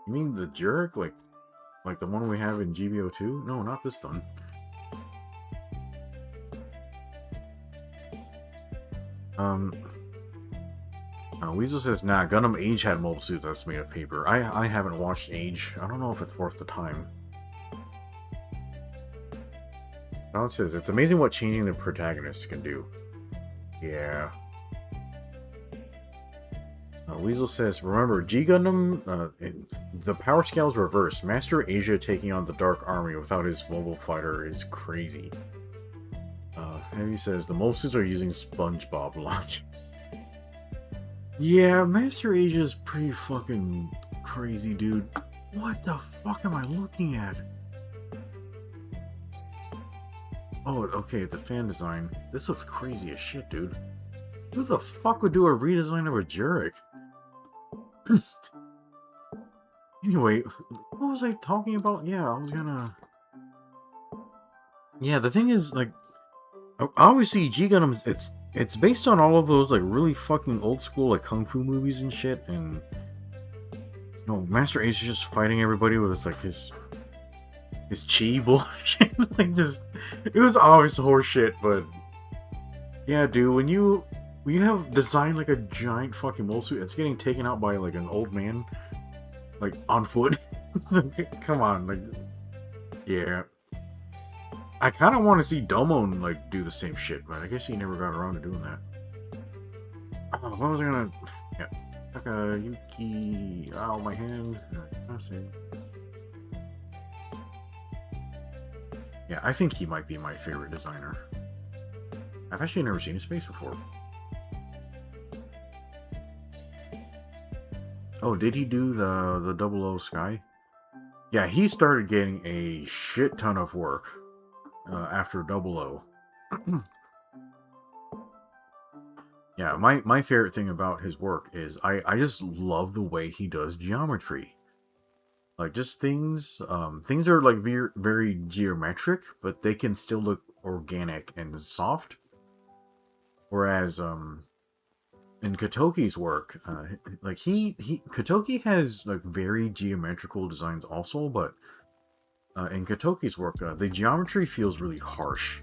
You mean the Jurek? Like the one we have in GBO2? No, not this one. Weasel says, nah, Gundam Age had mobile suits that's made of paper. I haven't watched Age. I don't know if it's worth the time. Don says, it's amazing what changing the protagonists can do. Yeah. Weasel says, remember, G Gundam, the power scale is reversed. Master Asia taking on the Dark Army without his mobile fighter is crazy. Heavy says, the mobile suits are using SpongeBob launch. Yeah, Master Asia is pretty fucking crazy, dude. What the fuck am I looking at? Oh, okay, the fan design. This looks crazy as shit, dude. Who the fuck would do a redesign of a Jurek? Anyway, what was I talking about? Yeah, I was gonna... Yeah, the thing is, like, obviously G Gundam, it's based on all of those, like, really fucking old school, like, kung fu movies and shit, and... Master Ace is just fighting everybody with, like, his chi bullshit. Like, just... It was obvious horse shit, but... Yeah, dude, when you have designed, like, a giant fucking mole suit, it's getting taken out by, like, an old man, like, on foot. Come on, like... Yeah. I kind of want to see Domon, like, do the same shit, but I guess he never got around to doing that. Oh, what was I gonna... Yeah. Takayuki... Ow, my hand. I see. Yeah, I think he might be my favorite designer. I've actually never seen his face before. Oh, did he do the 00 Sky? Yeah, he started getting a shit ton of work after 00. Yeah, my favorite thing about his work is I just love the way he does geometry. Like, just things are like very, very geometric, but they can still look organic and soft. Whereas in Kotoki's work, like Kotoki has like very geometrical designs also, but in Kotoki's work, the geometry feels really harsh.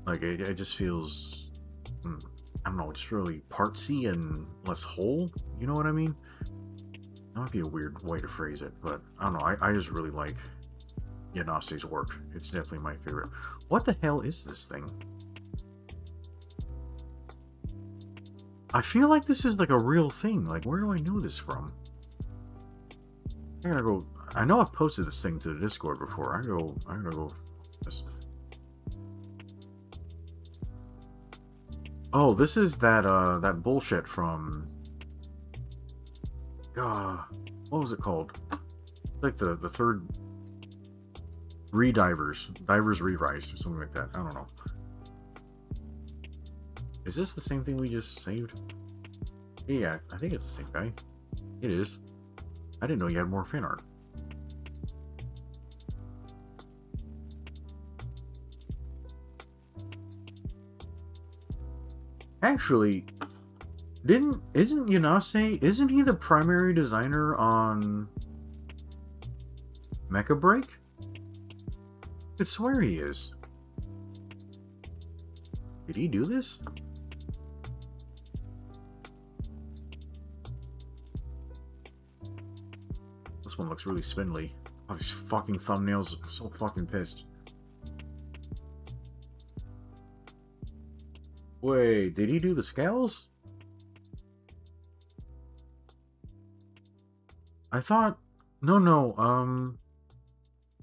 Like it just feels, I don't know, just really partsy and less whole. You know what I mean? That might be a weird way to phrase it, but I don't know. I just really like Yanase's work. It's definitely my favorite. What the hell is this thing? I feel like this is like a real thing. Like, where do I know this from? I gotta go. I know I've posted this thing to the Discord before. I gotta go. This. Oh, this is that bullshit from. What was it called? Like the third Divers Re-Rise or something like that. I don't know. Is this the same thing we just saved? Yeah, I think it's the same guy. It is. I didn't know you had more fan art. Actually, isn't he the primary designer on Mecha Break? I swear he is. Did he do this? This one looks really spindly. Oh, these fucking thumbnails. I'm so fucking pissed. Wait, did he do the scales? I thought... No,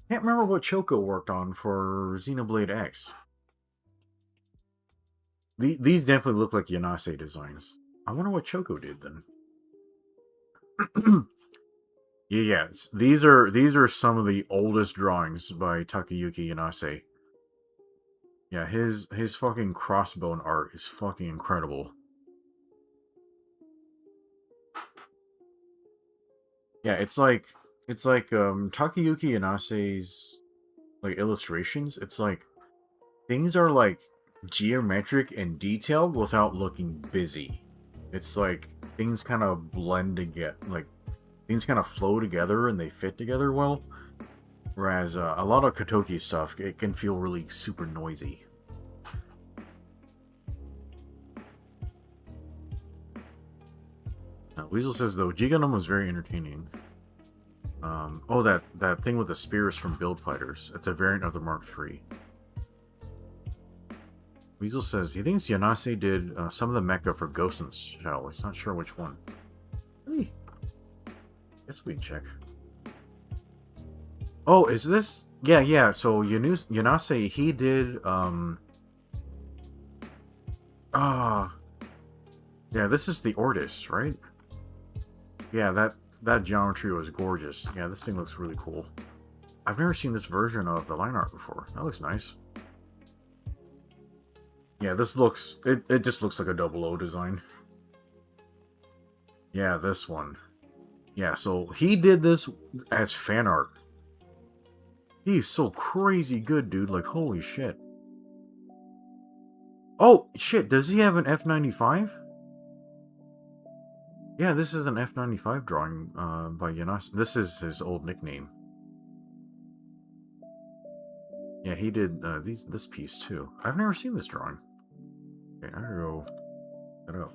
can't remember what Choco worked on for Xenoblade X. These definitely look like Yanase designs. I wonder what Choco did then. Yes, these are some of the oldest drawings by Takayuki Yanase. Yeah, his fucking crossbone art is fucking incredible. Yeah, it's like Takayuki Yanase's like illustrations. It's like things are like geometric and detailed without looking busy. It's like things kind of blend together, like things kind of flow together and they fit together well. Whereas a lot of Kotoki stuff, it can feel really super noisy. Weasel says though, G Gundam was very entertaining. Oh, that thing with the spears from Build Fighters. It's a variant of the Mark III. Weasel says he thinks Yanase did some of the mecha for Ghost in the Shell. He's not sure which one. Really? Guess we check. Oh, is this? Yeah, yeah. So Yanase, he did. Ah, yeah. This is the Ortis, right? Yeah, that geometry was gorgeous. Yeah, this thing looks really cool. I've never seen this version of the line art before. That looks nice. Yeah, this looks... It just looks like a 00 design. Yeah, this one. Yeah, so he did this as fan art. He's so crazy good, dude. Like, holy shit. Oh, shit. Does he have an F95? Yeah, this is an F95 drawing by Yanas. This is his old nickname. Yeah, he did this piece too. I've never seen this drawing. Okay, I gotta go set up.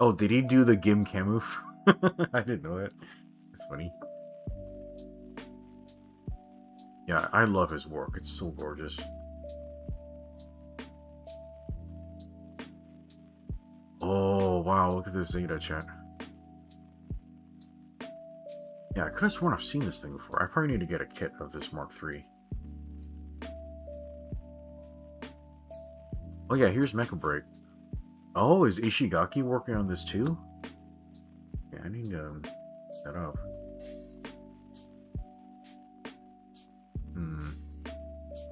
Oh, did he do the Gim Kamuf? I didn't know that. That's funny. Yeah, I love his work. It's so gorgeous. Oh, wow, look at this Zeta chat. Yeah, I could have sworn I've seen this thing before. I probably need to get a kit of this Mark III. Oh yeah, here's Mecha Break. Oh, is Ishigaki working on this too? Yeah, I need to set up.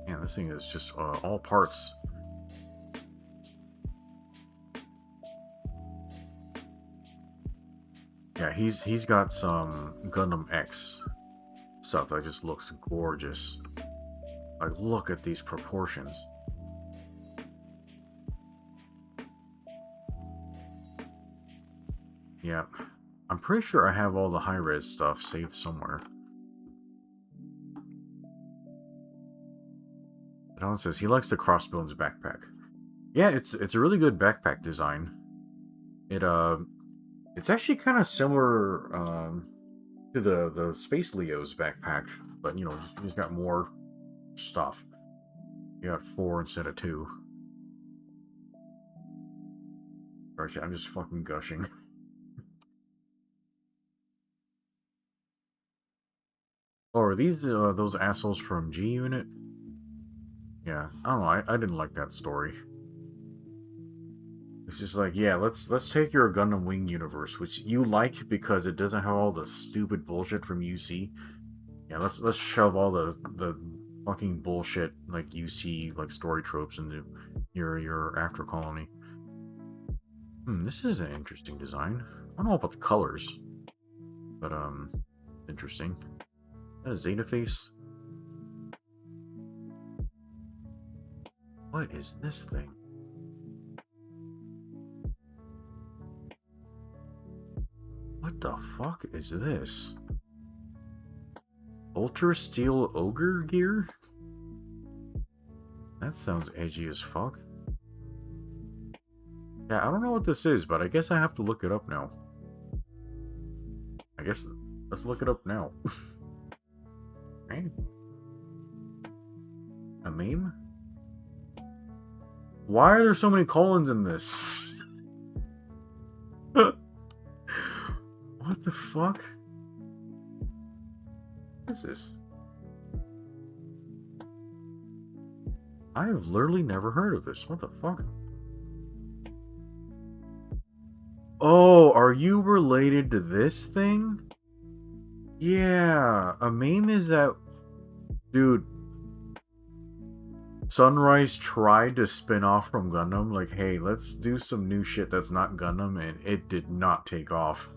Man, this thing is just all parts. Yeah, he's got some Gundam X stuff that just looks gorgeous. Like, look at these proportions. Yeah, I'm pretty sure I have all the high-res stuff saved somewhere. Alan says he likes the Crossbones backpack. Yeah, it's a really good backpack design. It's actually kind of similar to the Space Leo's backpack, but you know, he's got more stuff. You got 4 instead of 2. Actually, I'm just fucking gushing. Oh, are these those assholes from G Unit? Yeah, I don't know. I didn't like that story. It's just like, yeah, let's take your Gundam Wing universe, which you like because it doesn't have all the stupid bullshit from UC. Yeah, let's shove all the fucking bullshit like UC like story tropes into your After Colony. This is an interesting design. I don't know about the colors, but interesting. That a Zeta face? What is this thing? What the fuck is this? Ultra Steel Ogre gear? That sounds edgy as fuck. Yeah, I don't know what this is, but I guess I have to look it up now. I guess let's look it up now. Right? A meme? Why are there so many colons in this? What the fuck? What is this? I have literally never heard of this. What the fuck? Oh, are you related to this thing? Yeah, a meme is that... Dude, Sunrise tried to spin off from Gundam, like, hey, let's do some new shit that's not Gundam, and it did not take off.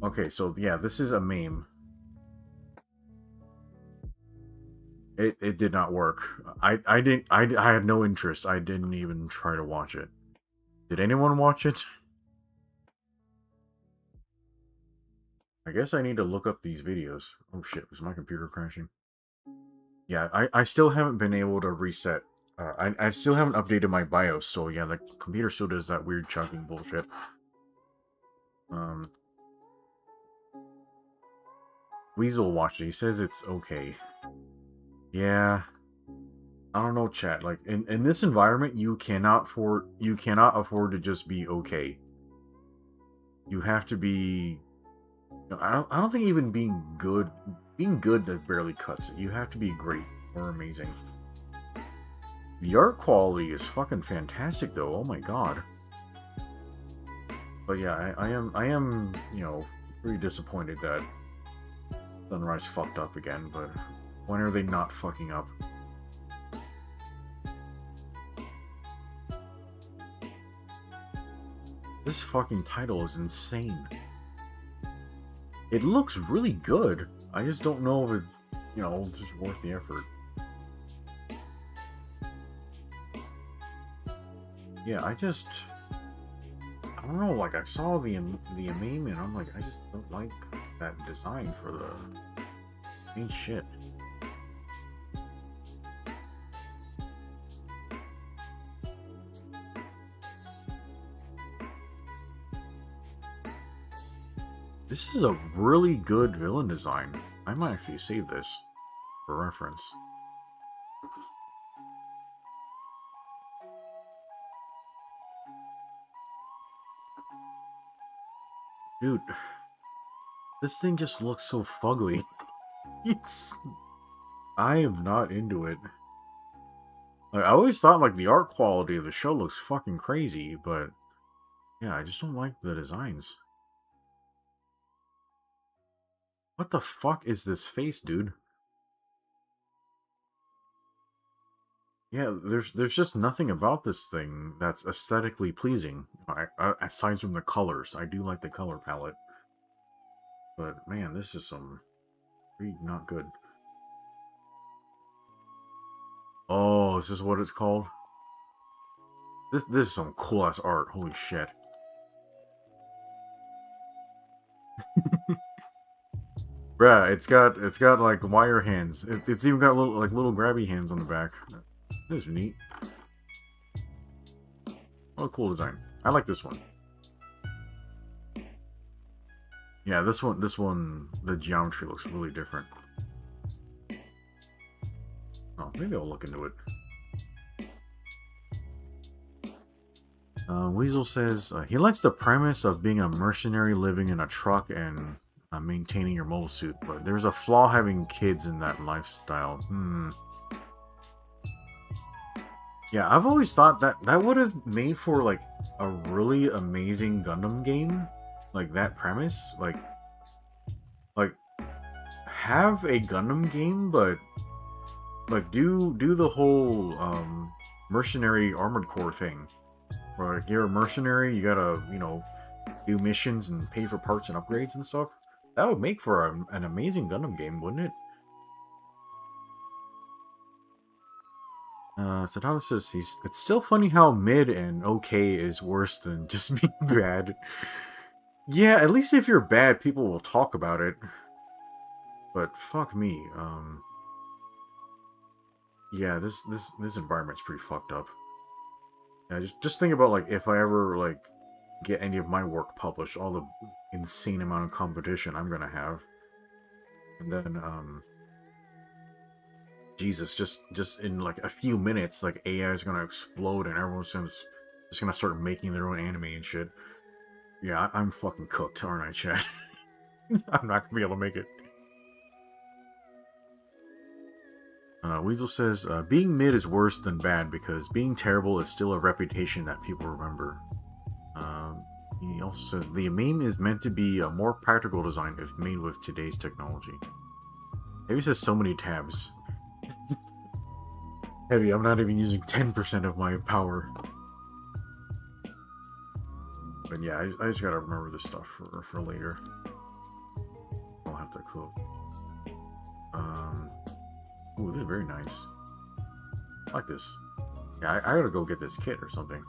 Okay, so yeah, this is a meme. It did not work. I had no interest. I didn't even try to watch it. Did anyone watch it? I guess I need to look up these videos. Oh shit, was my computer crashing? Yeah, I still haven't been able to reset. I still haven't updated my BIOS, so yeah, the computer still does that weird chugging bullshit. Weasel watched it. He says it's okay. Yeah. I don't know, chat. Like in this environment, you cannot afford to just be okay. You have to be... I don't think even being good that barely cuts it. You have to be great or amazing. The art quality is fucking fantastic though. Oh my god. But yeah, I am, you know, pretty disappointed that Sunrise fucked up again, but when are they not fucking up? This fucking title is insane. It looks really good. I just don't know if it, you know, it's just worth the effort. Yeah, I don't know, like, I saw the meme and I'm like, I just don't like that design for the main shit. This is a really good villain design. I might actually save this for reference. Dude, this thing just looks so fugly. I am not into it. Like, I always thought like the art quality of the show looks fucking crazy, but yeah, I just don't like the designs. What the fuck is this face, dude? Yeah, there's just nothing about this thing that's aesthetically pleasing. Aside from the colors, I do like the color palette. But man, this is some pretty not good. Oh, is this what it's called? This is some cool ass art. Holy shit. Bruh, it's got like wire hands. It's even got little grabby hands on the back. This is neat. Oh, cool design. I like this one. Yeah, this one, the geometry looks really different. Oh, maybe I'll look into it. Weasel says he likes the premise of being a mercenary living in a truck and maintaining your mobile suit, but there's a flaw having kids in that lifestyle. Yeah, I've always thought that would have made for like a really amazing Gundam game, like that premise, like have a Gundam game, but like do the whole mercenary armored core thing. Where like, you're a mercenary, you gotta, you know, do missions and pay for parts and upgrades and stuff. That would make for an amazing Gundam game, wouldn't it? Sadala says it's still funny how mid and okay is worse than just being bad. Yeah, at least if you're bad, people will talk about it. But fuck me, yeah, this environment's pretty fucked up. Yeah, just think about like if I ever like get any of my work published, all the insane amount of competition I'm gonna have, and then Jesus, just in like a few minutes, like AI is gonna explode and everyone's just gonna start making their own anime and shit. Yeah, I'm fucking cooked, aren't I, Chad? I'm not gonna be able to make it. Weasel says, being mid is worse than bad because being terrible is still a reputation that people remember. He also says the meme is meant to be a more practical design if made with today's technology. Maybe it says so many tabs. Heavy, I'm not even using 10% of my power. But yeah, I just gotta remember this stuff for later. I'll have to cook. Ooh, this is very nice. I like this. Yeah, I gotta go get this kit or something.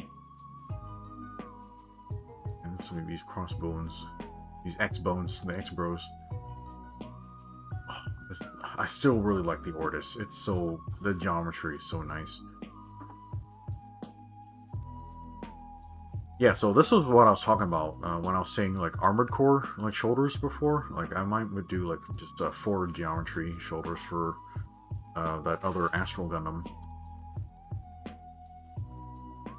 And this will be these crossbones. These X-bones, the X-bros. Oh, I still really like the Ortis. It's so... the geometry is so nice. Yeah, so this was what I was talking about when I was saying like armored core like shoulders before. Like I would do like just forward geometry shoulders for that other Astral Gundam.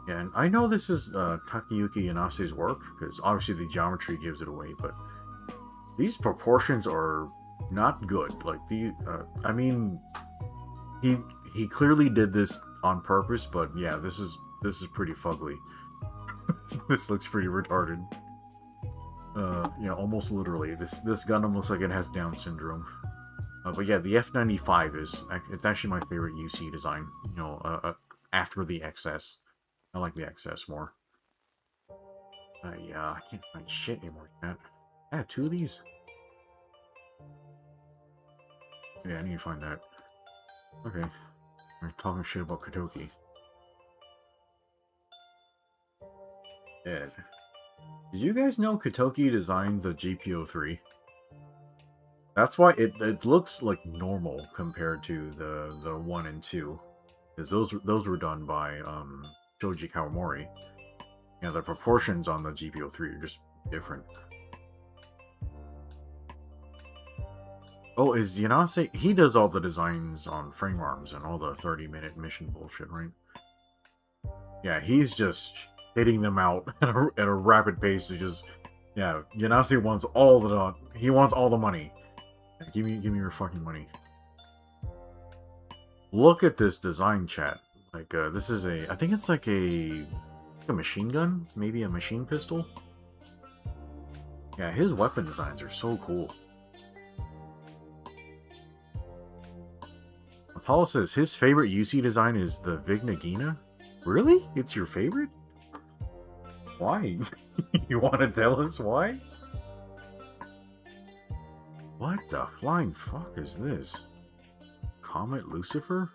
Yeah, and I know this is Takayuki Inase's work because obviously the geometry gives it away, but these proportions are not good. Like I mean, he clearly did this on purpose, but yeah, this is pretty fugly. This looks pretty retarded. Yeah, almost literally. This Gundam looks like it has Down syndrome. But yeah, the F95 it's actually my favorite UC design. You know, after the XS. I like the XS more. Yeah, I can't find shit anymore, chat. I have 2 of these. Yeah, I need to find that. Okay. We're talking shit about Kotoki. Ed. Did you guys know Kotoki designed the GPO3? That's why it looks like normal compared to the 1 and 2. Because those were done by Shoji Kawamori. Yeah, the proportions on the GPO3 are just different. Oh, is Yanase... he does all the designs on frame arms and all the 30-minute mission bullshit, right? Yeah, he's just hitting them out at a rapid pace to just... yeah, Yanase wants all the... he wants all the money. Give me your fucking money. Look at this design, chat. Like, this is a... I think it's like a machine gun? Maybe a machine pistol? Yeah, his weapon designs are so cool. Apollo says his favorite UC design is the Vignagina. Really? It's your favorite? Why? You want to tell us why? What the flying fuck is this? Comet Lucifer?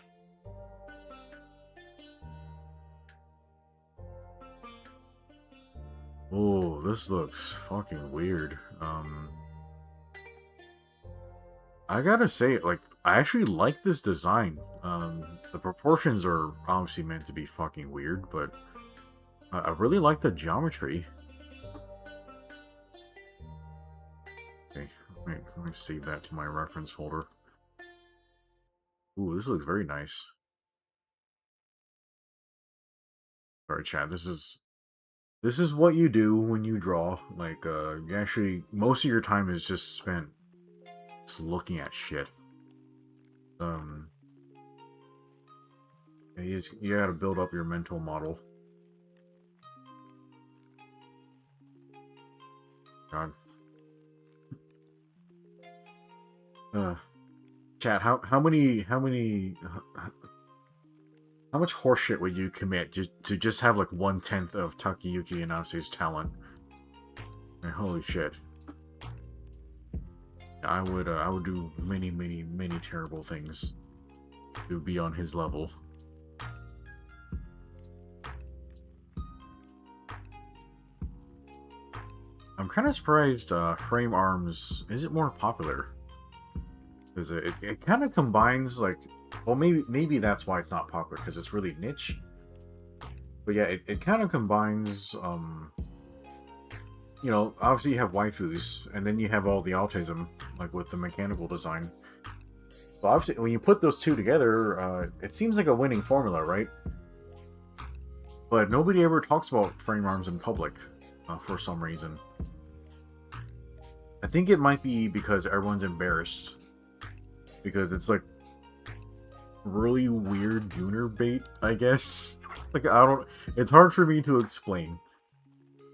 Oh, this looks fucking weird. I gotta say, like, I actually like this design. The proportions are obviously meant to be fucking weird, but I really like the geometry. Okay, let me save that to my reference folder. Ooh, this looks very nice. Sorry, chat. This is what you do when you draw. Like, you actually, most of your time is just spent just looking at shit. You gotta build up your mental model. God. Chat, how much horseshit would you commit to just have like 1/10 of Takayuki Inase's talent? I mean, holy shit. I would do many terrible things to be on his level. I'm kind of surprised Frame Arms isn't more popular. Because it kind of combines, like... well, maybe that's why it's not popular, because it's really niche. But yeah, it kind of combines... you know, obviously you have waifus, and then you have all the autism, like with the mechanical design. So obviously, when you put those two together, it seems like a winning formula, right? But nobody ever talks about Frame Arms in public, for some reason. I think it might be because everyone's embarrassed. Because it's like really weird Junior bait, I guess. Like, I don't... it's hard for me to explain.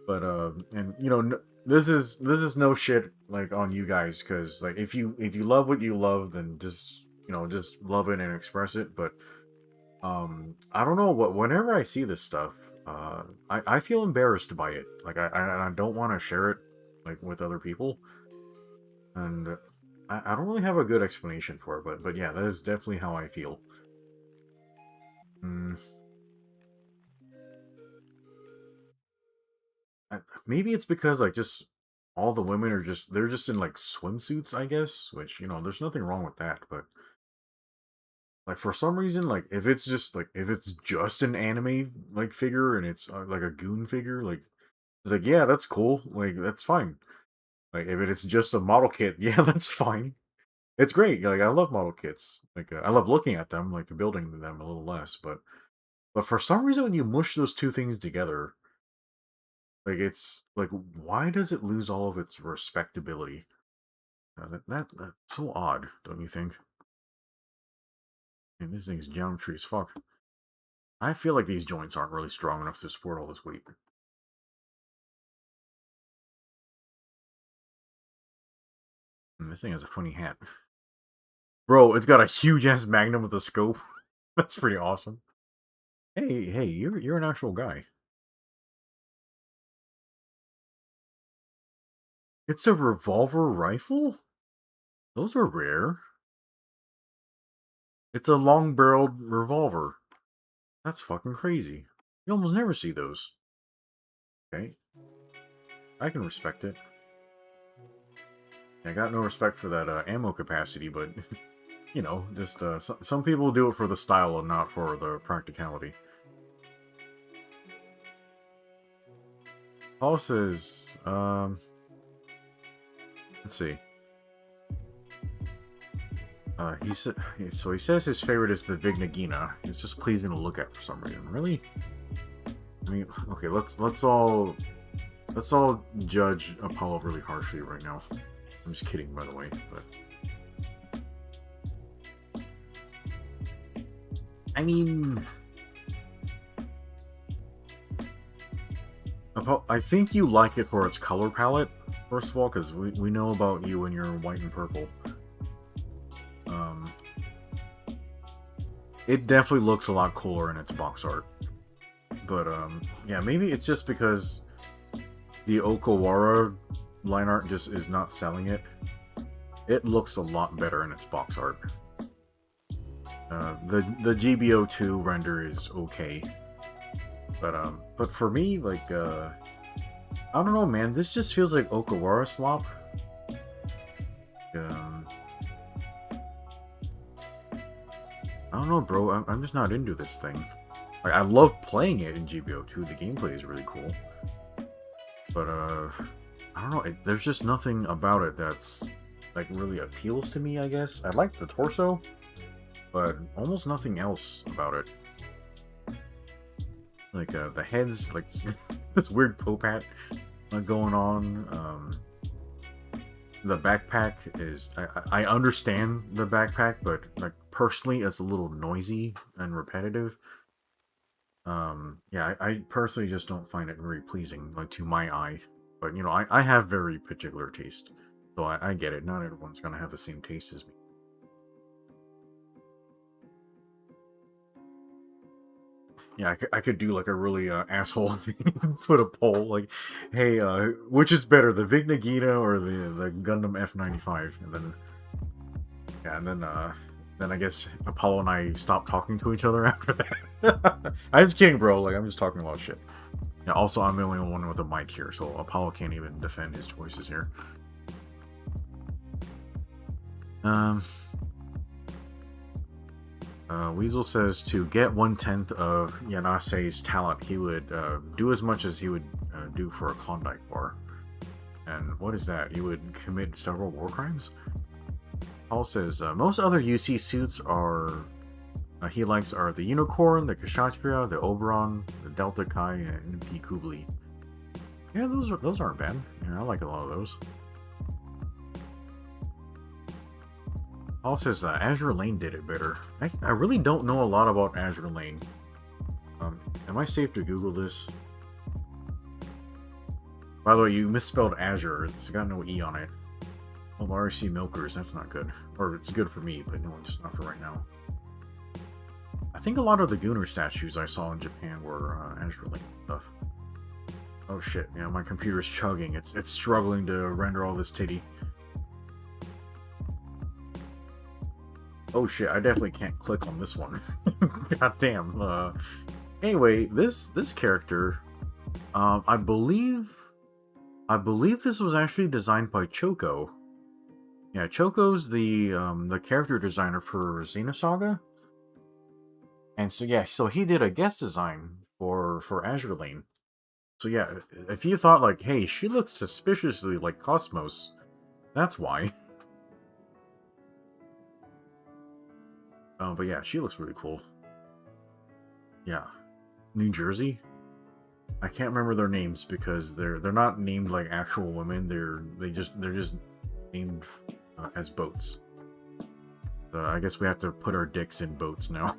But and you know, this is no shit like on you guys, because like if you love what you love, then just just love it and express it. But I don't know what whenever I see this stuff, I feel embarrassed by it. Like I don't want to share it like with other people, and I don't really have a good explanation for it. But yeah, that is definitely how I feel. Mm, maybe it's because like just all the women are just they're just in like swimsuits, I guess. Which there's nothing wrong with that, but like for some reason, like if it's just an anime like figure and it's like a goon figure, like it's like yeah, that's cool, like that's fine. Like if it's just a model kit, yeah, that's fine. It's great. Like I love model kits. Like I love looking at them, like building them a little less. But for some reason, when you mush those two things together, like it's like why does it lose all of its respectability? That's so odd, don't you think? And this thing's geometry as fuck. I feel like these joints aren't really strong enough to support all this weight. And this thing has a funny hat. Bro, it's got a huge ass magnum with a scope. That's pretty awesome. Hey, you're an actual guy. It's a revolver rifle? Those are rare. It's a long-barreled revolver. That's fucking crazy. You almost never see those. Okay, I can respect it. I got no respect for that ammo capacity, but just some people do it for the style and not for the practicality. Paul says, let's see. He says his favorite is the Vignagina. It's just pleasing to look at for some reason. Really? I mean, okay, let's all judge Apollo really harshly right now. I'm just kidding, by the way. But I mean, I think you like it for its color palette, first of all, because we know about you and your white and purple. It definitely looks a lot cooler in its box art. But yeah, maybe it's just because the Okawara line art just is not selling it. It looks a lot better in its box art. The GBO2 render is okay, but for me, like I don't know, man. This just feels like Okawara slop. I don't know, bro. I'm just not into this thing. Like, I love playing it in GBO2. The gameplay is really cool, but I don't know. There's just nothing about it that's like really appeals to me. I guess I like the torso, but almost nothing else about it. Like the heads, like this weird Pope hat going on. The backpack is I understand the backpack, but like personally, it's a little noisy and repetitive. Yeah, I personally just don't find it very pleasing, like to my eye. But I have very particular taste, so I get it. Not everyone's gonna have the same taste as me. Yeah, I could do like a really asshole thing, put a poll like, hey, which is better, the Vignagina or the Gundam F95? And then yeah, and then I guess Apollo and I stopped talking to each other after that. I'm just kidding, bro. Like I'm just talking about shit. Yeah. Also, I'm the only one with a mic here, so Apollo can't even defend his choices here. Weasel says to get 1/10 of Yanase's talent, he would do as much as he would do for a Klondike bar. And what is that? He would commit several war crimes? Paul says most other UC suits he likes are the Unicorn, the Kshatriya, the Oberon, the Delta Chi, and P. Kubli. Yeah, those aren't bad. Yeah, I like a lot of those. Paul says Azure Lane did it better. I really don't know a lot about Azure Lane. Am I safe to Google this? By the way, you misspelled Azure. It's got no E on it. Oh, RC Milkers, that's not good. Or it's good for me, but no, just not for right now. I think a lot of the Gunner statues I saw in Japan were Azure Link stuff. Oh shit, yeah, my computer's chugging. It's struggling to render all this titty. Oh shit, I definitely can't click on this one. God damn. Anyway, this character, I believe this was actually designed by Choco. Yeah, Choco's the character designer for Xenosaga. And so yeah, so he did a guest design for Azure Lane. So yeah, if you thought like, hey, she looks suspiciously like Cosmos, that's why. But yeah, she looks really cool. Yeah, New Jersey. I can't remember their names because they're not named like actual women. They're just named as boats. So I guess we have to put our dicks in boats now.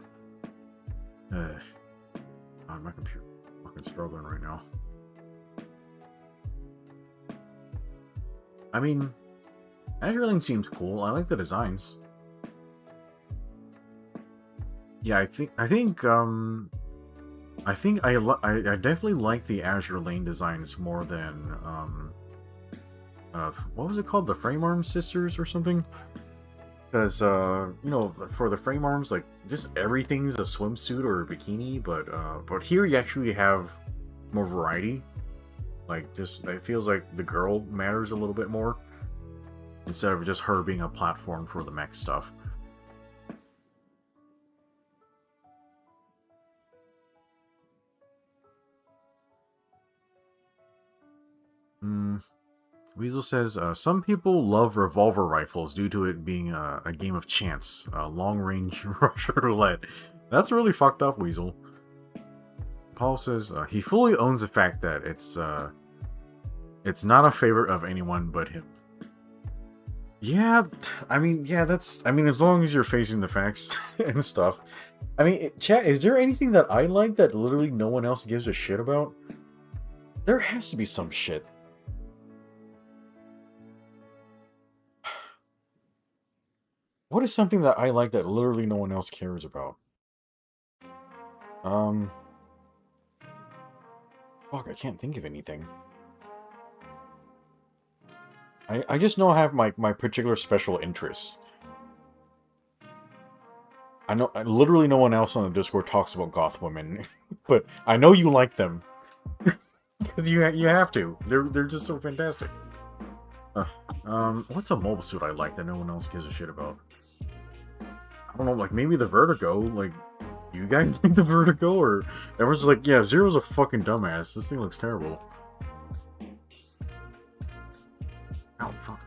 My computer fucking struggling right now. I mean, Azure Lane seems cool. I like the designs. Yeah, I think I definitely like the Azure Lane designs more than what was it called, the Frame Arms Sisters or something? Because you know, for the Frame Arms, like just everything's a swimsuit or a bikini, but here you actually have more variety. Like, just it feels like the girl matters a little bit more instead of just her being a platform for the mech stuff. Weasel says, some people love revolver rifles due to it being a game of chance, long-range Russian roulette. That's really fucked up, Weasel. Paul says, he fully owns the fact that it's not a favorite of anyone but him. Yeah, I mean, as long as you're facing the facts and stuff. I mean, chat, is there anything that I like that literally no one else gives a shit about? There has to be some shit. What is something that I like that literally no one else cares about? Fuck, I can't think of anything. I just know I have my particular special interests. I know literally no one else on the Discord talks about goth women, but I know you like them because you have to. They're just so fantastic. What's a mobile suit I like that no one else gives a shit about? I don't know, like maybe the Vertigo. Like, you guys like the Vertigo, or everyone's like, yeah, Zero's a fucking dumbass. This thing looks terrible. Oh fuck.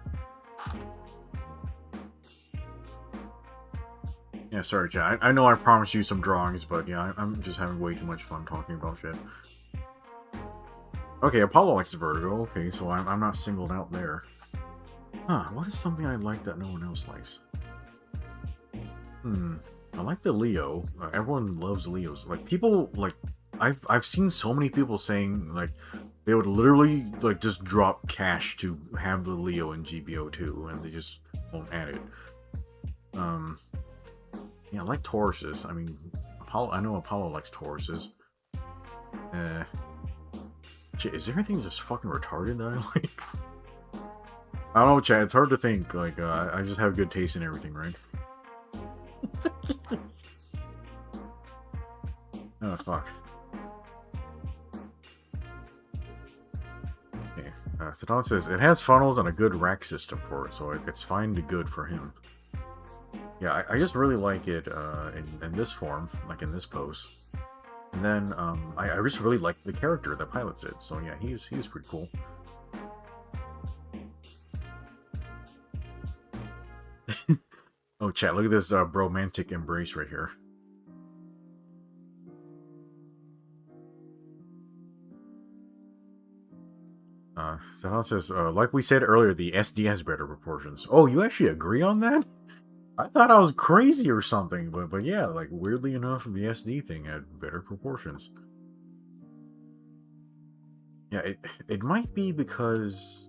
Yeah, sorry, chat. I know I promised you some drawings, but yeah, I'm just having way too much fun talking about shit. Okay, Apollo likes the Vertigo. Okay, so I'm not singled out there. Huh, what is something I like that no one else likes? I like the Leo. Everyone loves Leos. Like, people, like, I've seen so many people saying, like, they would literally, like, just drop cash to have the Leo in GBO2, and they just won't add it. Yeah, I like Tauruses. I mean, Apollo, I know Apollo likes Tauruses. Shit, is there anything just fucking retarded that I like? I don't know, Chad. It's hard to think. Like, I just have good taste in everything, right? Oh, fuck. Okay. Sadan says, it has funnels and a good rack system for it, so it's fine to good for him. Yeah, I just really like it in this form, like in this pose. And then I just really like the character that pilots it, so yeah, he's pretty cool. Oh, chat, look at this bromantic embrace right here. Sadan says, like we said earlier, the SD has better proportions. Oh, you actually agree on that? I thought I was crazy or something, but yeah, like, weirdly enough, the SD thing had better proportions. Yeah, it might be because,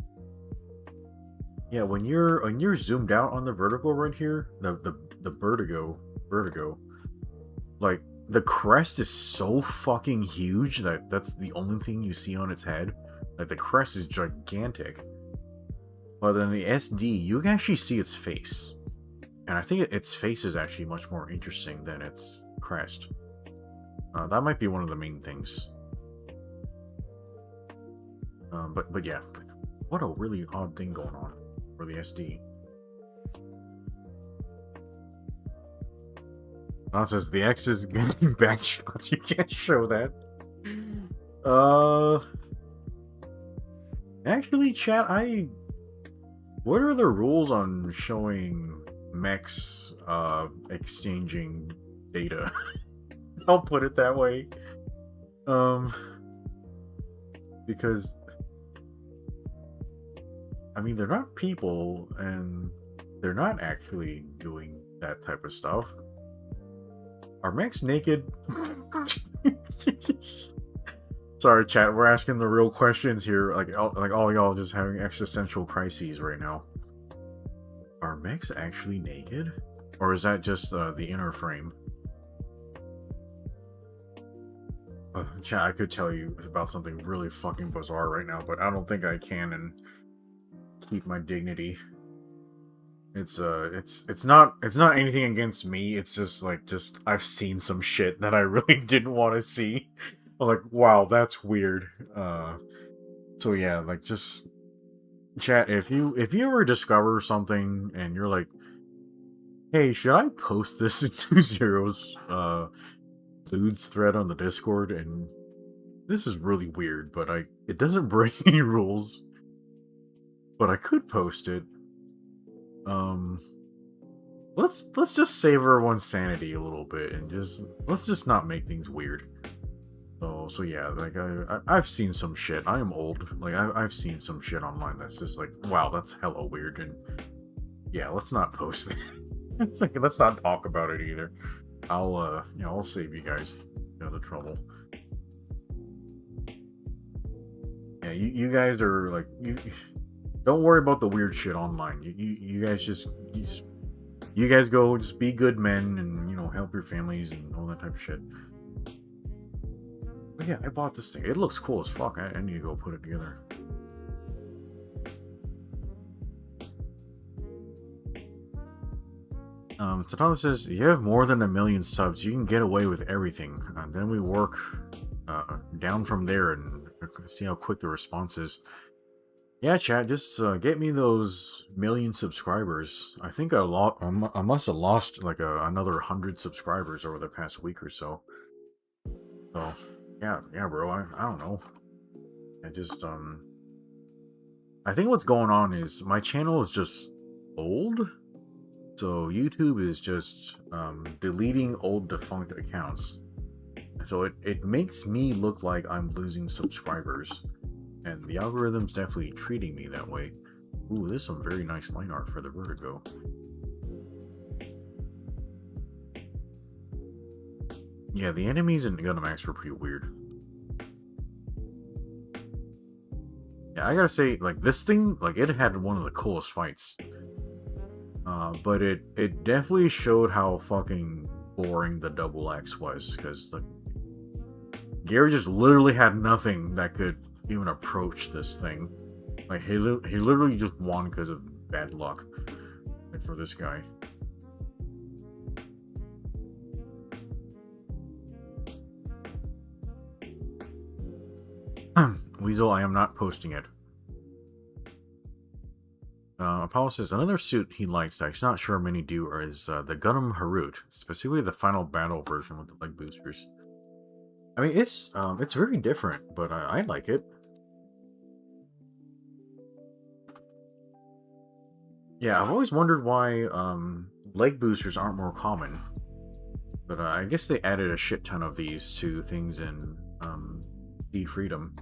yeah, when you're zoomed out on the vertical right here, the vertigo, like the crest is so fucking huge that that's the only thing you see on its head. Like the crest is gigantic. But in the SD, you can actually see its face. And I think its face is actually much more interesting than its crest. That might be one of the main things. But yeah, what a really odd thing going on for the SD. Now it says the X is getting back shots. You can't show that. Actually, chat, what are the rules on showing mechs exchanging data? I'll put it that way. Because I mean, they're not people, and they're not actually doing that type of stuff. Are mechs naked? Sorry, chat. We're asking the real questions here. Like all y'all just having existential crises right now. Are mechs actually naked, or is that just the inner frame? Chat, I could tell you about something really fucking bizarre right now, but I don't think I can and keep my dignity. It's not anything against me. It's just I've seen some shit that I really didn't want to see. I'm like, wow, that's weird. So yeah, like just chat, if you ever discover something and you're like, hey, should I post this into Zero's dudes thread on the Discord? And this is really weird, but it doesn't break any rules. But I could post it. Let's just save everyone's sanity a little bit and let's just not make things weird. So yeah, like I've seen some shit. I am old. Like I've seen some shit online that's just like, wow, that's hella weird. And yeah, let's not post it. Like, let's not talk about it either. I'll save you guys the trouble. Yeah, you guys are like, you don't worry about the weird shit online. You guys you guys go just be good men and help your families and all that type of shit. But yeah, I bought this thing. It looks cool as fuck. I need to go put it together. Satana says, you have more than 1 million subs. You can get away with everything. Then we work down from there and see how quick the response is. Yeah, chat, just get me those 1 million subscribers. I think I must have lost like another 100 subscribers over the past week or so. So, yeah, bro, I don't know. I just, I think what's going on is my channel is just old. So YouTube is just deleting old defunct accounts. So it makes me look like I'm losing subscribers. And the algorithm's definitely treating me that way. Ooh, this is some very nice line art for the Vertigo. Yeah, the enemies in Gundam X were pretty weird. Yeah, I gotta say, like, this thing, like, it had one of the coolest fights. But it definitely showed how fucking boring the Double X was, because like, Gary just literally had nothing that could even approach this thing. Like he literally just won because of bad luck. Like for this guy. Weasel, I am not posting it. Apollo says another suit he likes that he's not sure many do is the Gundam Harut, specifically the final battle version with the leg boosters. I mean, it's very different, but I like it. Yeah, I've always wondered why leg boosters aren't more common, but I guess they added a shit ton of these to things in Speed Freedom.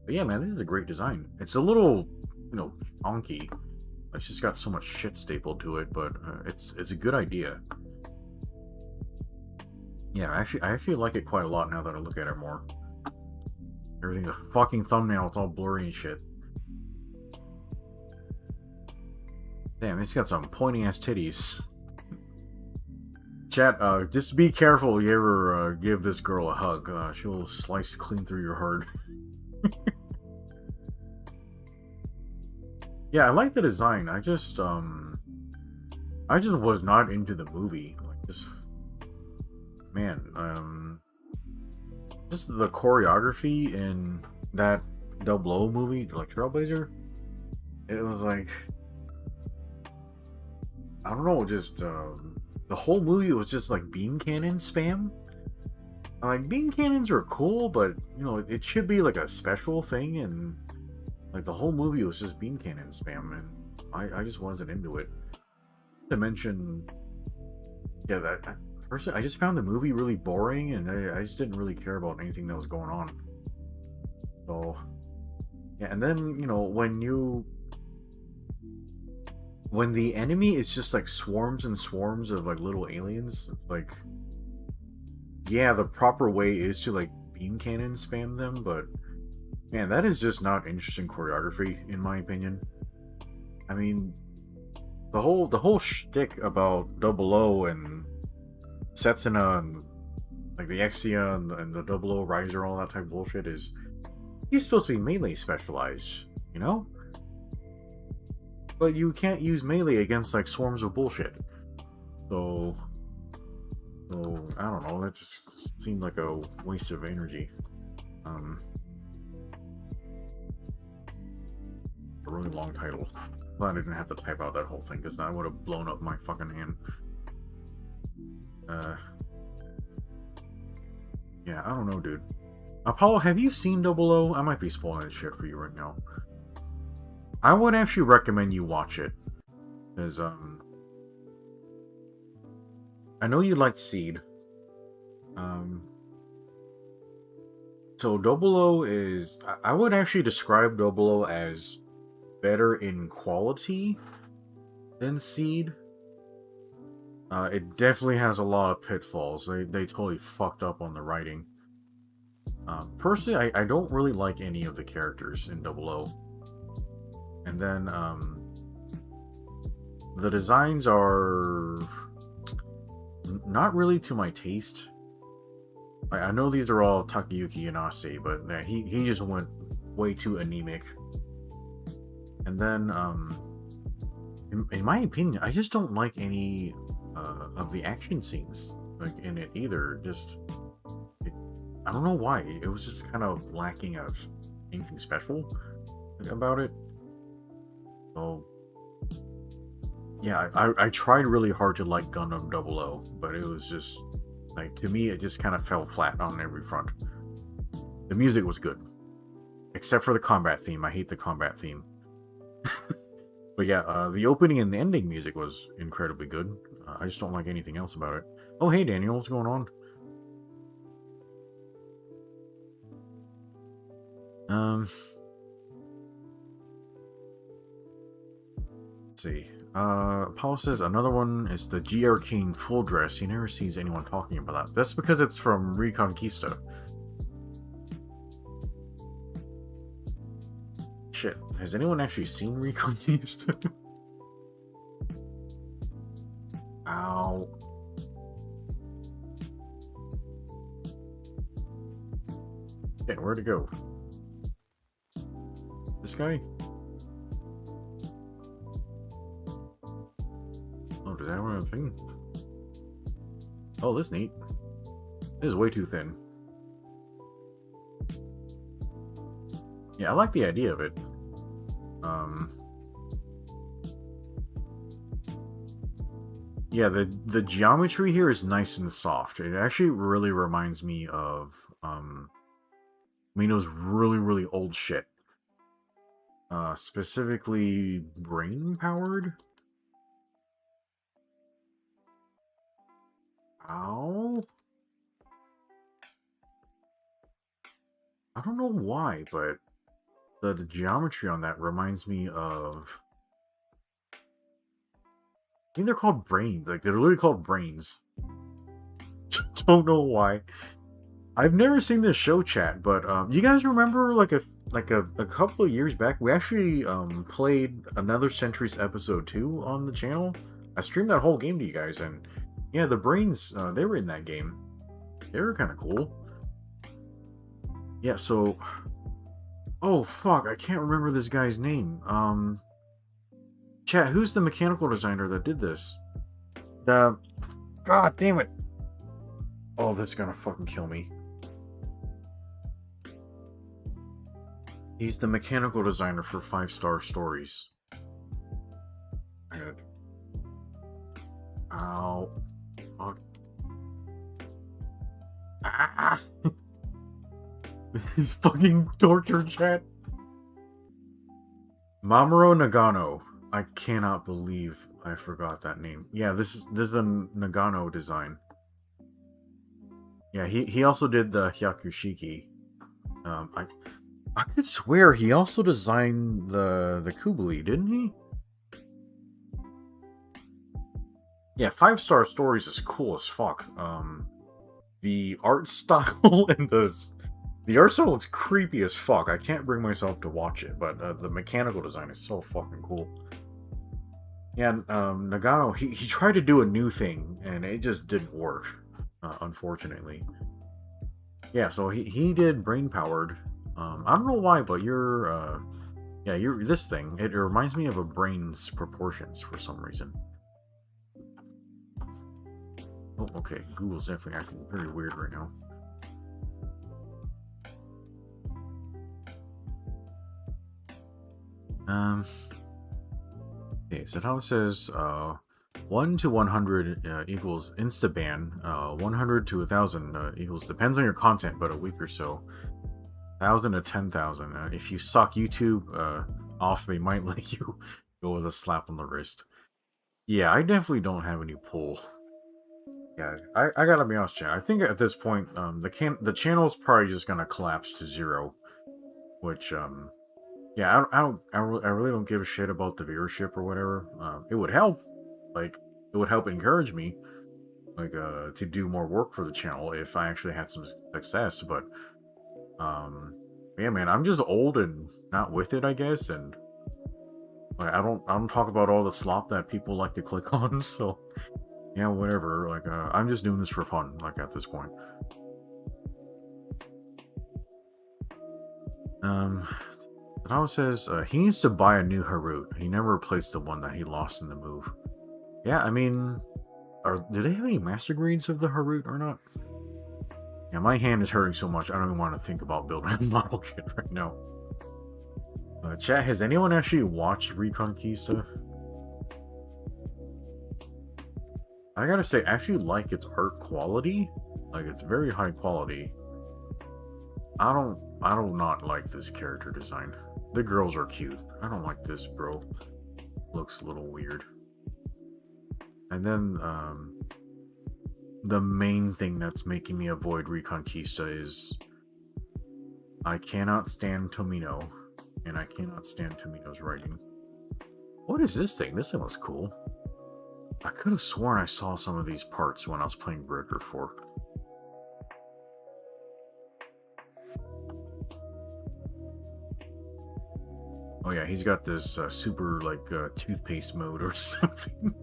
But yeah, man, this is a great design. It's a little, honky. It's just got so much shit stapled to it, but it's a good idea. Yeah, I actually like it quite a lot now that I look at it more. Everything's a fucking thumbnail. It's all blurry and shit. Damn, it's got some pointy ass titties. Chat, just be careful if you ever give this girl a hug. She'll slice clean through your heart. Yeah, I like the design. I just was not into the movie. Like this, man. Just the choreography in that Double O movie, like Trailblazer. It was like, I don't know, just the whole movie was just like beam cannon spam. Like beam cannons are cool, but you know it should be like a special thing, and like the whole movie was just beam cannon spam, and I just wasn't into it. To mention, yeah, that personally, I just found the movie really boring, and I just didn't really care about anything that was going on. So, yeah, and then you know when the enemy is just like swarms and swarms of like little aliens, it's like, yeah, the proper way is to like beam cannon spam them, but man, that is just not interesting choreography in my opinion. I mean, the whole shtick about Double O and Setsuna and like the Exia and the Double O Riser, all that type of bullshit is he's supposed to be melee specialized, you know? But you can't use melee against like swarms of bullshit. So I don't know, that just seemed like a waste of energy. A really long title. Glad I didn't have to type out that whole thing, because that would have blown up my fucking hand. Yeah, I don't know, dude. Apollo, have you seen Double O? I might be spoiling shit for you right now. I would actually recommend you watch it. Because, I know you liked Seed. So Double O is... I would actually describe Double O as better in quality than Seed. It definitely has a lot of pitfalls. They totally fucked up on the writing. Personally, I don't really like any of the characters in Double O. And then, the designs are not really to my taste. I know these are all Takayuki Yanase, but he just went way too anemic. And then, in my opinion, I just don't like any of the action scenes like in it either. I don't know why. It was just kind of lacking of anything special about it. So, yeah, I tried really hard to like Gundam 00, but it was just, like, to me, it just kind of fell flat on every front. The music was good. Except for the combat theme. I hate the combat theme. But yeah, the opening and the ending music was incredibly good. I just don't like anything else about it. Oh, hey, Daniel, what's going on? Let's see. Paul says another one is the G Arcane full dress. He never sees anyone talking about that. That's because it's from Reconquista. Shit, has anyone actually seen Reconquista? Ow. Okay, where'd it go? This guy? Oh, does that have a thing? Oh, this is neat. This is way too thin. Yeah, I like the idea of it. Yeah, the geometry here is nice and soft. It actually really reminds me of Mino's really old shit. Specifically brain powered. Ow. I don't know why, but the geometry on that reminds me of... I think they're called brains. Like, they're literally called brains. Don't know why. I've never seen this show, chat, but you guys remember like a couple of years back, we actually played Another Century's episode 2 on the channel. I streamed that whole game to you guys, and yeah, the brains they were in that game. They were kind of cool. Yeah, so oh fuck, I can't remember this guy's name. Chat, who's the mechanical designer that did this? The God damn it. Oh, this is gonna fucking kill me. He's the mechanical designer for 5-Star Stories. Good. Ow. Oh. Ah! This fucking torture, chat. Mamoru Nagano. I cannot believe I forgot that name. Yeah, this is the Nagano design. Yeah, he also did the Hyakushiki. I could swear he also designed the Kubli, didn't he? Yeah, 5-Star Stories is cool as fuck. The art style and the art style looks creepy as fuck. I can't bring myself to watch it, but the mechanical design is so fucking cool. Yeah, Nagano, he tried to do a new thing, and it just didn't work, unfortunately. Yeah, so he did Brain Powered. I don't know why, but you're this thing. It reminds me of a brain's proportions for some reason. Oh, okay. Google's definitely acting very weird right now. Okay, so now it says 1 to 100 equals Instaban. 100 to 1,000 equals, depends on your content, but a week or so. 1,000 to 10,000. If you suck YouTube off, they might let you go with a slap on the wrist. Yeah, I definitely don't have any pull. Yeah, I gotta be honest, chat. I think at this point, the channel's probably just gonna collapse to 0, which yeah, I really don't give a shit about the viewership or whatever. It would help, like it would help encourage me, like to do more work for the channel if I actually had some success. But yeah, man, I'm just old and not with it, I guess, and like I don't talk about all the slop that people like to click on. So yeah, whatever. Like I'm just doing this for fun, like at this point. It says he needs to buy a new Harut. He never replaced the one that he lost in the move. Yeah, I mean, do they have any master grades of the Harut or not? Yeah, my hand is hurting so much I don't even want to think about building a model kit right now. Chat, has anyone actually watched Reconquista? I gotta say, I actually like its art quality. Like, it's very high quality. I don't not like this character design. The girls are cute. I don't like this, bro. Looks a little weird. And then, the main thing that's making me avoid Reconquista is I cannot stand Tomino, and I cannot stand Tomino's writing. What is this thing? This thing looks cool. I could have sworn I saw some of these parts when I was playing Breaker 4. Oh yeah, he's got this super, like, toothpaste mode or something.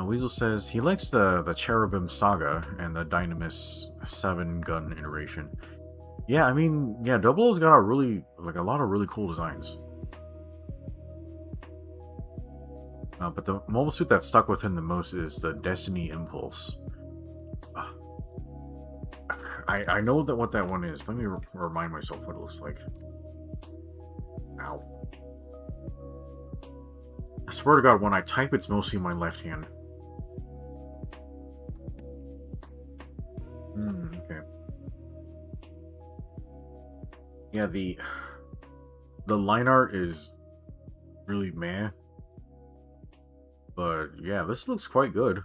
Weasel says he likes the Cherubim Saga and the Dynamis 7-gun iteration. Yeah, I mean, yeah, Double O's got a lot of really cool designs. But the mobile suit that stuck with him the most is the Destiny Impulse. I know what that one is. Let me remind myself what it looks like. Ow. I swear to God, when I type, it's mostly my left hand. Okay. Yeah, the line art is really meh. But yeah, this looks quite good.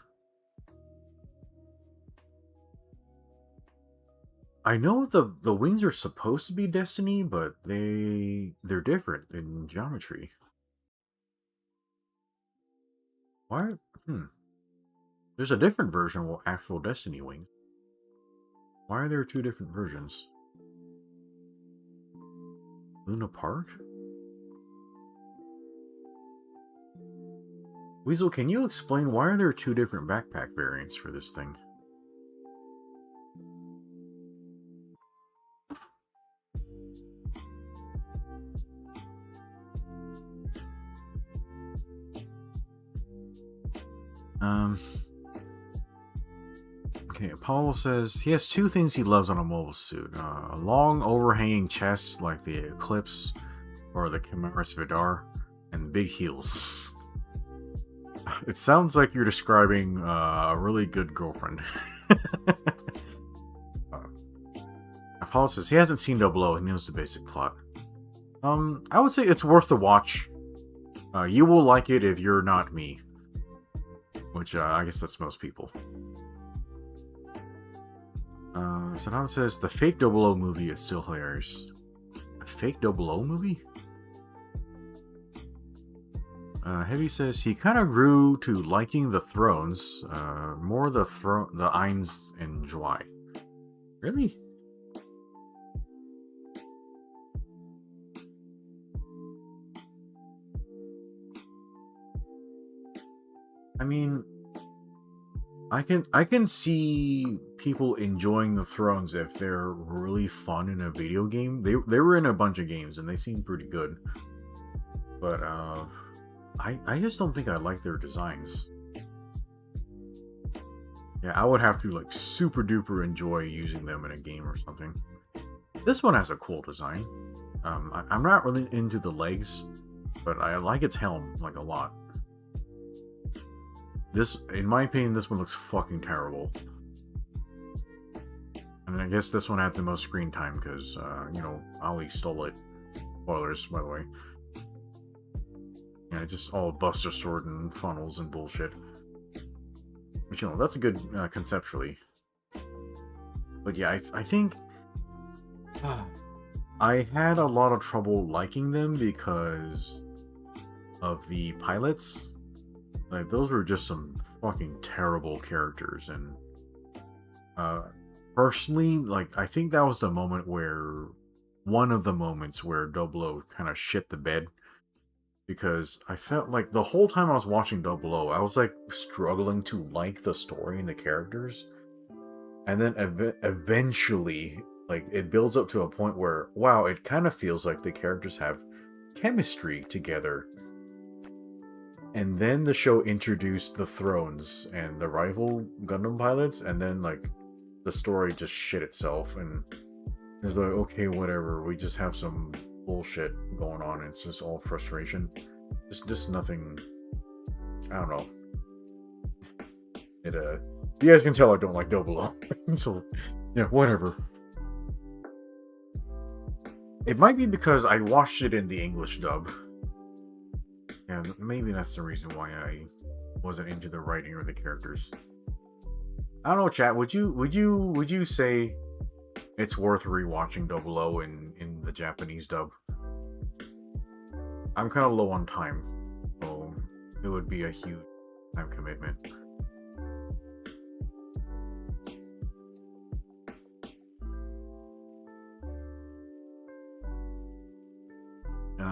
I know the wings are supposed to be Destiny, but they're different in geometry. Why? Hmm. There's a different version of actual Destiny wings. Why are there two different versions? Luna Park? Weasel, can you explain why are there two different backpack variants for this thing? Okay, Apollo says he has two things he loves on a mobile suit. A long overhanging chest like the Eclipse or the Chimeras Vidar, and big heels. It sounds like you're describing a really good girlfriend. Apollo says he hasn't seen Double O, he knows the basic plot. I would say it's worth the watch. You will like it if you're not me. Which, I guess that's most people. Sanan says, the fake Double O movie is still hilarious. A fake Double O movie? Heavy says, he kind of grew to liking the Thrones, more the Eins and Joy. Really? I mean, I can see people enjoying the Thrones if they're really fun in a video game. They were in a bunch of games and they seem pretty good. But I just don't think I like their designs. Yeah, I would have to like super duper enjoy using them in a game or something. This one has a cool design. I'm not really into the legs, but I like its helm like a lot. This, in my opinion, this one looks fucking terrible. And I guess this one had the most screen time because, you know, Ali stole it. Spoilers, by the way. Yeah, just all Buster Sword and funnels and bullshit. But, you know, that's a good, conceptually. But yeah, I think... I had a lot of trouble liking them because of the pilots. Like, those were just some fucking terrible characters, and personally, like, I think that was the moment where, one of the moments where Double O kind of shit the bed, because I felt like the whole time I was watching Double O, I was like struggling to like the story and the characters, and then eventually, like, it builds up to a point where, wow, it kind of feels like the characters have chemistry together. And then the show introduced the Thrones and the rival Gundam pilots, and then, like, the story just shit itself, and it's like, okay, whatever, we just have some bullshit going on, it's just all frustration. Just nothing, I don't know. It, you guys can tell I don't like Double O. So, yeah, whatever. It might be because I watched it in the English dub. Yeah, maybe that's the reason why I wasn't into the writing or the characters. I don't know, chat. Would you say it's worth rewatching Double O in the Japanese dub? I'm kind of low on time, so it would be a huge time commitment.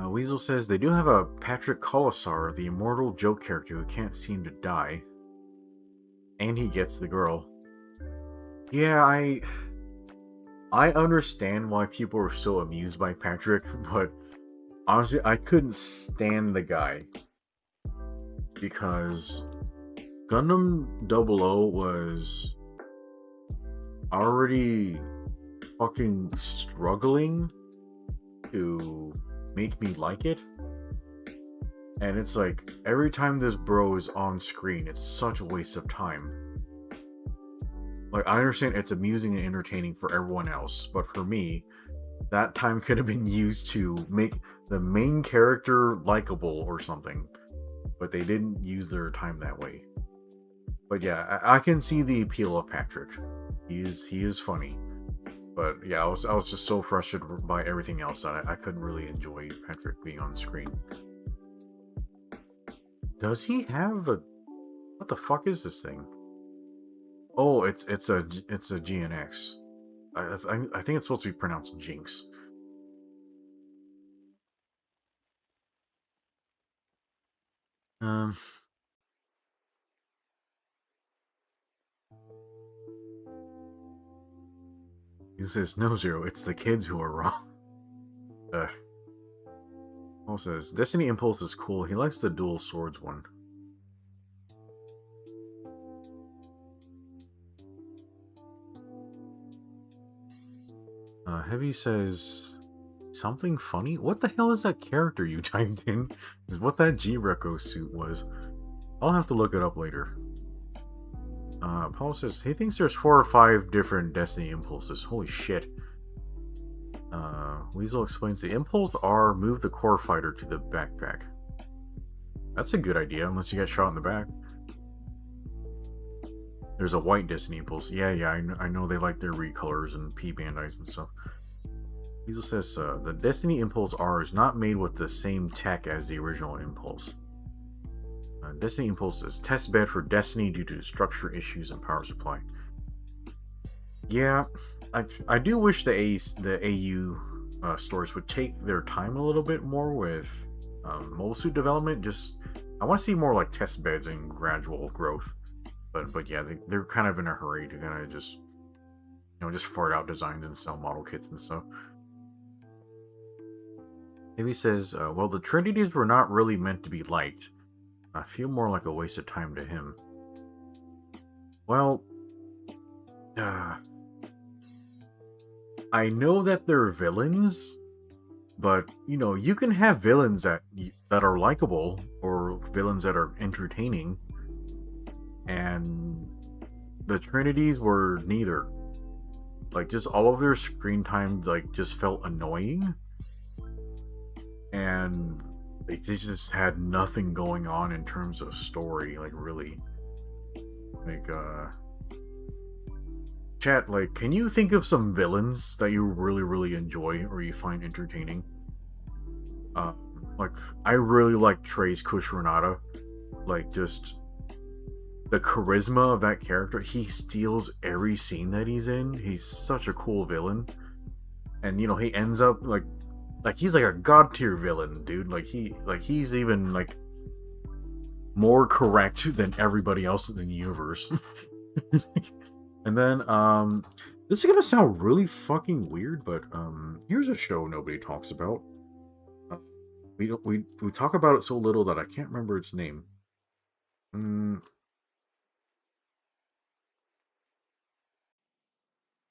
Weasel says they do have a Patrick Colasar, the immortal joke character who can't seem to die. And he gets the girl. Yeah, I understand why people are so amused by Patrick, but honestly, I couldn't stand the guy. Because Gundam 00 was already fucking struggling to make me like it, and it's like every time this bro is on screen, it's such a waste of time. Like, I understand it's amusing and entertaining for everyone else, but for me, that time could have been used to make the main character likable or something, but they didn't use their time that way. But yeah, I can see the appeal of Patrick. He is funny. But yeah, I was just so frustrated by everything else that I couldn't really enjoy Patrick being on the screen. Does he have a What the fuck is this thing? Oh, it's a GNX. I think it's supposed to be pronounced Jinx. Um. He says, no, Zero, it's the kids who are wrong. Paul says, Destiny Impulse is cool. He likes the dual swords one. Heavy says, something funny? What the hell is that character you typed in? Is what that G-Reco suit was. I'll have to look it up later. Paul says he thinks there's 4 or 5 different Destiny impulses. Holy shit. Weasel explains the impulse are move the core fighter to the backpack. That's a good idea, unless you get shot in the back. There's a white Destiny impulse. Yeah, I know they like their recolors and P-Bandites and stuff. Weasel says the Destiny Impulse R is not made with the same tech as the original Impulse. Destiny Impulse is test bed for Destiny due to structure issues and power supply. Yeah, I do wish the AU stores would take their time a little bit more with mobile suit development. I want to see more like test beds and gradual growth. But yeah, they're kind of in a hurry to kind of just fart out designs and sell model kits and stuff. Maybe says, well, the Trinities were not really meant to be liked. I feel more like a waste of time to him. Well, I know that they're villains, but you can have villains that are likable or villains that are entertaining, and the Trinities were neither. Like, just all of their screen time just felt annoying, and they just had nothing going on in terms of story, really. Chat, can you think of some villains that you really, really enjoy or you find entertaining? I really like Trey's Kushrenada. Just the charisma of that character. He steals every scene that he's in. He's such a cool villain. And, he ends up, he's a god tier villain, dude. He's even more correct than everybody else in the universe. And then this is gonna sound really fucking weird, but here's a show nobody talks about. We talk about it so little that I can't remember its name.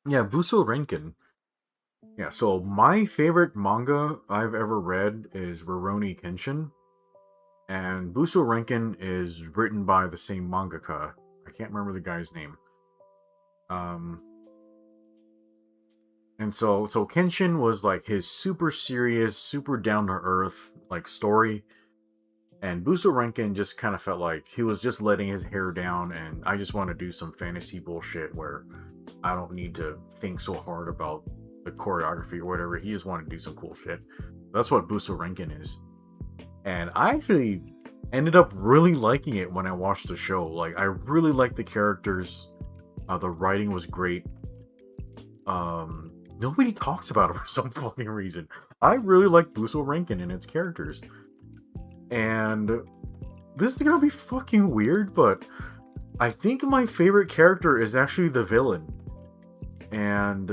Yeah, Buso Renkin. Yeah, so my favorite manga I've ever read is Rurouni Kenshin. And Buso Renkin is written by the same mangaka. I can't remember the guy's name. And so Kenshin was his super serious, super down to earth story. And Buso Renkin just kind of felt like he was just letting his hair down, and I just want to do some fantasy bullshit where I don't need to think so hard about the choreography or whatever. He just wanted to do some cool shit. That's what Buso Renkin is. And I actually ended up really liking it when I watched the show. I really liked the characters. The writing was great. Nobody talks about it for some fucking reason. I really like Buso Renkin and its characters. And this is gonna be fucking weird, but I think my favorite character is actually the villain. And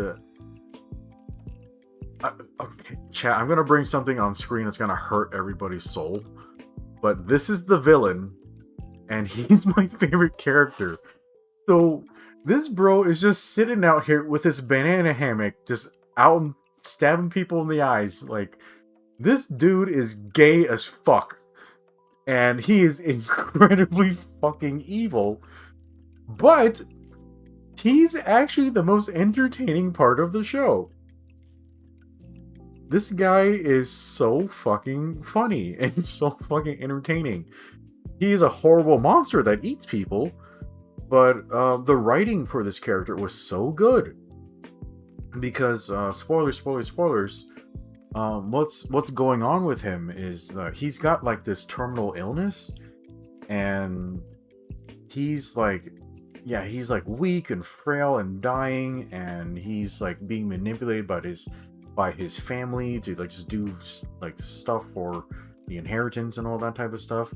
okay, chat, I'm gonna bring something on screen that's gonna hurt everybody's soul. But this is the villain, and he's my favorite character. So this bro is just sitting out here with his banana hammock, just out and stabbing people in the eyes. This dude is gay as fuck. And he is incredibly fucking evil. But he's actually the most entertaining part of the show. This guy is so fucking funny and so fucking entertaining. He is a horrible monster that eats people. But the writing for this character was so good. Because, spoilers, what's going on with him is he's got this terminal illness, and he's like, yeah, he's like weak and frail and dying, and he's like being manipulated by his family to like just do like stuff for the inheritance and all that type of stuff,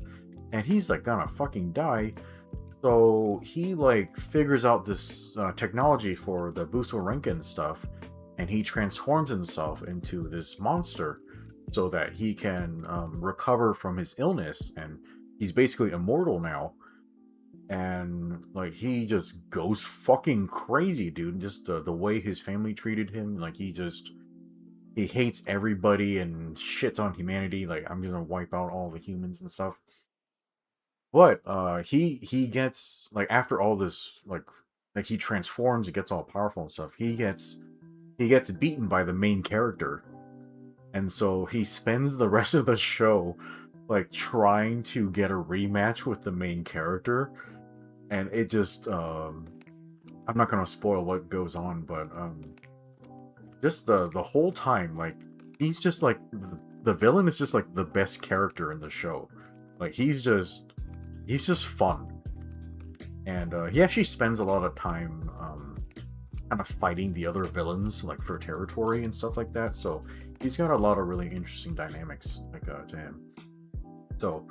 and he's like gonna fucking die. So he like figures out this technology for the Busorenkin stuff, and he transforms himself into this monster so that he can recover from his illness, and he's basically immortal now. And like he just goes fucking crazy, dude. Just the way his family treated him, like he hates everybody and shits on humanity. Like, I'm just gonna wipe out all the humans and stuff. But he gets like, after all this, like he transforms and gets all powerful and stuff. He gets beaten by the main character, and so he spends the rest of the show like trying to get a rematch with the main character, and it just I'm not gonna spoil what goes on, but just the whole time, like, he's just like, the villain is just like the best character in the show. Like, he's just fun, and he actually spends a lot of time kind of fighting the other villains, like for territory and stuff like that. So he's got a lot of really interesting dynamics, like to him. So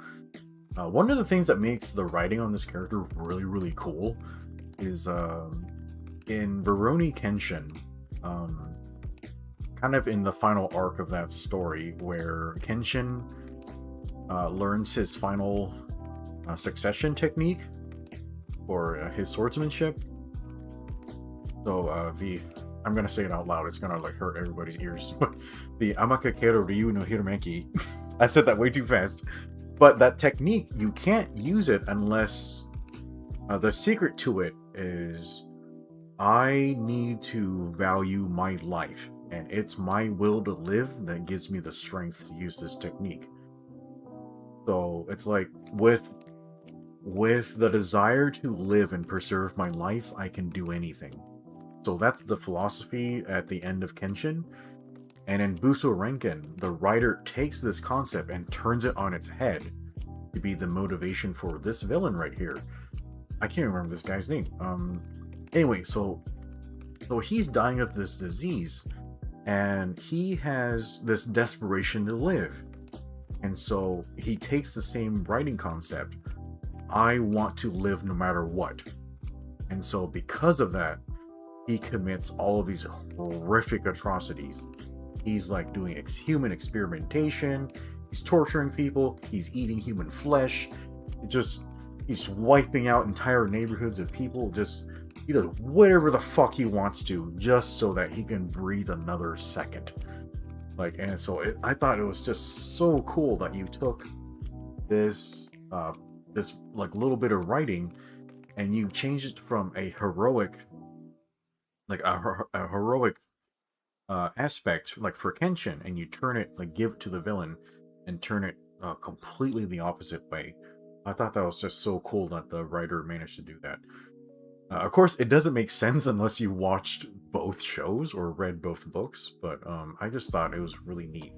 one of the things that makes the writing on this character really, really cool is in Rurouni Kenshin, kind of in the final arc of that story, where Kenshin learns his final succession technique for his swordsmanship. So I'm gonna say it out loud. It's gonna like hurt everybody's ears. The Amakakero Ryu no Hiromenki. I said that way too fast. But that technique, you can't use it unless the secret to it is, I need to value my life, and it's my will to live that gives me the strength to use this technique. So it's like, with the desire to live and preserve my life, I can do anything. So that's the philosophy at the end of Kenshin. And in Busorenkin, the writer takes this concept and turns it on its head to be the motivation for this villain right here. I can't remember this guy's name. Anyway, so he's dying of this disease, and he has this desperation to live. And so he takes the same writing concept. I want to live no matter what. And so because of that, he commits all of these horrific atrocities. He's like doing human experimentation. He's torturing people. He's eating human flesh. He's wiping out entire neighborhoods of people. He does whatever the fuck he wants to, just so that he can breathe another second. Like, and so I thought it was just so cool that you took this like little bit of writing, and you changed it from a heroic, like a heroic aspect, like for Kenshin, and you turn it, like, give it to the villain and turn it completely the opposite way. I thought that was just so cool that the writer managed to do that. Of course, it doesn't make sense unless you watched both shows or read both books, but I just thought it was really neat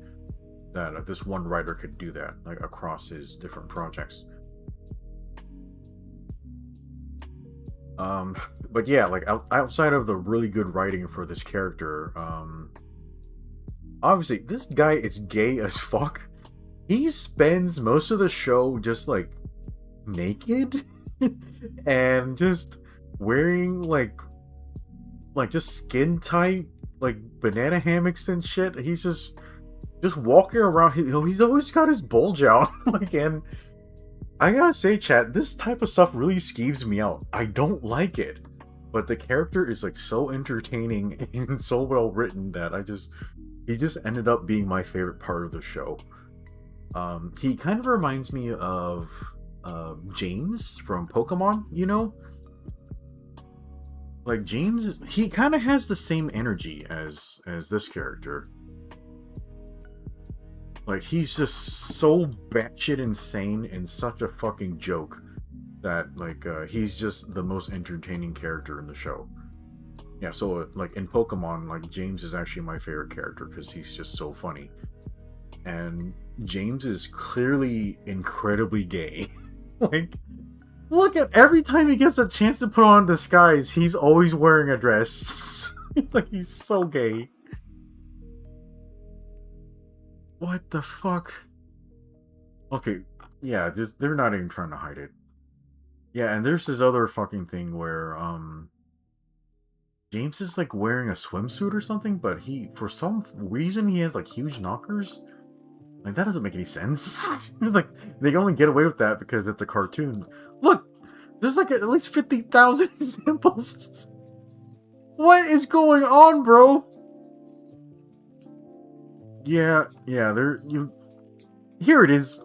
that this one writer could do that, like, across his different projects. But yeah, like, outside of the really good writing for this character, obviously this guy is gay as fuck. He spends most of the show just like naked and just wearing like just skin tight, like, banana hammocks and shit. He's just walking around. He's always got his bulge out. Like, and I gotta say, chat, this type of stuff really skeeves me out. I don't like it, but the character is like so entertaining and so well written that he just ended up being my favorite part of the show. He kind of reminds me of James from Pokemon, you know? Like, James, he kind of has the same energy as this character. Like, he's just so batshit insane and such a fucking joke that, like, he's just the most entertaining character in the show. Yeah, so, like, in Pokemon, like, James is actually my favorite character because he's just so funny. And James is clearly incredibly gay. Like, Look at every time he gets a chance to put on a disguise, he's always wearing a dress. Like he's so gay. What the fuck? Okay, yeah, they're not even trying to hide it. Yeah, and there's this other fucking thing where James is like wearing a swimsuit or something, but for some reason he has like huge knockers. Like that doesn't make any sense. Like they only get away with that because it's a cartoon. Look, there's like at least 50,000 examples. What is going on, bro? Yeah, here it is.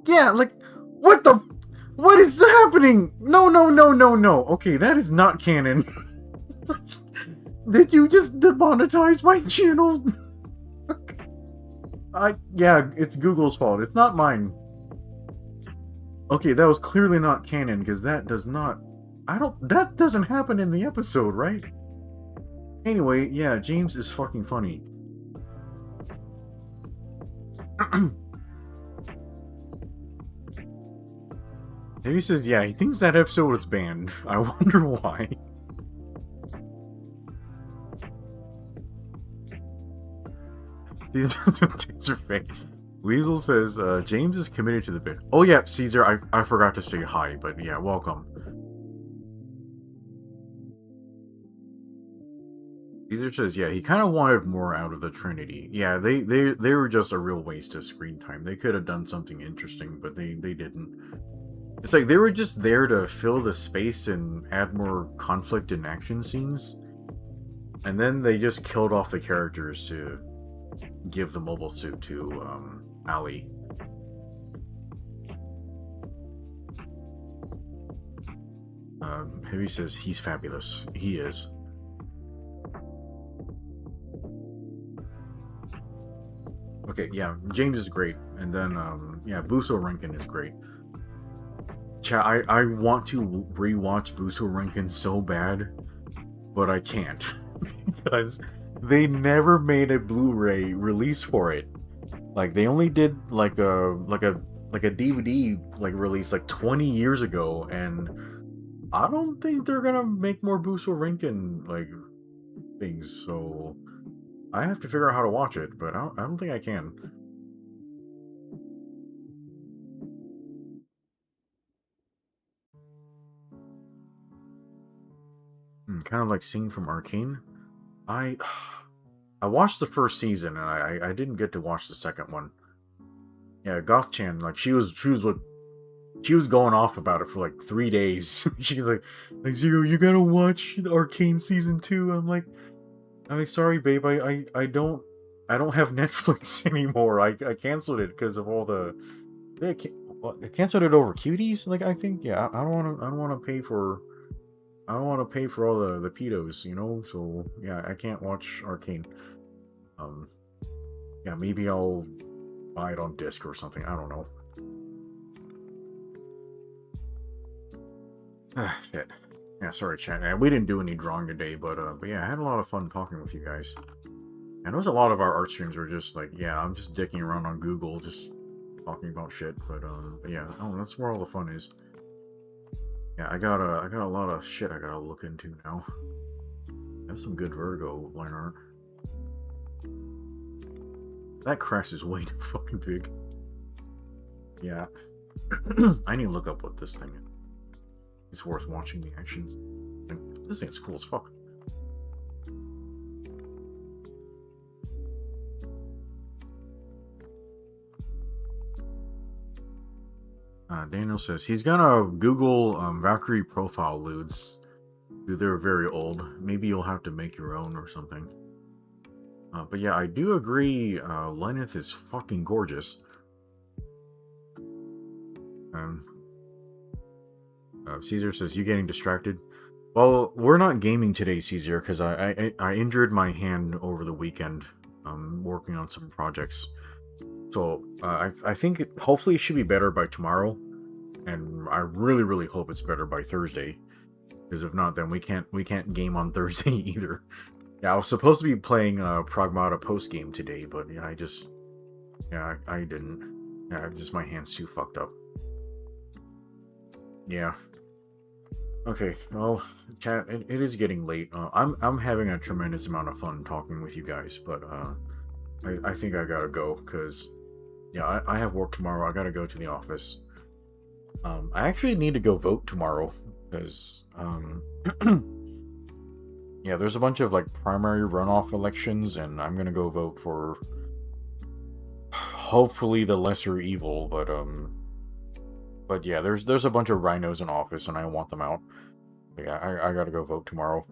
Yeah, like what is happening? No. Okay, that is not canon. Did you just demonetize my channel? Yeah, it's Google's fault. It's not mine. Okay, that was clearly not canon because that doesn't happen in the episode, right? Anyway, yeah, James is fucking funny. He says, yeah, he thinks that episode was banned. I wonder why. Weasel says, James is committed to the bit. Oh yeah, Caesar, I forgot to say hi, but yeah, welcome. Caesar says, yeah, he kind of wanted more out of the Trinity. Yeah, they were just a real waste of screen time. They could have done something interesting, but they didn't. It's like they were just there to fill the space and add more conflict and action scenes. And then they just killed off the characters to give the mobile suit to Ali. Heavy says he's fabulous. He is. Okay, yeah, James is great, and then yeah, Buso Rankin is great. Chat, I want to rewatch Buso Rankin so bad, but I can't because they never made a Blu-ray release for it. Like they only did like a DVD like release like 20 years ago, and I don't think they're gonna make more Buso Rankin like things. So I have to figure out how to watch it, but I don't think I can. Kind of like Scene from Arcane. I watched the first season and I didn't get to watch the second one. Yeah, Goth-chan, like she was going off about it for like 3 days. She's like Zero, you gotta watch the Arcane season 2. I'm like, sorry, babe, I don't have Netflix anymore. I canceled it because of all the I canceled it over cuties. Like I think, yeah, I don't want to pay for all the pedos, you know. So yeah, I can't watch Arcane. Yeah, maybe I'll buy it on disc or something. I don't know. Shit. Yeah, sorry, chat. We didn't do any drawing today, but yeah, I had a lot of fun talking with you guys. And there's a lot of our art streams were just like, yeah, I'm just dicking around on Google, just talking about shit. But yeah, that's where all the fun is. Yeah, I got a lot of shit I gotta look into now. That's some good Vertigo line art. That crest is way too fucking big. Yeah. I need to look up what this thing is. It's worth watching the actions. This thing's cool as fuck. Daniel says he's gonna Google Valkyrie profile lewds. They're very old. Maybe you'll have to make your own or something. But yeah, I do agree. Lyneth is fucking gorgeous. Caesar says, you getting distracted? Well, we're not gaming today, Caesar, because I injured my hand over the weekend working on some projects. So I think hopefully it should be better by tomorrow, and I really, really hope it's better by Thursday, because if not, then we can't game on Thursday either. Yeah, I was supposed to be playing Pragmata post game today, but yeah, I didn't. Yeah, just my hand's too fucked up. Yeah. Okay, well, chat, it is getting late. I'm having a tremendous amount of fun talking with you guys, but I think I gotta go because yeah, I have work tomorrow. I gotta go to the office. I actually need to go vote tomorrow because yeah, there's a bunch of like primary runoff elections, and I'm gonna go vote for hopefully the lesser evil, but yeah, there's a bunch of rhinos in office, and I want them out. But yeah, I gotta go vote tomorrow.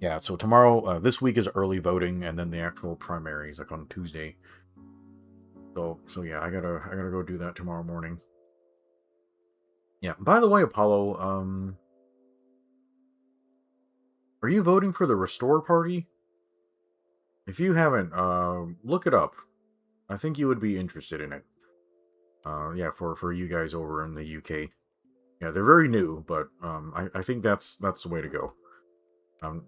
Yeah, so tomorrow, this week is early voting, and then the actual primaries like on Tuesday. So yeah, I gotta go do that tomorrow morning. Yeah. By the way, Apollo, are you voting for the Restore Party? If you haven't, look it up. I think you would be interested in it. Yeah, for you guys over in the UK. Yeah, they're very new, but I think that's the way to go.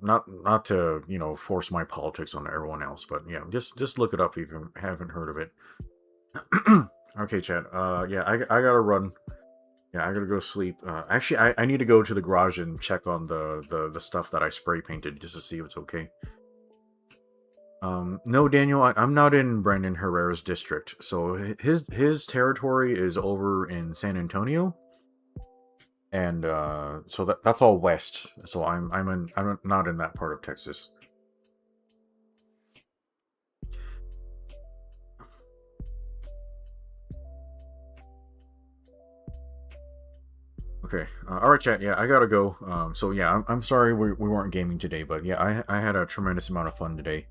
Not to force my politics on everyone else, but yeah, just look it up if you haven't heard of it. Okay, Chad. Yeah, I gotta run. Yeah, I gotta go sleep. Actually, I need to go to the garage and check on the stuff that I spray painted just to see if it's okay. No, Daniel, I'm not in Brandon Herrera's district. So his territory is over in San Antonio, and so that's all west. So I'm not in that part of Texas. Okay. All right, chat. Yeah, I gotta go. So yeah, I'm sorry we weren't gaming today, but yeah, I had a tremendous amount of fun today.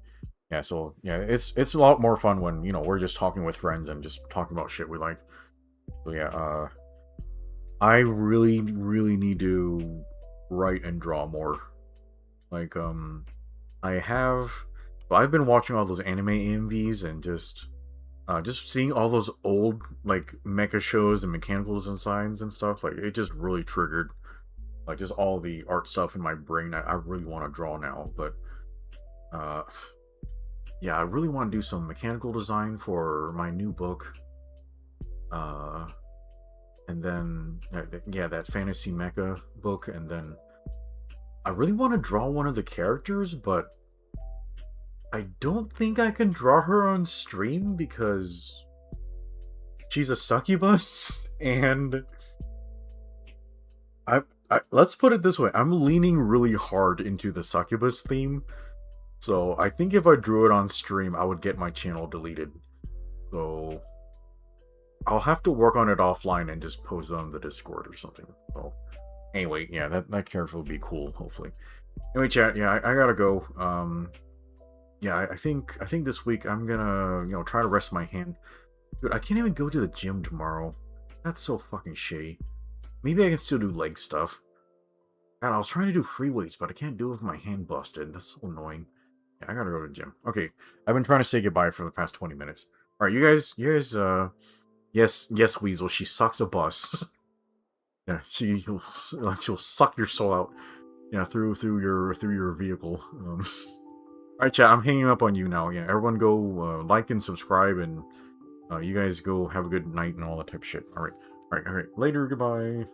Yeah, so yeah, it's a lot more fun when we're just talking with friends and just talking about shit we like. So yeah, I really need to write and draw more. Like I have, well, I've been watching all those anime AMVs and just seeing all those old like mecha shows and mechanical designs and stuff. Like it just really triggered like just all the art stuff in my brain. I really want to draw now, but uh yeah, I really want to do some mechanical design for my new book. Uh, and then yeah, that fantasy mecha book, and then I really want to draw one of the characters, but I don't think I can draw her on stream because she's a succubus, and let's put it this way: I'm leaning really hard into the succubus theme. So I think if I drew it on stream, I would get my channel deleted. So I'll have to work on it offline and just post it on the Discord or something. So anyway, yeah, that character would be cool, hopefully. Anyway, chat, yeah, I gotta go. Yeah, I think this week I'm gonna try to rest my hand. Dude, I can't even go to the gym tomorrow. That's so fucking shitty. Maybe I can still do leg stuff. God, I was trying to do free weights, but I can't do it with my hand busted. That's so annoying. Yeah, I gotta go to the gym. Okay, I've been trying to say goodbye for the past 20 minutes. All right, you guys, yes, Weasel, she sucks a bus. Yeah, she'll suck your soul out. Yeah, through your vehicle. All right, chat, I'm hanging up on you now. Yeah, everyone go like and subscribe, and you guys go have a good night and all that type of shit. All right, later, goodbye.